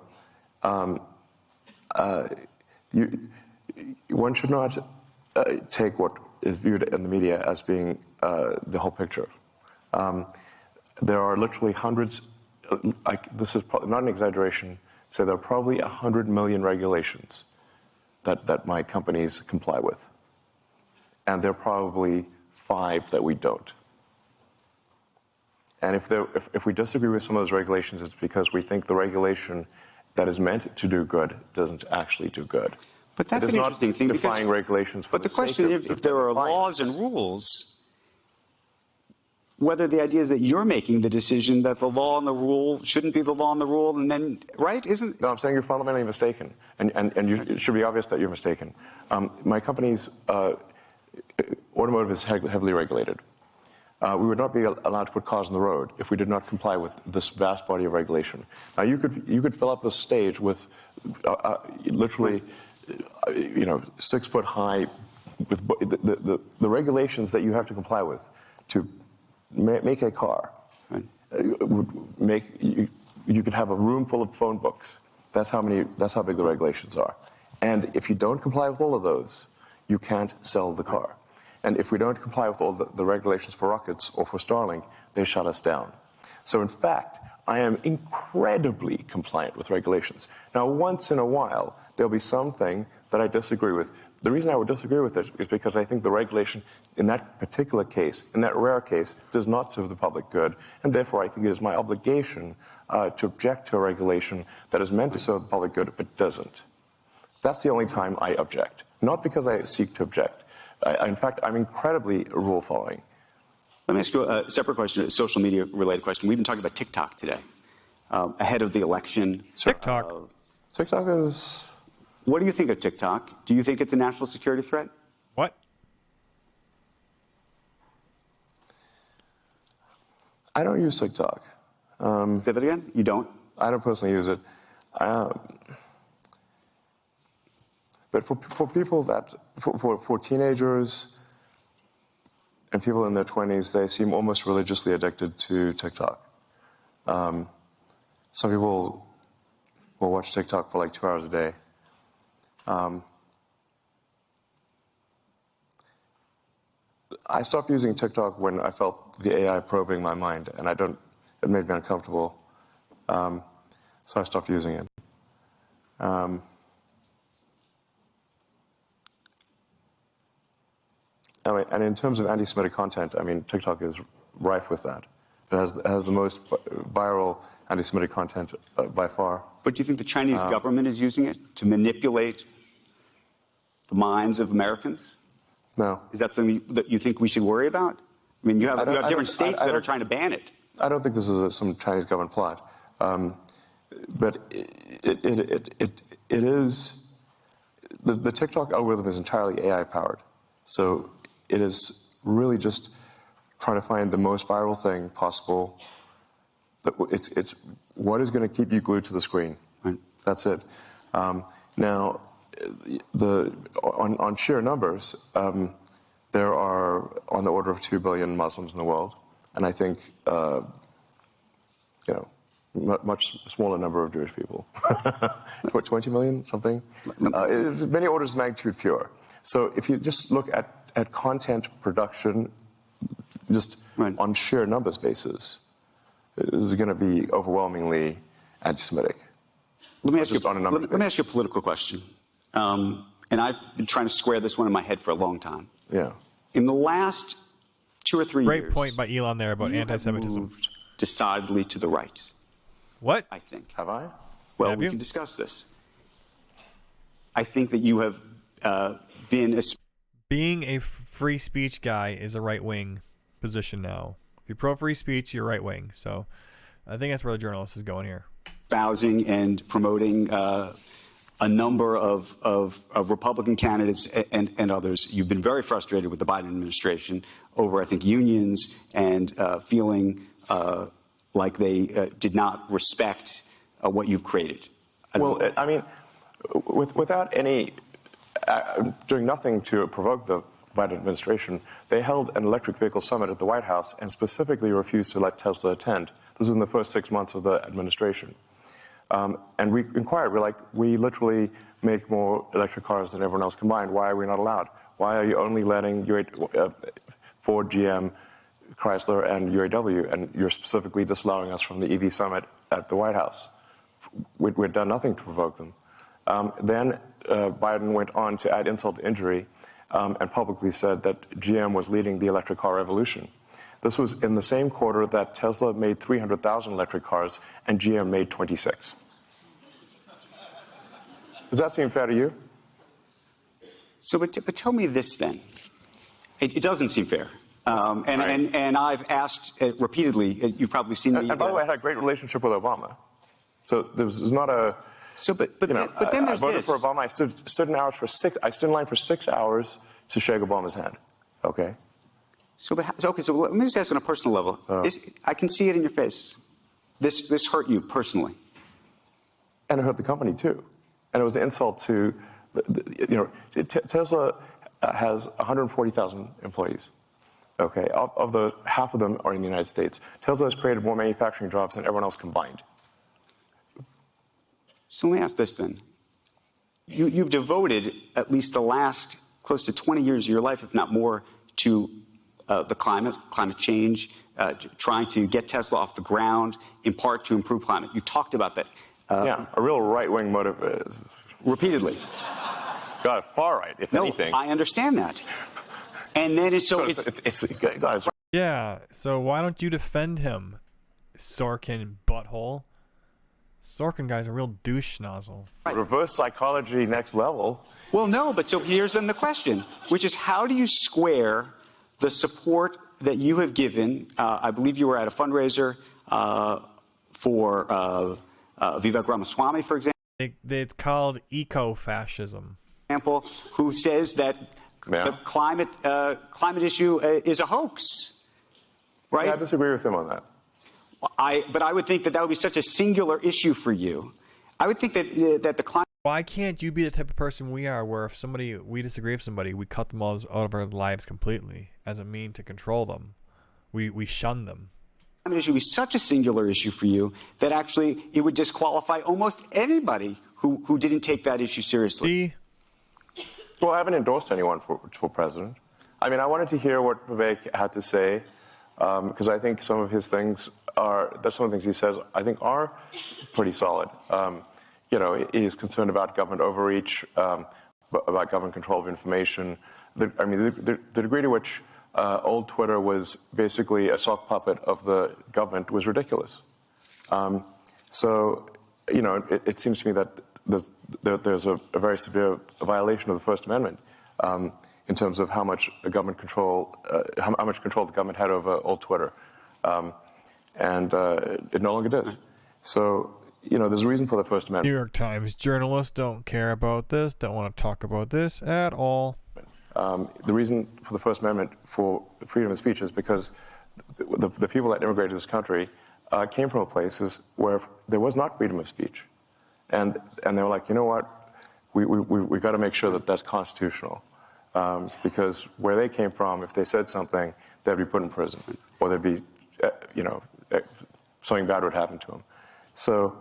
one should not take what is viewed in the media as being the whole picture. There are literally hundreds. This is probably not an exaggeration. So there are probably 100 million regulations that my companies comply with, and there are probably 5 that we don't. And if we disagree with some of those regulations, it's because we think the regulation that is meant to do good doesn't actually do good. But that's an interesting thing. Defying regulations. But the question is, if there are laws and rules, whether the idea is that you're making the decision that the law and the rule shouldn't be the law and the rule, and then, right? Isn't? No, I'm saying you're fundamentally mistaken, and it should be obvious that you're mistaken. My company's automotive is heavily regulated. We would not be allowed to put cars on the road if we did not comply with this vast body of regulation. Now, you could fill up the stage with literally, 6 foot high, with the regulations that you have to comply with to make a car. Right. Would make you could have a room full of phone books. That's how big the regulations are. And if you don't comply with all of those, you can't sell the car. And if we don't comply with all the regulations for rockets or for Starlink, they shut us down. So in fact, I am incredibly compliant with regulations. Now, once in a while, there'll be something that I disagree with. The reason I would disagree with it is because I think the regulation in that particular case, in that rare case, does not serve the public good. And therefore, I think it is my obligation to object to a regulation that is meant to serve the public good, but doesn't. That's the only time I object. Not because I seek to object. In fact, I'm incredibly rule-following. Let me ask you a separate question, a social media related question. We've been talking about TikTok today, ahead of the election. TikTok. TikTok is... What do you think of TikTok? Do you think it's a national security threat? What? I don't use TikTok. Say that again? You don't? I don't personally use it. But for people that, for teenagers and people in their 20s, they seem almost religiously addicted to TikTok. Some people will watch TikTok for like 2 hours a day. I stopped using TikTok when I felt the AI probing my mind, and it made me uncomfortable. So I stopped using it. And in terms of anti-Semitic content, I mean, TikTok is rife with that. It has the most viral anti-Semitic content by far. But do you think the Chinese government is using it to manipulate the minds of Americans? No. Is that something that you think we should worry about? I mean, you have different states that are trying to ban it. I don't think this is some Chinese government plot. But it is, the TikTok algorithm is entirely AI powered. So it is really just trying to find the most viral thing possible. It's what is going to keep you glued to the screen. Right. That's it. Now, on sheer numbers, there are on the order of 2 billion Muslims in the world, and I think much smaller number of Jewish people. 20 million, something. Many orders of magnitude fewer. So if you just look at content production, just on sheer numbers basis, this is going to be overwhelmingly anti-Semitic. Let me ask you a political question. And I've been trying to square this one in my head for a long time. Yeah. In the last 2 or 3 years... Great point by Elon there about anti-Semitism. Moved decidedly to the right. What? I think. Have I? Well, we can discuss this. I think that you have been... Being a free speech guy is a right-wing position now. If you're pro-free speech, you're right-wing. So I think that's where the journalist is going here. Espousing and promoting a number of Republican candidates and others. You've been very frustrated with the Biden administration over, I think, unions and feeling like they did not respect what you've created. Well, I mean, without any, doing nothing to provoke the Biden administration, they held an electric vehicle summit at the White House and specifically refused to let Tesla attend. This was in the first 6 months of the administration. And we inquired, we're like, we literally make more electric cars than everyone else combined. Why are we not allowed? Why are you only letting Ford, GM, Chrysler, and UAW, and you're specifically disallowing us from the EV summit at the White House? We'd done nothing to provoke them. Then Biden went on to add insult to injury and publicly said that GM was leading the electric car revolution. This was in the same quarter that Tesla made 300,000 electric cars and GM made 26. Does that seem fair to you? So, but tell me this then. It doesn't seem fair. And I've asked repeatedly. You've probably seen me. And by the way, I had a great relationship with Obama. So there was not a. So, but then there's I voted this. for Obama. I stood in line for 6 hours to shake Obama's hand. Okay. So let me just ask on a personal level. I can see it in your face. This hurt you personally. And it hurt the company too. And it was an insult to, Tesla has 140,000 employees. Okay, of the half of them are in the United States. Tesla has created more manufacturing jobs than everyone else combined. So let me ask this then. You've devoted at least the last close to 20 years of your life, if not more, to the climate change, trying to get Tesla off the ground, in part to improve climate. You talked about that. Yeah, a real right-wing motive. Repeatedly. God, far right, if anything. I understand that. And then it's guys. Yeah, so why don't you defend him, Sorkin butthole? Sorkin guy's a real douche schnozzle. Reverse psychology next level. Well, no, but so here's then the question, which is how do you square the support that you have given, I believe you were at a fundraiser for Vivek Ramaswamy, for example. It's called eco-fascism. Who says that the climate issue is a hoax, right? Yeah, I disagree with him on that. But I would think that would be such a singular issue for you. I would think that the climate. Why can't you be the type of person we are, where if we disagree with somebody, we cut them all out of our lives completely as a mean to control them? We shun them. The climate issue is such a singular issue for you that actually it would disqualify almost anybody who didn't take that issue seriously. See? Well, I haven't endorsed anyone for president. I mean, I wanted to hear what Vivek had to say, because I think some of his things some of the things he says, I think, are pretty solid. You know, he's concerned about government overreach, about government control of information. The degree to which old Twitter was basically a sock puppet of the government was ridiculous. So, you know, it seems to me that there's a very severe violation of the First Amendment in terms of how much government control, how much control the government had over old Twitter, and it no longer does. So, you know, there's a reason for the First Amendment. New York Times journalists don't care about this, don't want to talk about this at all. The reason for the First Amendment for freedom of speech is because the people that immigrated to this country came from places where there was not freedom of speech. And they were like, you know what, we got to make sure that that's constitutional. Because where they came from, if they said something, they'd be put in prison. Or they'd be, you know, something bad would happen to them. So,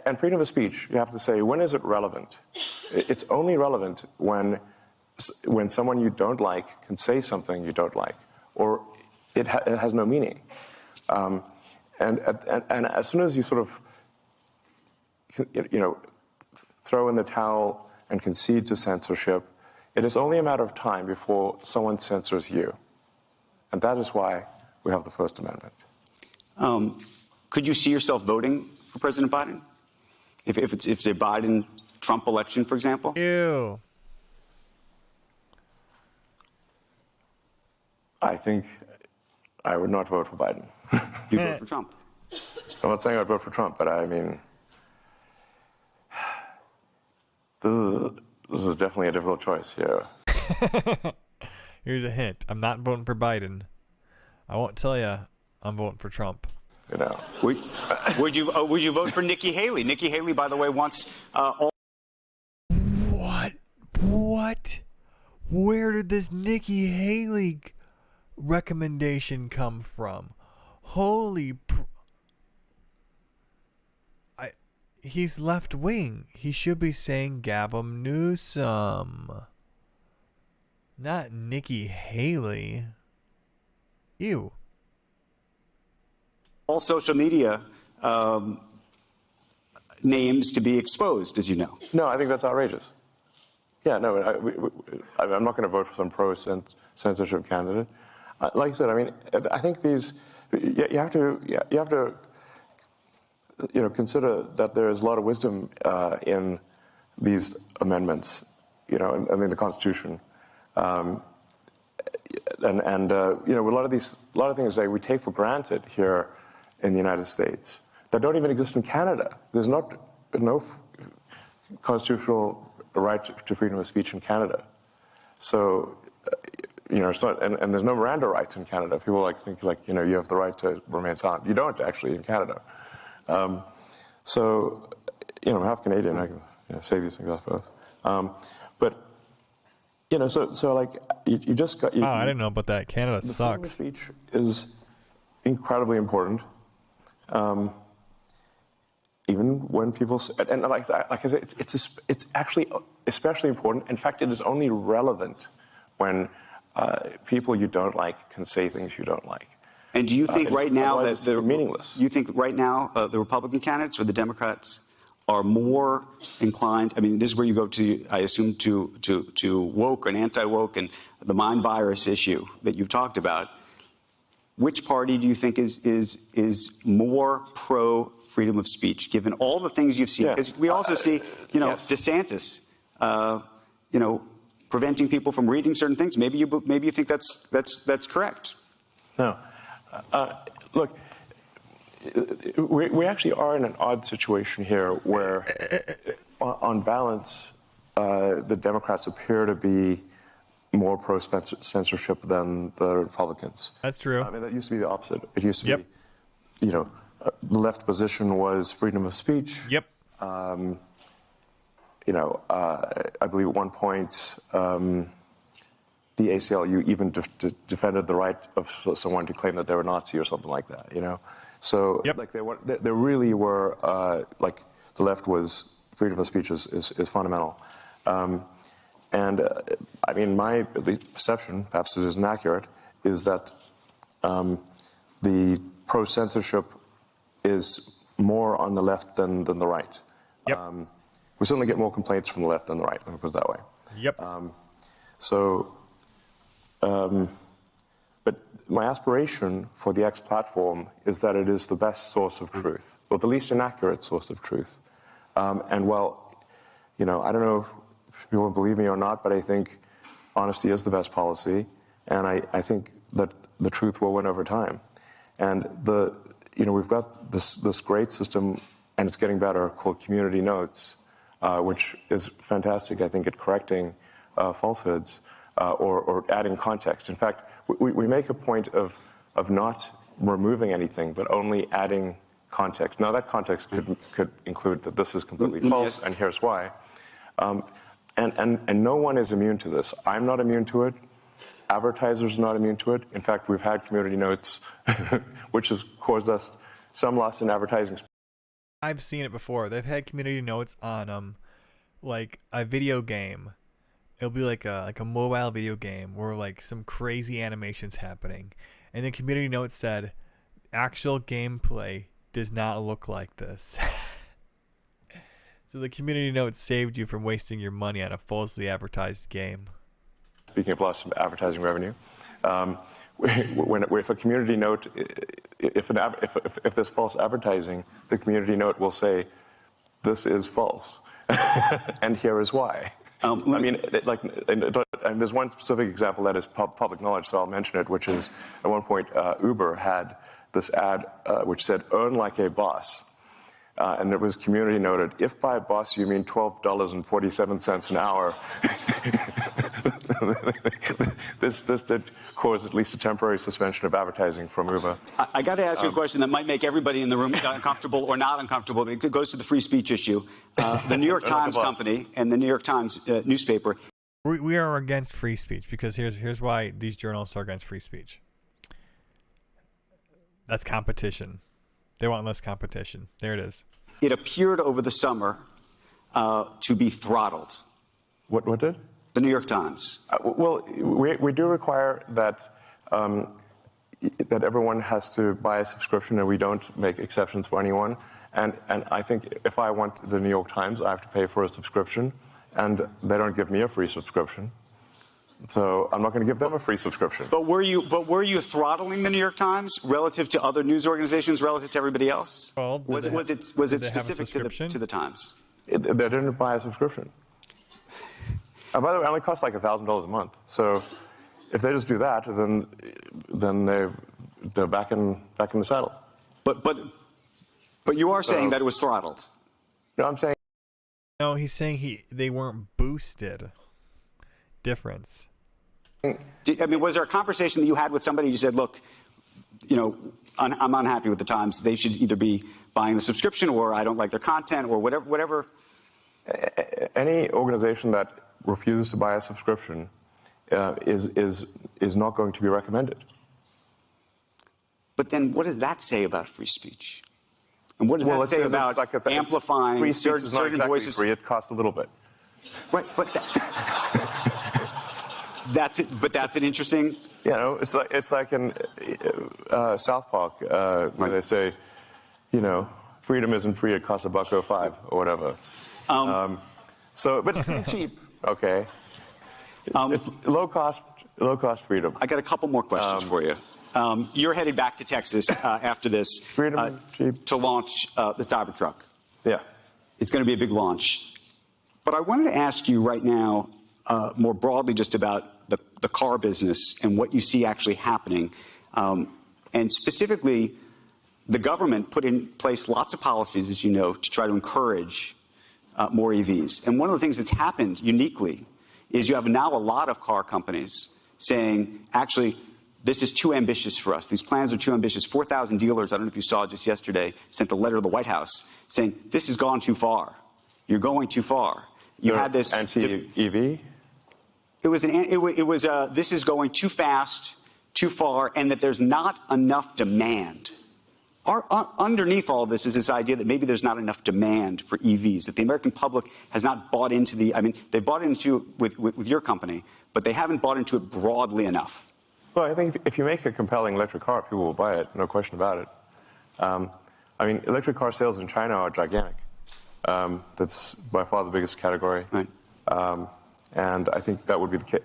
and freedom of speech, you have to say, when is it relevant? It's only relevant when someone you don't like can say something you don't like, or it has no meaning. And as soon as you sort of, you know, throw in the towel and concede to censorship, it is only a matter of time before someone censors you. And that is why we have the First Amendment. Could you see yourself voting for President Biden? If it's a Biden-Trump election, for example? Ew. I think I would not vote for Biden. You vote for Trump? I'm not saying I'd vote for Trump, but I mean, this is definitely a difficult choice, yeah. Here's a hint. I'm not voting for Biden. I won't tell you I'm voting for Trump. You know. Would you vote for Nikki Haley? Nikki Haley, by the way, wants all. What? Where did this Nikki Haley recommendation come from? He's left wing. He should be saying Gavin Newsom, not Nikki Haley. Ew. All social media names to be exposed, as you know. No, I think that's outrageous. Yeah, no, I'm not going to vote for some pro-censorship candidate. Like I said, I mean, I think these, you have to, you know, consider that there is a lot of wisdom in these amendments, you know, I mean, the Constitution. You know, a lot of things that we take for granted here in the United States that don't even exist in Canada. There's no constitutional right to freedom of speech in Canada. So, you know, it's not, and there's no Miranda rights in Canada. People think you know, you have the right to remain silent. You don't actually in Canada. So, you know, I'm half Canadian. I can say these things, I suppose. But, you know, so like you just got. I didn't know about that. Canada sucks. Freedom of speech is incredibly important. Even when people, and like I said, it's actually especially important. In fact, it is only relevant when people you don't like can say things you don't like. And do you think right now that they're meaningless? You think right now the Republican candidates or the Democrats are more inclined? I mean, this is where you go to, I assume, to woke and anti-woke and the mind virus issue that you've talked about. Which party do you think is more pro freedom of speech, given all the things you've seen? Because we also see, you know, yes. DeSantis, you know, preventing people from reading certain things. Maybe you think that's correct. No. Look, we actually are in an odd situation here where, on balance, the Democrats appear to be more pro-censorship than the Republicans. That's true. I mean, that used to be the opposite. It used to be, the left position was freedom of speech. Yep. I believe at one point, the ACLU even defended the right of someone to claim that they were Nazi or something like that. So like there really were like the left was freedom of speech is fundamental. I mean, my at least perception, perhaps it isn't accurate, is that the pro-censorship is more on the left than the right. Yep. We certainly get more complaints from the left than the right, let me put it that way. Yep. But my aspiration for the X platform is that it is the best source of truth, or the least inaccurate source of truth. I don't know if you will believe me or not, but I think honesty is the best policy, and I think that the truth will win over time. And we've got this great system, and it's getting better, called Community Notes, which is fantastic, I think, at correcting falsehoods or adding context. In fact, we make a point of not removing anything, but only adding context. Now, that context could include that this is completely false, and here's why. And no one is immune to this. I'm not immune to it. Advertisers are not immune to it. In fact, we've had Community Notes, which has caused us some loss in advertising. I've seen it before. They've had Community Notes on like a video game. It'll be like a mobile video game where like some crazy animation's happening, and the Community Notes said, "Actual gameplay does not look like this." So the Community Notes saved you from wasting your money on a falsely advertised game. Speaking of loss of advertising revenue, if a Community Note, if there's false advertising, the Community Note will say, "This is false," and here is why. There's one specific example that is public knowledge, so I'll mention it, which is at one point Uber had this ad which said, "Earn like a boss." And it was community noted, if by boss you mean $12.47 an hour, this did cause at least a temporary suspension of advertising from Uber. I got to ask you a question that might make everybody in the room uncomfortable or not uncomfortable. But it goes to the free speech issue. The New York Times company and the New York Times newspaper. We are against free speech because here's why these journalists are against free speech. That's competition. They want less competition. There it is. It appeared over the summer to be throttled. What did? The New York Times. Well, we do require that that everyone has to buy a subscription, and we don't make exceptions for anyone. And I think if I want the New York Times, I have to pay for a subscription, and they don't give me a free subscription. So I'm not going to give them a free subscription. But were you throttling the New York Times relative to other news organizations, relative to everybody else? Well, was it specific to the Times? They didn't buy a subscription. By the way, it only costs like $1,000 a month. So if they just do that, then they're back in the saddle. But you are saying that it was throttled. No, I'm saying. No, he's saying they weren't boosted. Difference. I mean, was there a conversation that you had with somebody? You said, "Look, I'm unhappy with the Times. They should either be buying the subscription, or I don't like their content, or whatever." Any organization that refuses to buy a subscription is not going to be recommended. But then, what does that say about free speach? And what does that say about amplifying free speech is not certain exactly voices? Free. It costs a little bit. Right, but that's it. But that's an interesting. It's like in South Park where they say, freedom isn't free. It costs $1.05 or whatever. But it's pretty cheap. Okay. It's low cost freedom. I got a couple more questions for you. You're headed back to Texas after this to launch the Cybertruck. Yeah. It's going to be a big launch. But I wanted to ask you right now, more broadly just about the car business and what you see actually happening. And specifically, the government put in place lots of policies, as you know, to try to encourage more EVs. And one of the things that's happened uniquely is you have now a lot of car companies saying, actually, this is too ambitious for us. These plans are too ambitious. 4,000 dealers, I don't know if you saw just yesterday, sent a letter to the White House saying, this has gone too far. You're going too far. You had this anti-EV? This is going too fast, too far, and that there's not enough demand. Underneath all this is this idea that maybe there's not enough demand for EVs, that the American public has not bought into they bought into it with your company, but they haven't bought into it broadly enough. Well, I think if you make a compelling electric car, people will buy it, no question about it. Electric car sales in China are gigantic. That's by far the biggest category. Right. And I think that would be the case,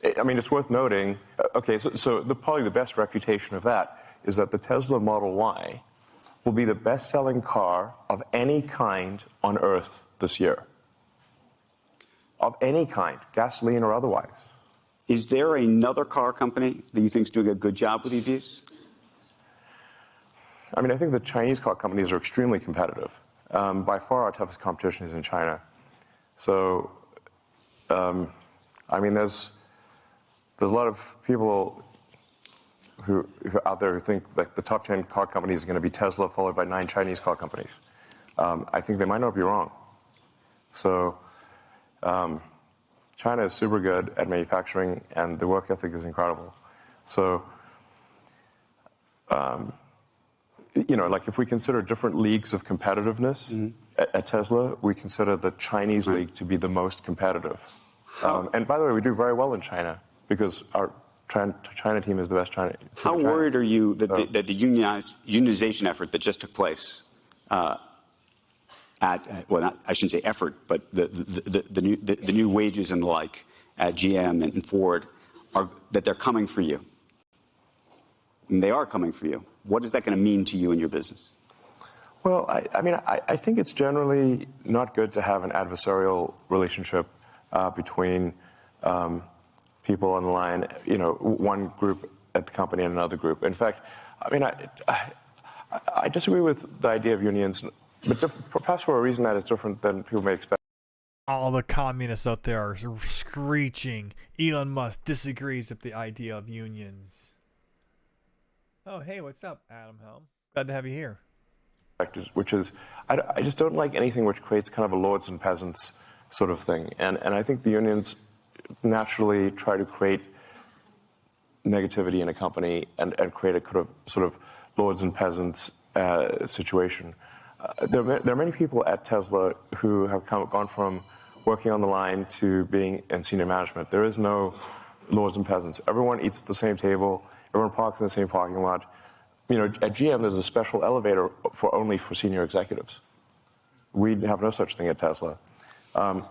it's worth noting, so probably the best refutation of that is that the Tesla Model Y will be the best-selling car of any kind on Earth this year. Of any kind, gasoline or otherwise. Is there another car company that you think is doing a good job with EVs? I think the Chinese car companies are extremely competitive. By far our toughest competition is in China. So, there's a lot of people who out there who think like the top 10 car companies are going to be Tesla, followed by 9 Chinese car companies. I think they might not be wrong. So, China is super good at manufacturing, and the work ethic is incredible. So, if we consider different leagues of competitiveness at Tesla, we consider the Chinese league to be the most competitive. And by the way, we do very well in China because our China team is the best China. How worried are you that the unionization effort that just took place I shouldn't say effort, but the new wages and the like at GM and Ford that they're coming for you? And they are coming for you. What is that going to mean to you and your business? Well, I think it's generally not good to have an adversarial relationship between people on the line, one group at the company and another group. In fact, I disagree with the idea of unions, but perhaps for a reason that is different than people may expect. All the communists out there are screeching. Elon Musk disagrees with the idea of unions. Oh, hey, what's up, Adam Helm? Glad to have you here. Which is, I just don't like anything which creates kind of a lords and peasants sort of thing. And I think the unions naturally try to create negativity in a company and create a sort of lords and peasants situation. There are many people at Tesla who have gone from working on the line to being in senior management. There is no lords and peasants. Everyone eats at the same table. Everyone parks in the same parking lot. At GM, there's a special elevator only for senior executives. We have no such thing at Tesla. And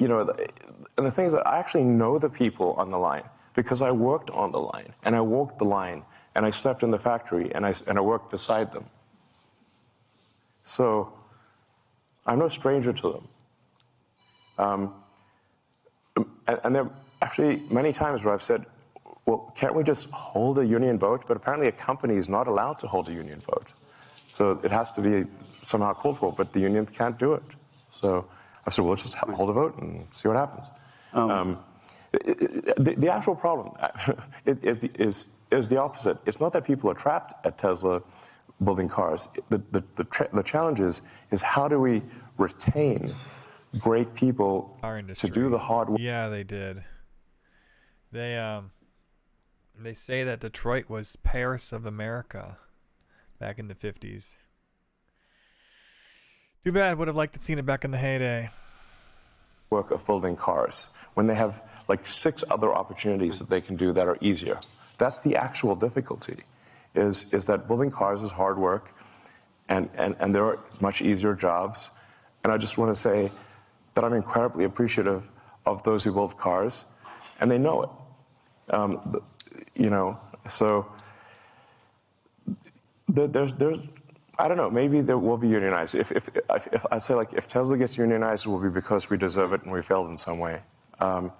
the thing is that I actually know the people on the line because I worked on the line, and I walked the line, and I slept in the factory, and I worked beside them. So I'm no stranger to them. And there are actually many times where I've said, well, can't we just hold a union vote? But apparently a company is not allowed to hold a union vote. So it has to be somehow called for, but the unions can't do it. So I said, well, let's just hold a vote and see what happens. The actual problem is the opposite. It's not that people are trapped at Tesla building cars. The challenge is how do we retain great people to do the hard work? Yeah, they did. They say that Detroit was Paris of America back in the 50s. Too bad. Would have liked to seen it back in the heyday. Work of building cars when they have like 6 other opportunities that they can do that are easier. That's the actual difficulty, is that building cars is hard work and there are much easier jobs. And I just want to say that I'm incredibly appreciative of those who build cars, and they know it. So there's I don't know. Maybe there will be unionized. If I say, like, if Tesla gets unionized, it will be because we deserve it and we failed in some way. But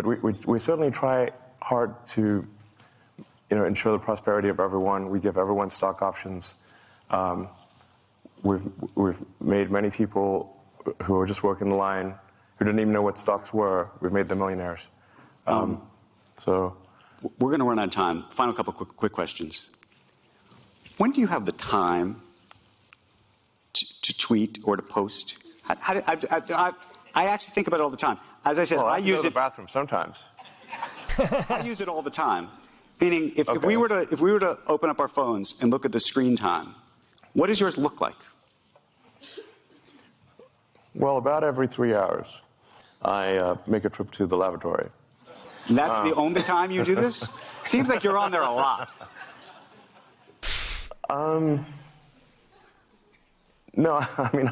we certainly try hard to, ensure the prosperity of everyone. We give everyone stock options. We've made many people who are just working the line, who didn't even know what stocks were. We've made them millionaires. So we're going to run out of time. Final couple quick questions. When do you have the time to tweet or to post? I actually think about it all the time. As I said, I use use it. the bathroom sometimes. I use it all the time. Meaning, if we were to open up our phones and look at the screen time, what does yours look like? Well, about every 3 hours, I make a trip to the lavatory. And that's the only time you do this? Seems like you're on there a lot. No, I mean,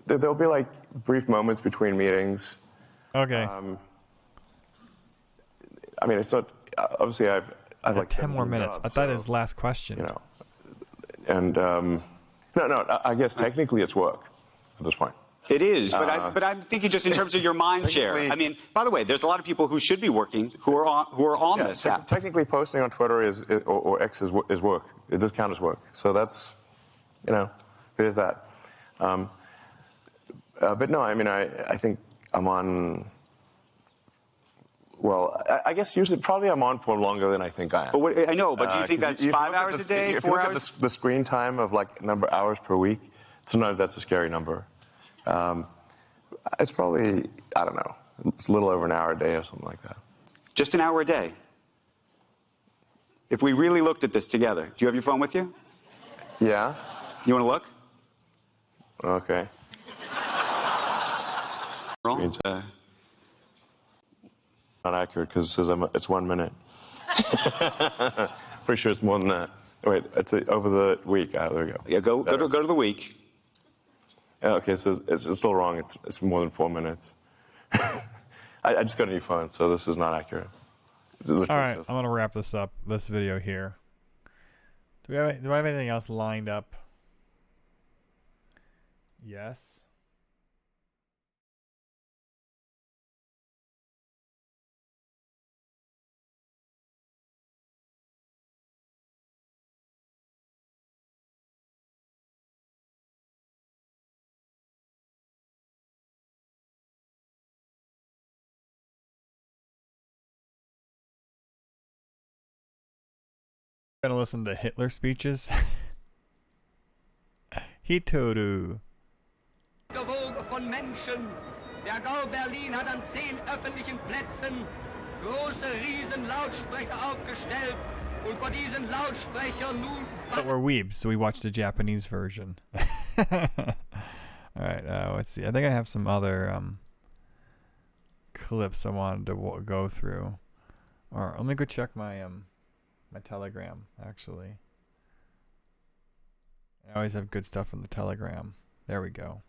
there'll be like brief moments between meetings. Okay. I mean, it's not, obviously I've like 10 more 17 minutes. jobs, I thought so, his last question. And no, I guess technically it's work at this point. It is, but I'm thinking just in terms of your mind share. I mean, by the way, there's a lot of people who should be working who are on this app. Technically, posting on Twitter or X is work. It does count as work. So that's, there's that. But no, I mean, I think I'm on. Well, I guess usually probably I'm on for longer than I think I am. But I know, but do you think that's 5 hours a day, 4 hours? If you look at the screen time of like number of hours per week, sometimes that's a scary number. It's probably, I don't know, it's a little over an hour a day or something like that. Just an hour a day? If we really looked at this together, do you have your phone with you? Yeah. You want to look? Okay. Not accurate because it says it's 1 minute. Pretty sure it's more than that. Wait, it's over the week. There we go. Yeah, go to the week. Okay, so it's still wrong. It's more than 4 minutes. I just got a new phone, so this is not accurate. All right, I'm gonna wrap this video here. Do I have anything else lined up? Yes. Gonna listen to Hitler speeches. Hitoru. Gewoge von Menschen. Der Gau Berlin hat an 10 öffentlichen Plätzen große Riesenlautsprecher aufgestellt und vor diesen Lautsprechern nun. But we're weebs, so we watched the Japanese version. All right, let's see. I think I have some other clips I wanted to go through. Or let me go check my my Telegram, actually. I always have good stuff on the Telegram. There we go.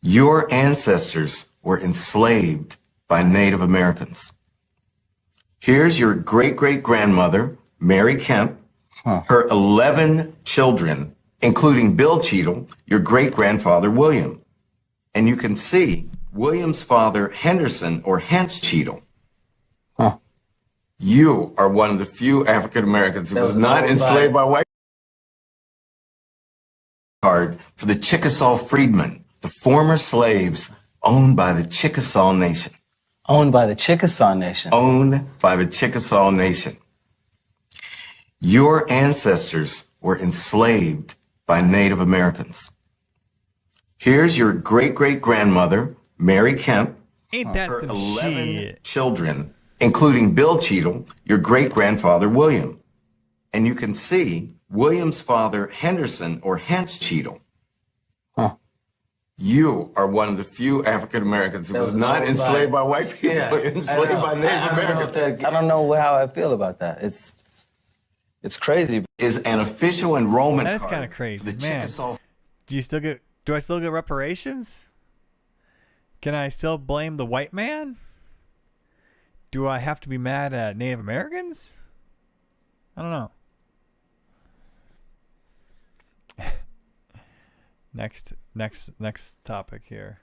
Your ancestors were enslaved by Native Americans. Here's your great-great-grandmother, Mary Kemp, her 11 children, including Bill Cheadle, your great-grandfather, William. And you can see William's father, Henderson, or Hance Cheadle. You are one of the few African Americans who was not enslaved by white. Card for the Chickasaw freedmen, the former slaves owned by the Chickasaw Nation. Owned by the Chickasaw Nation. Owned by the Chickasaw Nation. Your ancestors were enslaved by Native Americans. Here's your great-great-grandmother, Mary Kemp, Ain't that her some 11 shit? children, including Bill Cheadle, your great-grandfather, William. And you can see William's father, Henderson, or Hence Cheadle. Huh. You are one of the few African Americans who That was was not owned enslaved by- by white people, Yeah, enslaved by Native Americans. I don't know how I feel about that. It's crazy. Is an official enrollment That is card kind of for crazy, the man. Chickasaw. Do I still get reparations? Can I still blame the white man? Do I have to be mad at Native Americans? I don't know. Next topic here.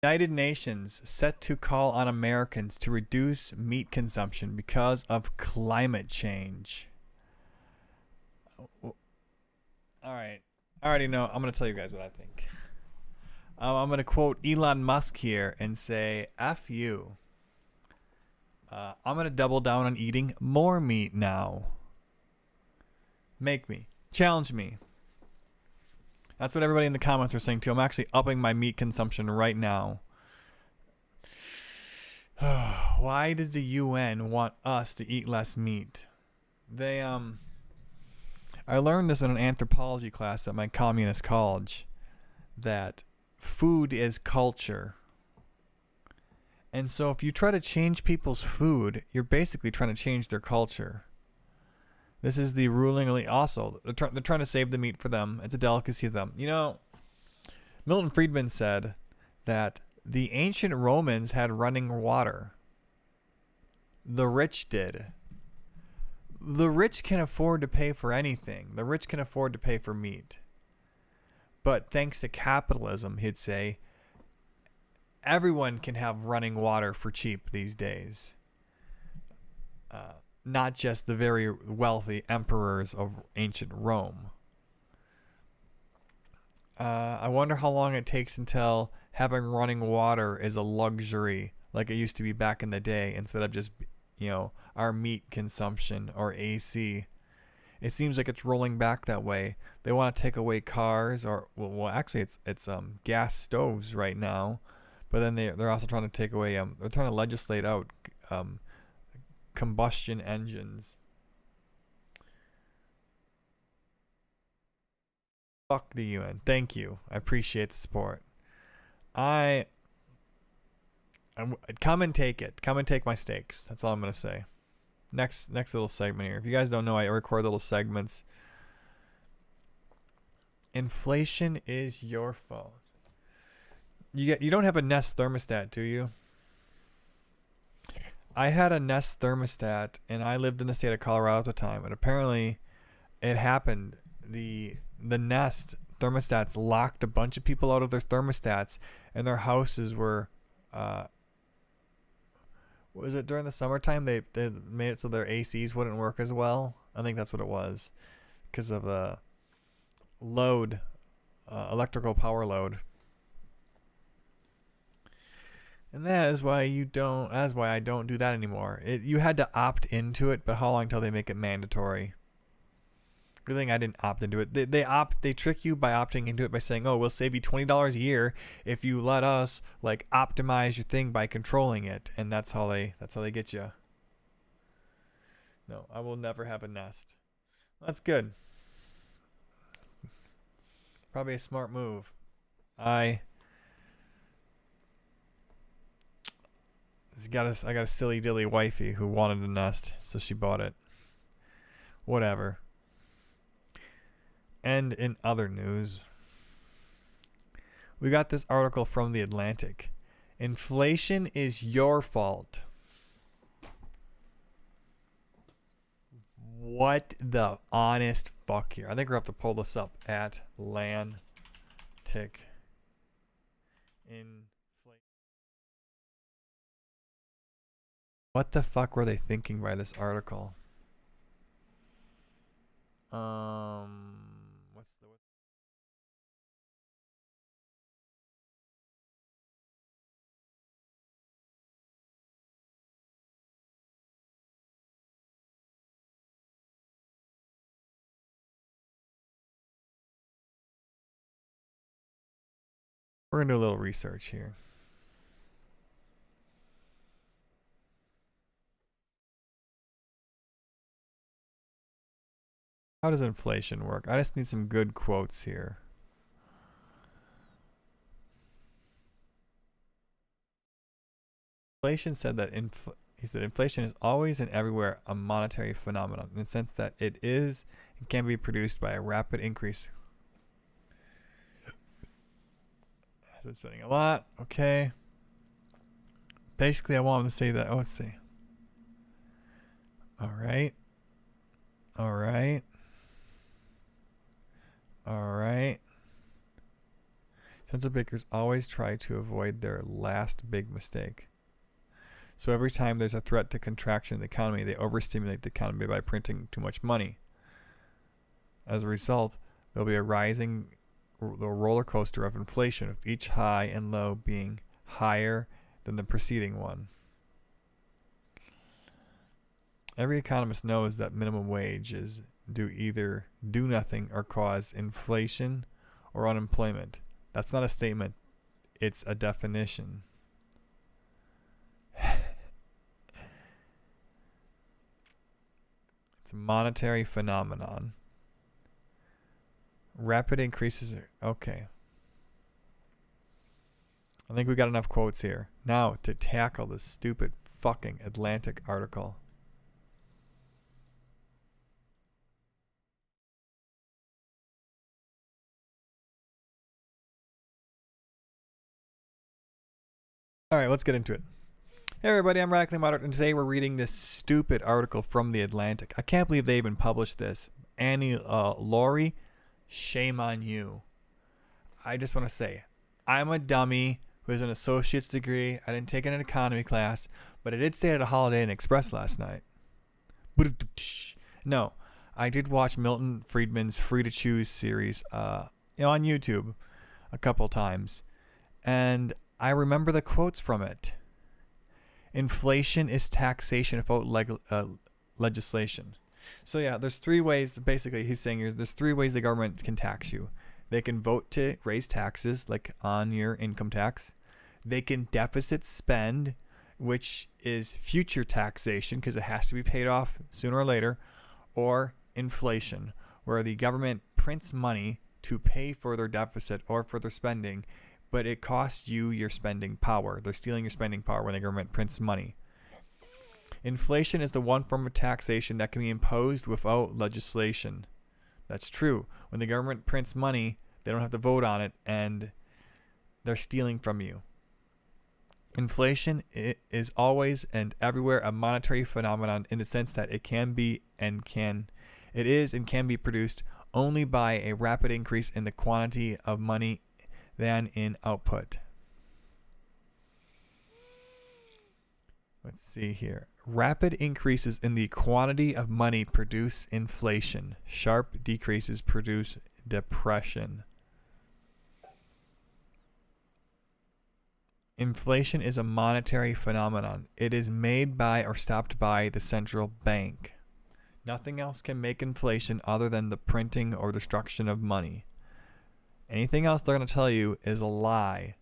United Nations set to call on Americans to reduce meat consumption because of climate change. All right. I already know. I'm going to tell you guys what I think. I'm going to quote Elon Musk here and say, F you. I'm going to double down on eating more meat now. Make me. Challenge me. That's what everybody in the comments are saying too. I'm actually upping my meat consumption right now. Why does the UN want us to eat less meat? I learned this in an anthropology class at my communist college, that food is culture. And so if you try to change people's food, you're basically trying to change their culture. This is the ruling elite. Also, they're trying to save the meat for them. It's a delicacy to them. You know, Milton Friedman said that the ancient Romans had running water. The rich did. The rich can afford to pay for anything. The rich can afford to pay for meat. But thanks to capitalism, he'd say, everyone can have running water for cheap these days. Not just the very wealthy emperors of ancient Rome. I wonder how long it takes until having running water is a luxury like it used to be back in the day, instead of just, our meat consumption or AC. It seems like it's rolling back that way. They want to take away cars, or well actually it's gas stoves right now, but then they're also trying to take away they're trying to legislate out combustion engines. Fuck the UN. Thank you. I appreciate the support. I'm come and take it. Come and take my steaks. That's all I'm gonna say. Next little segment here. If you guys don't know, I record little segments. Inflation is your fault. You don't have a Nest thermostat, do you? I had a Nest thermostat, and I lived in the state of Colorado at the time, and apparently it happened. The Nest thermostats locked a bunch of people out of their thermostats, and their houses were was it during the summertime they made it so their ACs wouldn't work as well? I think that's what it was, because of the load, electrical power load. And that's why I don't do that anymore. You had to opt into it, but how long until they make it mandatory? Good thing I didn't opt into it. They trick you by opting into it by saying, "Oh, we'll save you $20 a year if you let us optimize your thing by controlling it," and that's how they get you. No, I will never have a Nest. That's good. Probably a smart move. I got a silly dilly wifey who wanted a Nest, so she bought it. Whatever. And in other news, we got this article from The Atlantic. Inflation is your fault. What the honest fuck here? I think we're going to have to pull this up at Atlantic. What the fuck were they thinking by this article? We're going to do a little research here. How does inflation work? I just need some good quotes here. Inflation said that he said inflation is always and everywhere a monetary phenomenon in the sense that it is and can be produced by a rapid increase. I've been spending a lot. Okay. Basically, I want him to say that. Oh, let's see. All right. All right. All right. Central bankers always try to avoid their last big mistake. So every time there's a threat to contraction in the economy, they overstimulate the economy by printing too much money. As a result, there'll be a rising roller coaster of inflation, with each high and low being higher than the preceding one. Every economist knows that minimum wages do either do nothing or cause inflation or unemployment. That's not a statement, it's a definition. It's a monetary phenomenon. Rapid increases. Okay. I think we got enough quotes here. Now to tackle this stupid fucking Atlantic article. Alright, let's get into it. Hey everybody, I'm Radically Moderate, and today we're reading this stupid article from The Atlantic. I can't believe they even published this. Annie Laurie, shame on you. I just want to say, I'm a dummy who has an associate's degree. I didn't take an economy class, but I did stay at a Holiday Inn Express last night. No, I did watch Milton Friedman's Free to Choose series on YouTube a couple times, and I remember the quotes from it. Inflation is taxation without legislation. So yeah, there's three ways, basically he's saying there's three ways the government can tax you. They can vote to raise taxes, like on your income tax. They can deficit spend, which is future taxation because it has to be paid off sooner or later. Or inflation, where the government prints money to pay for their deficit or for their spending, but it costs you your spending power. They're stealing your spending power when the government prints money. Inflation is the one form of taxation that can be imposed without legislation. That's true. When the government prints money, they don't have to vote on it, and they're stealing from you. Inflation is always and everywhere a monetary phenomenon in the sense that it is and can be produced only by a rapid increase in the quantity of money than in output. Let's see here. Rapid increases in the quantity of money produce inflation. Sharp decreases produce depression. Inflation is a monetary phenomenon. It is made by or stopped by the central bank. Nothing else can make inflation other than the printing or destruction of money. Anything else they're going to tell you is a lie.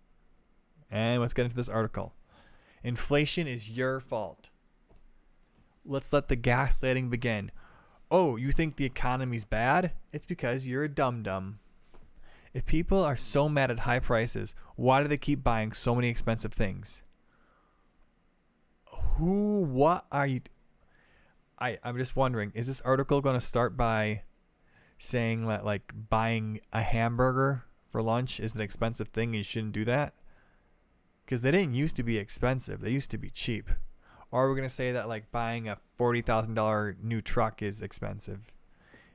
And let's get into this article. Inflation is your fault. Let's let the gaslighting begin. Oh, you think the economy's bad? It's because you're a dum-dum. If people are so mad at high prices, why do they keep buying so many expensive things? What are you... I'm just wondering, is this article going to start by saying that, like, buying a hamburger for lunch is an expensive thing and you shouldn't do that? Because they didn't used to be expensive. They used to be cheap. Or are we going to say that, like, buying a $40,000 new truck is expensive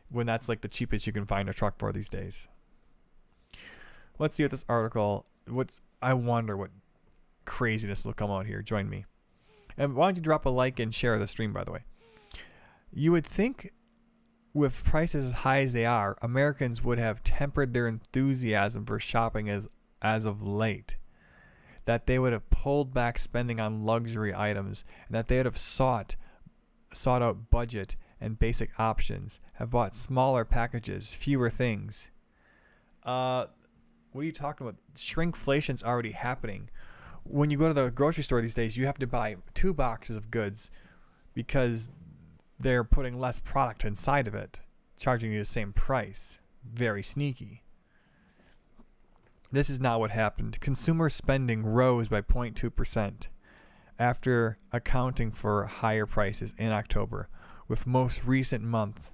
when that's, like, the cheapest you can find a truck for these days? Let's see what this article... I wonder what craziness will come out here. Join me. And why don't you drop a like and share the stream, by the way. You would think with prices as high as they are, Americans would have tempered their enthusiasm for shopping as of late. That they would have pulled back spending on luxury items, and that they would have sought out budget and basic options, have bought smaller packages, fewer things. What are you talking about? Shrinkflation's already happening. When you go to the grocery store these days, you have to buy 2 boxes of goods because they're putting less product inside of it, charging you the same price. Very sneaky. This is not what happened. Consumer spending rose by 0.2% after accounting for higher prices in October, with most recent month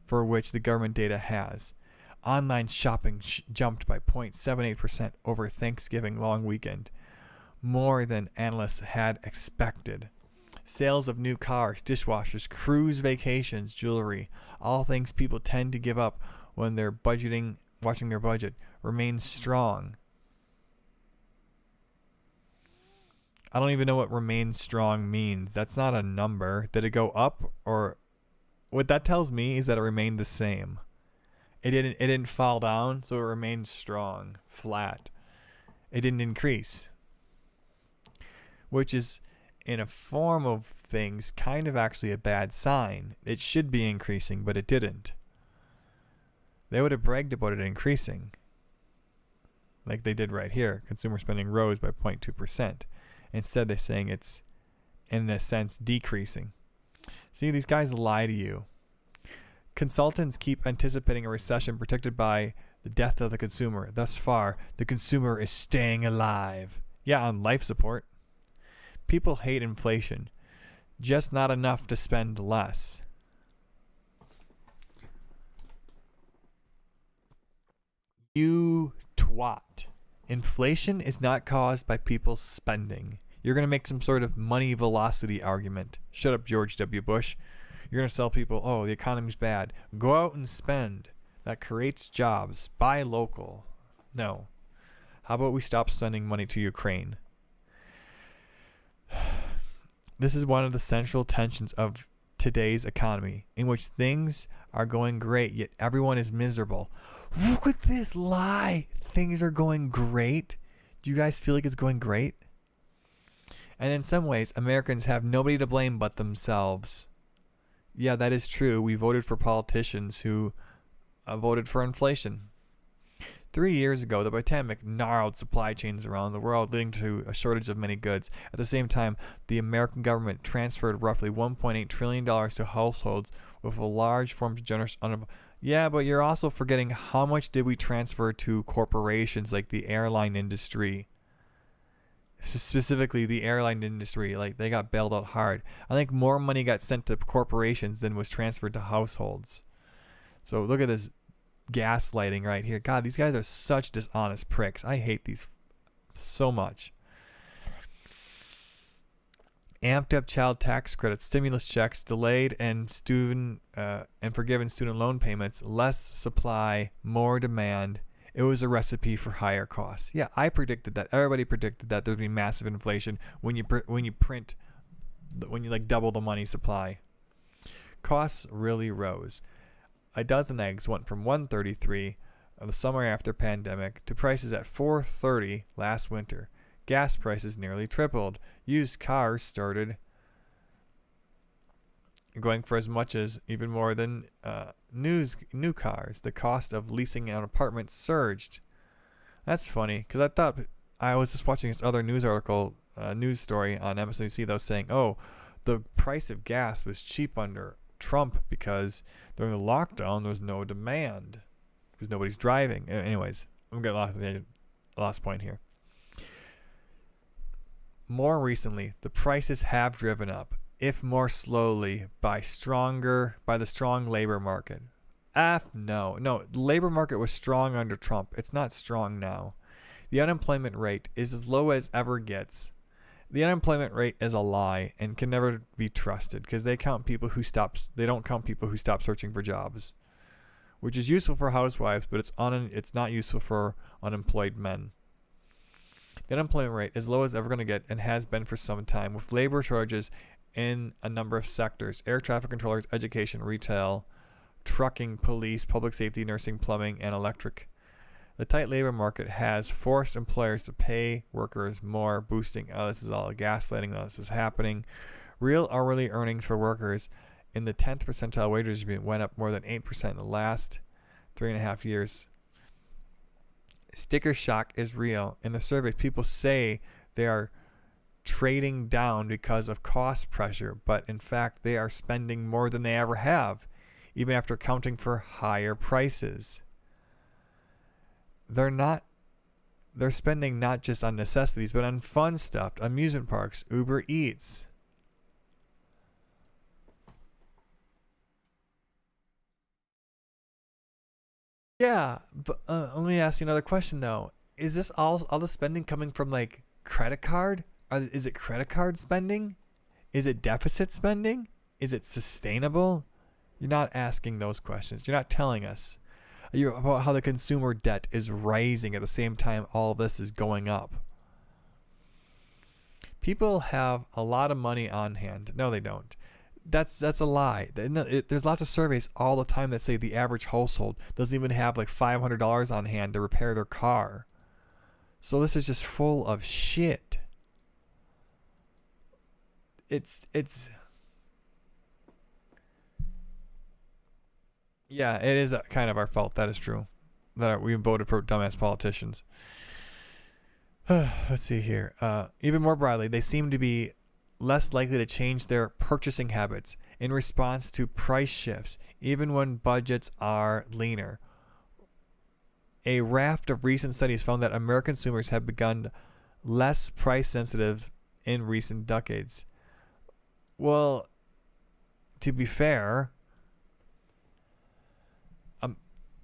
for which the government data has. Online shopping jumped by 0.78% over Thanksgiving long weekend, more than analysts had expected. Sales of new cars, dishwashers, cruise vacations, jewelry, all things people tend to give up when they're watching their budget, remains strong. I don't even know what remain strong means. That's not a number. Did it go up? Or what that tells me is that it remained the same. It didn't fall down, so it remained strong, flat. It didn't increase. Which is, in a form of things, kind of actually a bad sign. It should be increasing, but it didn't. They would have bragged about it increasing. Like they did right here. Consumer spending rose by 0.2%. Instead, they're saying it's, in a sense, decreasing. See, these guys lie to you. Consultants keep anticipating a recession predicted by the death of the consumer. Thus far, the consumer is staying alive. Yeah, on life support. People hate inflation. Just not enough to spend less. You twat. Inflation is not caused by people spending. You're going to make some sort of money velocity argument. Shut up, George W. Bush. You're going to tell people, oh, the economy's bad. Go out and spend. That creates jobs. Buy local. No. How about we stop sending money to Ukraine? This is one of the central tensions of today's economy, in which things are going great, yet everyone is miserable. Look at this lie. Things are going great. Do you guys feel like it's going great? And in some ways, Americans have nobody to blame but themselves. Yeah, that is true. We voted for politicians who voted for inflation. 3 years ago, the pandemic gnarled supply chains around the world, leading to a shortage of many goods. At the same time, the American government transferred roughly $1.8 trillion to households with a large form of generous unemployment. Yeah, but you're also forgetting how much did we transfer to corporations like the airline industry. Specifically, the airline industry, like they got bailed out hard. I think more money got sent to corporations than was transferred to households. So look at this gaslighting right here. God, these guys are such dishonest pricks. I hate these so much. Amped up child tax credits, stimulus checks, delayed and forgiven student loan payments, less supply, more demand. It was a recipe for higher costs. Yeah, I predicted that. Everybody predicted that there'd be massive inflation when you like double the money supply. Costs really rose. A dozen eggs went from $1.33 the summer after pandemic to prices at $4.30 last winter. Gas prices nearly tripled. Used cars started going for as much as even more than new cars. The cost of leasing an apartment surged. That's funny, because I thought I was just watching this other news story on MSNBC that was saying, oh, the price of gas was cheap under Trump because during the lockdown there was no demand because nobody's driving. Anyways, I'm getting lost point here. More recently, the prices have driven up, if more slowly, by the strong labor market. No, the labor market was strong under Trump. It's not strong now. The unemployment rate is as low as ever gets. The unemployment rate is a lie and can never be trusted because they don't count people who stop searching for jobs, which is useful for housewives, but it's not useful for unemployed men. The unemployment rate is low as ever going to get and has been for some time, with labor shortages in a number of sectors: air traffic controllers, education, retail, trucking, police, public safety, nursing, plumbing, and electric. The tight labor market has forced employers to pay workers more, boosting, this is all gaslighting, this is happening. Real hourly earnings for workers in the 10th percentile wage distribution went up more than 8% in the last 3.5 years. Sticker shock is real. In the survey, people say they are trading down because of cost pressure, but in fact, they are spending more than they ever have, even after accounting for higher prices. They're spending not just on necessities, but on fun stuff, amusement parks, Uber Eats. Yeah, but let me ask you another question though. Is this all the spending coming from like credit card? Is it credit card spending? Is it deficit spending? Is it sustainable? You're not asking those questions. You're not telling us about how the consumer debt is rising at the same time all this is going up. People have a lot of money on hand. No, they don't. That's a lie. There's lots of surveys all the time that say the average household doesn't even have like $500 on hand to repair their car. So this is just full of shit. It's yeah, it is kind of our fault. That is true. That we voted for dumbass politicians. Let's see here. Even more broadly, they seem to be less likely to change their purchasing habits in response to price shifts, even when budgets are leaner. A raft of recent studies found that American consumers have become less price sensitive in recent decades. Well, to be fair,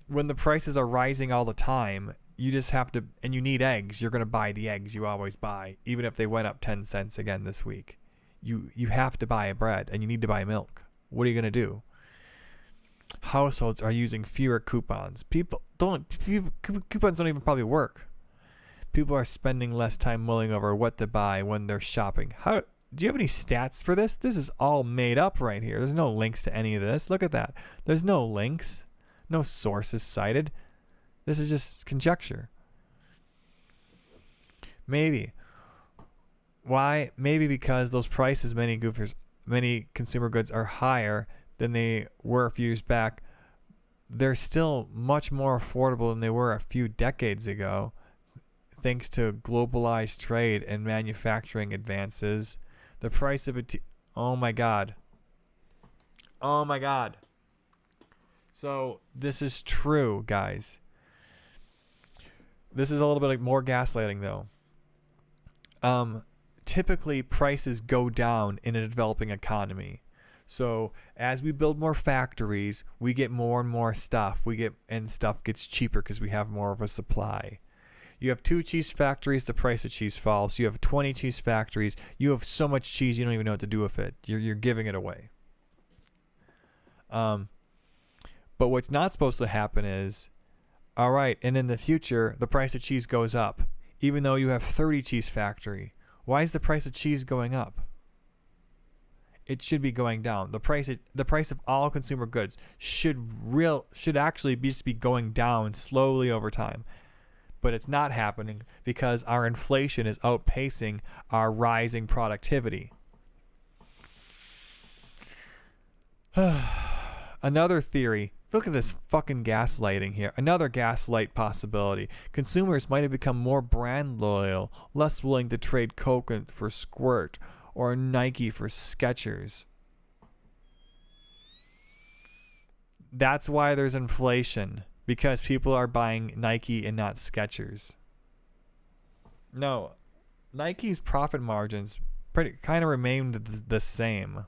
when the prices are rising all the time, you just have to, and you need eggs, you're going to buy the eggs you always buy, even if they went up 10 cents again this week. You have to buy bread, and you need to buy milk. What are you going to do? Households are using fewer coupons. Coupons don't even probably work. People are spending less time mulling over what to buy when they're shopping. Do you have any stats for this? This is all made up right here. There's no links to any of this. Look at that. There's no links. No sources cited. This is just conjecture. Maybe. Why? Maybe because those prices, many consumer goods are higher than they were a few years back. They're still much more affordable than they were a few decades ago, thanks to globalized trade and manufacturing advances. The price of oh my God. Oh my God. So this is true, guys. This is a little bit like more gaslighting, though. Typically, prices go down in a developing economy. So as we build more factories, we get more and more stuff. And stuff gets cheaper because we have more of a supply. You have 2 cheese factories, the price of cheese falls. You have 20 cheese factories. You have so much cheese you don't even know what to do with it. You're giving it away. But what's not supposed to happen is, all right, and in the future, the price of cheese goes up, even though you have 30 cheese factory. Why is the price of cheese going up? It should be going down. The price of all consumer goods should actually just be going down slowly over time. But it's not happening because our inflation is outpacing our rising productivity. Another theory. Look at this fucking gaslighting here. Another gaslight possibility. Consumers might have become more brand loyal, less willing to trade Coke for Squirt or Nike for Skechers. That's why there's inflation, because people are buying Nike and not Skechers. No, Nike's profit margins kind of remained the same.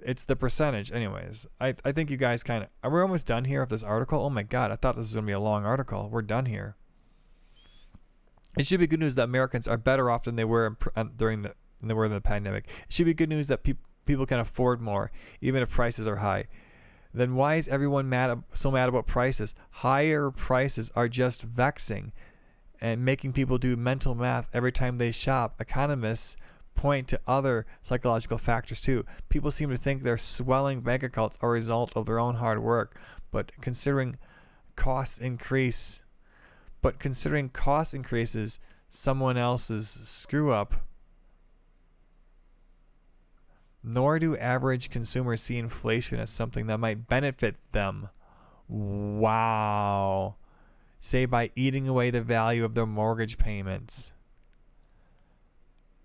It's the percentage. Anyways, I think you guys kind of... Are we almost done here with this article? Oh my God, I thought this was going to be a long article. We're done here. It should be good news that Americans are better off than they were during the pandemic. It should be good news that people can afford more, even if prices are high. Then why is everyone so mad about prices? Higher prices are just vexing and making people do mental math every time they shop. Economists point to other psychological factors too. People seem to think their swelling bank accounts are a result of their own hard work, but considering cost increases someone else's screw up, nor do average consumers see inflation as something that might benefit them. Wow. say by eating away the value of their mortgage payments.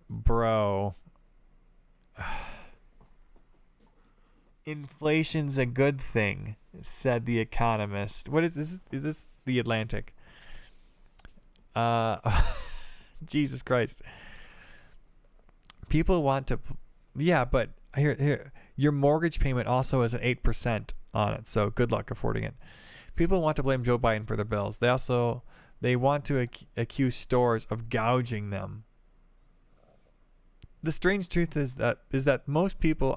Bro. Inflation's a good thing, said The Economist. What is this? Is this The Atlantic? Jesus Christ. People want to... Yeah, but here. Your mortgage payment also has an 8% on it, so good luck affording it. People want to blame Joe Biden for their bills. They want to accuse stores of gouging them. The strange truth is that most people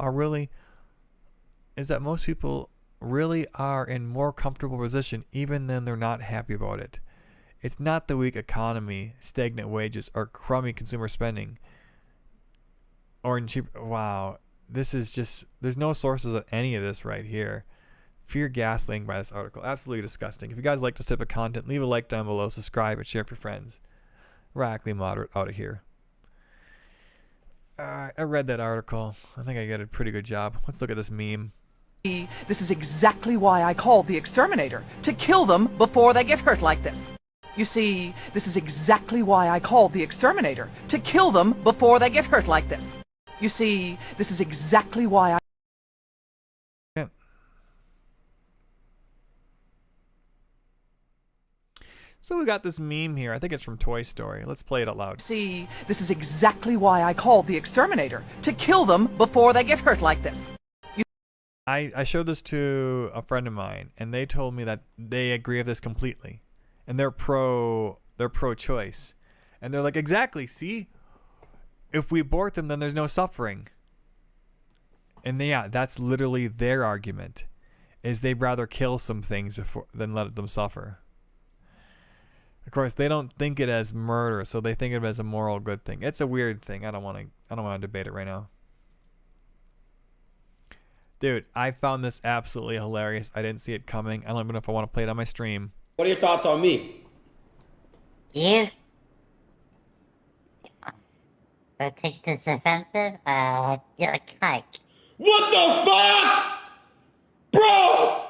really are in more comfortable position even then they're not happy about it. It's not the weak economy, stagnant wages, or crummy consumer spending. Or in cheap... Wow. This is just... There's no sources of any of this right here. Pure gaslighting by this article. Absolutely disgusting. If you guys like this type of content, leave a like down below, subscribe, and share with your friends. Radically Moderate out of here. I read that article. I think I did a pretty good job. Let's look at this meme. This is exactly why I called the exterminator, to kill them before they get hurt like this. You see, this is exactly why I called the exterminator, to kill them before they get hurt like this. You see, this is exactly why I... Yeah. So we got this meme here. I think it's from Toy Story. Let's play it out loud. See, this is exactly why I called the exterminator, to kill them before they get hurt like this. I showed this to a friend of mine, and they told me that they agree with this completely, and they're pro-choice, and they're like, exactly. See, if we abort them, then there's no suffering. And yeah, that's literally their argument, is they'd rather kill some things than let them suffer. Of course, they don't think it as murder, so they think of it as a moral good thing. It's a weird thing. I don't want to debate it right now. Dude, I found this absolutely hilarious. I didn't see it coming. I don't even know if I want to play it on my stream. What are your thoughts on me? You take this offensive? You're a kike. What the fuck? Bro!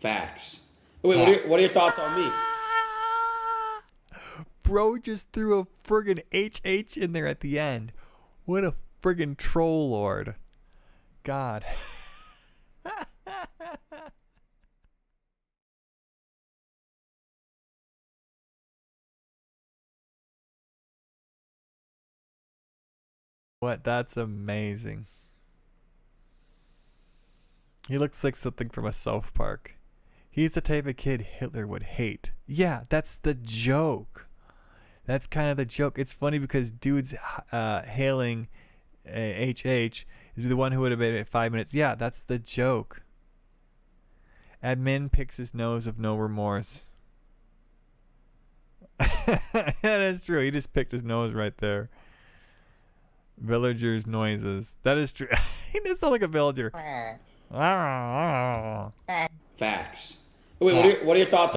Facts. Wait, what are your thoughts on me? Bro just threw a friggin' HH in there at the end. What a friggin' troll lord. God. What? That's amazing. He looks like something from a South Park. He's the type of kid Hitler would hate. Yeah, that's the joke. That's kind of the joke. It's funny because dude's hailing HH is the one who would have been at 5 minutes. Yeah, that's the joke. Admin picks his nose with no remorse. That is true. He just picked his nose right there. Villagers' noises. That is true. He does sound like a villager. Facts. Wait, what are your thoughts?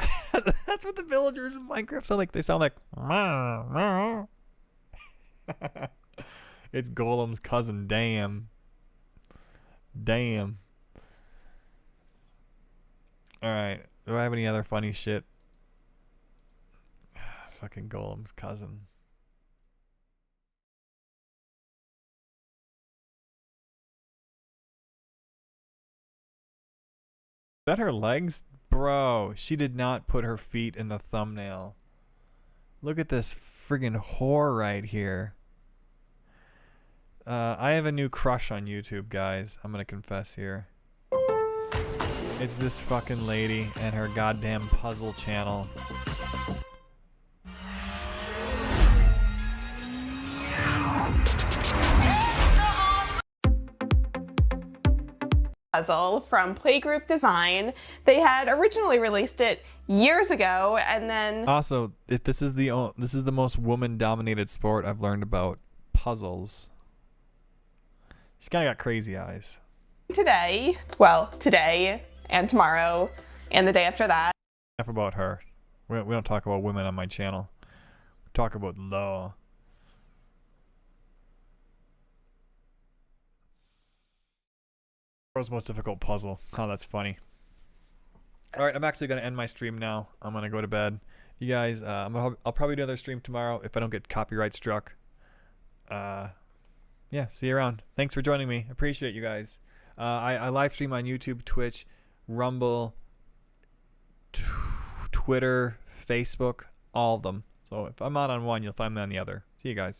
That's what the villagers in Minecraft sound like. They sound like... It's Golem's cousin. Damn. Damn. Alright. Do I have any other funny shit? Fucking Golem's cousin. Is that her legs? Bro, she did not put her feet in the thumbnail. Look at this friggin' whore right here. I have a new crush on YouTube, guys. I'm gonna confess here. It's this fucking lady and her goddamn puzzle channel. Puzzle from Playgroup Design. They had originally released it years ago, and then also, this is the most woman-dominated sport I've learned about. Puzzles. She's kind of got crazy eyes. today and tomorrow and the day after that. Enough about her. We don't talk about women on my channel. We talk about law. World's most difficult puzzle. Oh, that's funny. All right, I'm actually gonna end my stream now. I'm gonna go to bed. You guys, I'll probably do another stream tomorrow if I don't get copyright struck. Yeah, see you around. Thanks for joining me. Appreciate you guys. I live stream on YouTube, Twitch, Rumble, Twitter, Facebook, all of them. So if I'm not on one, you'll find me on the other. See you guys.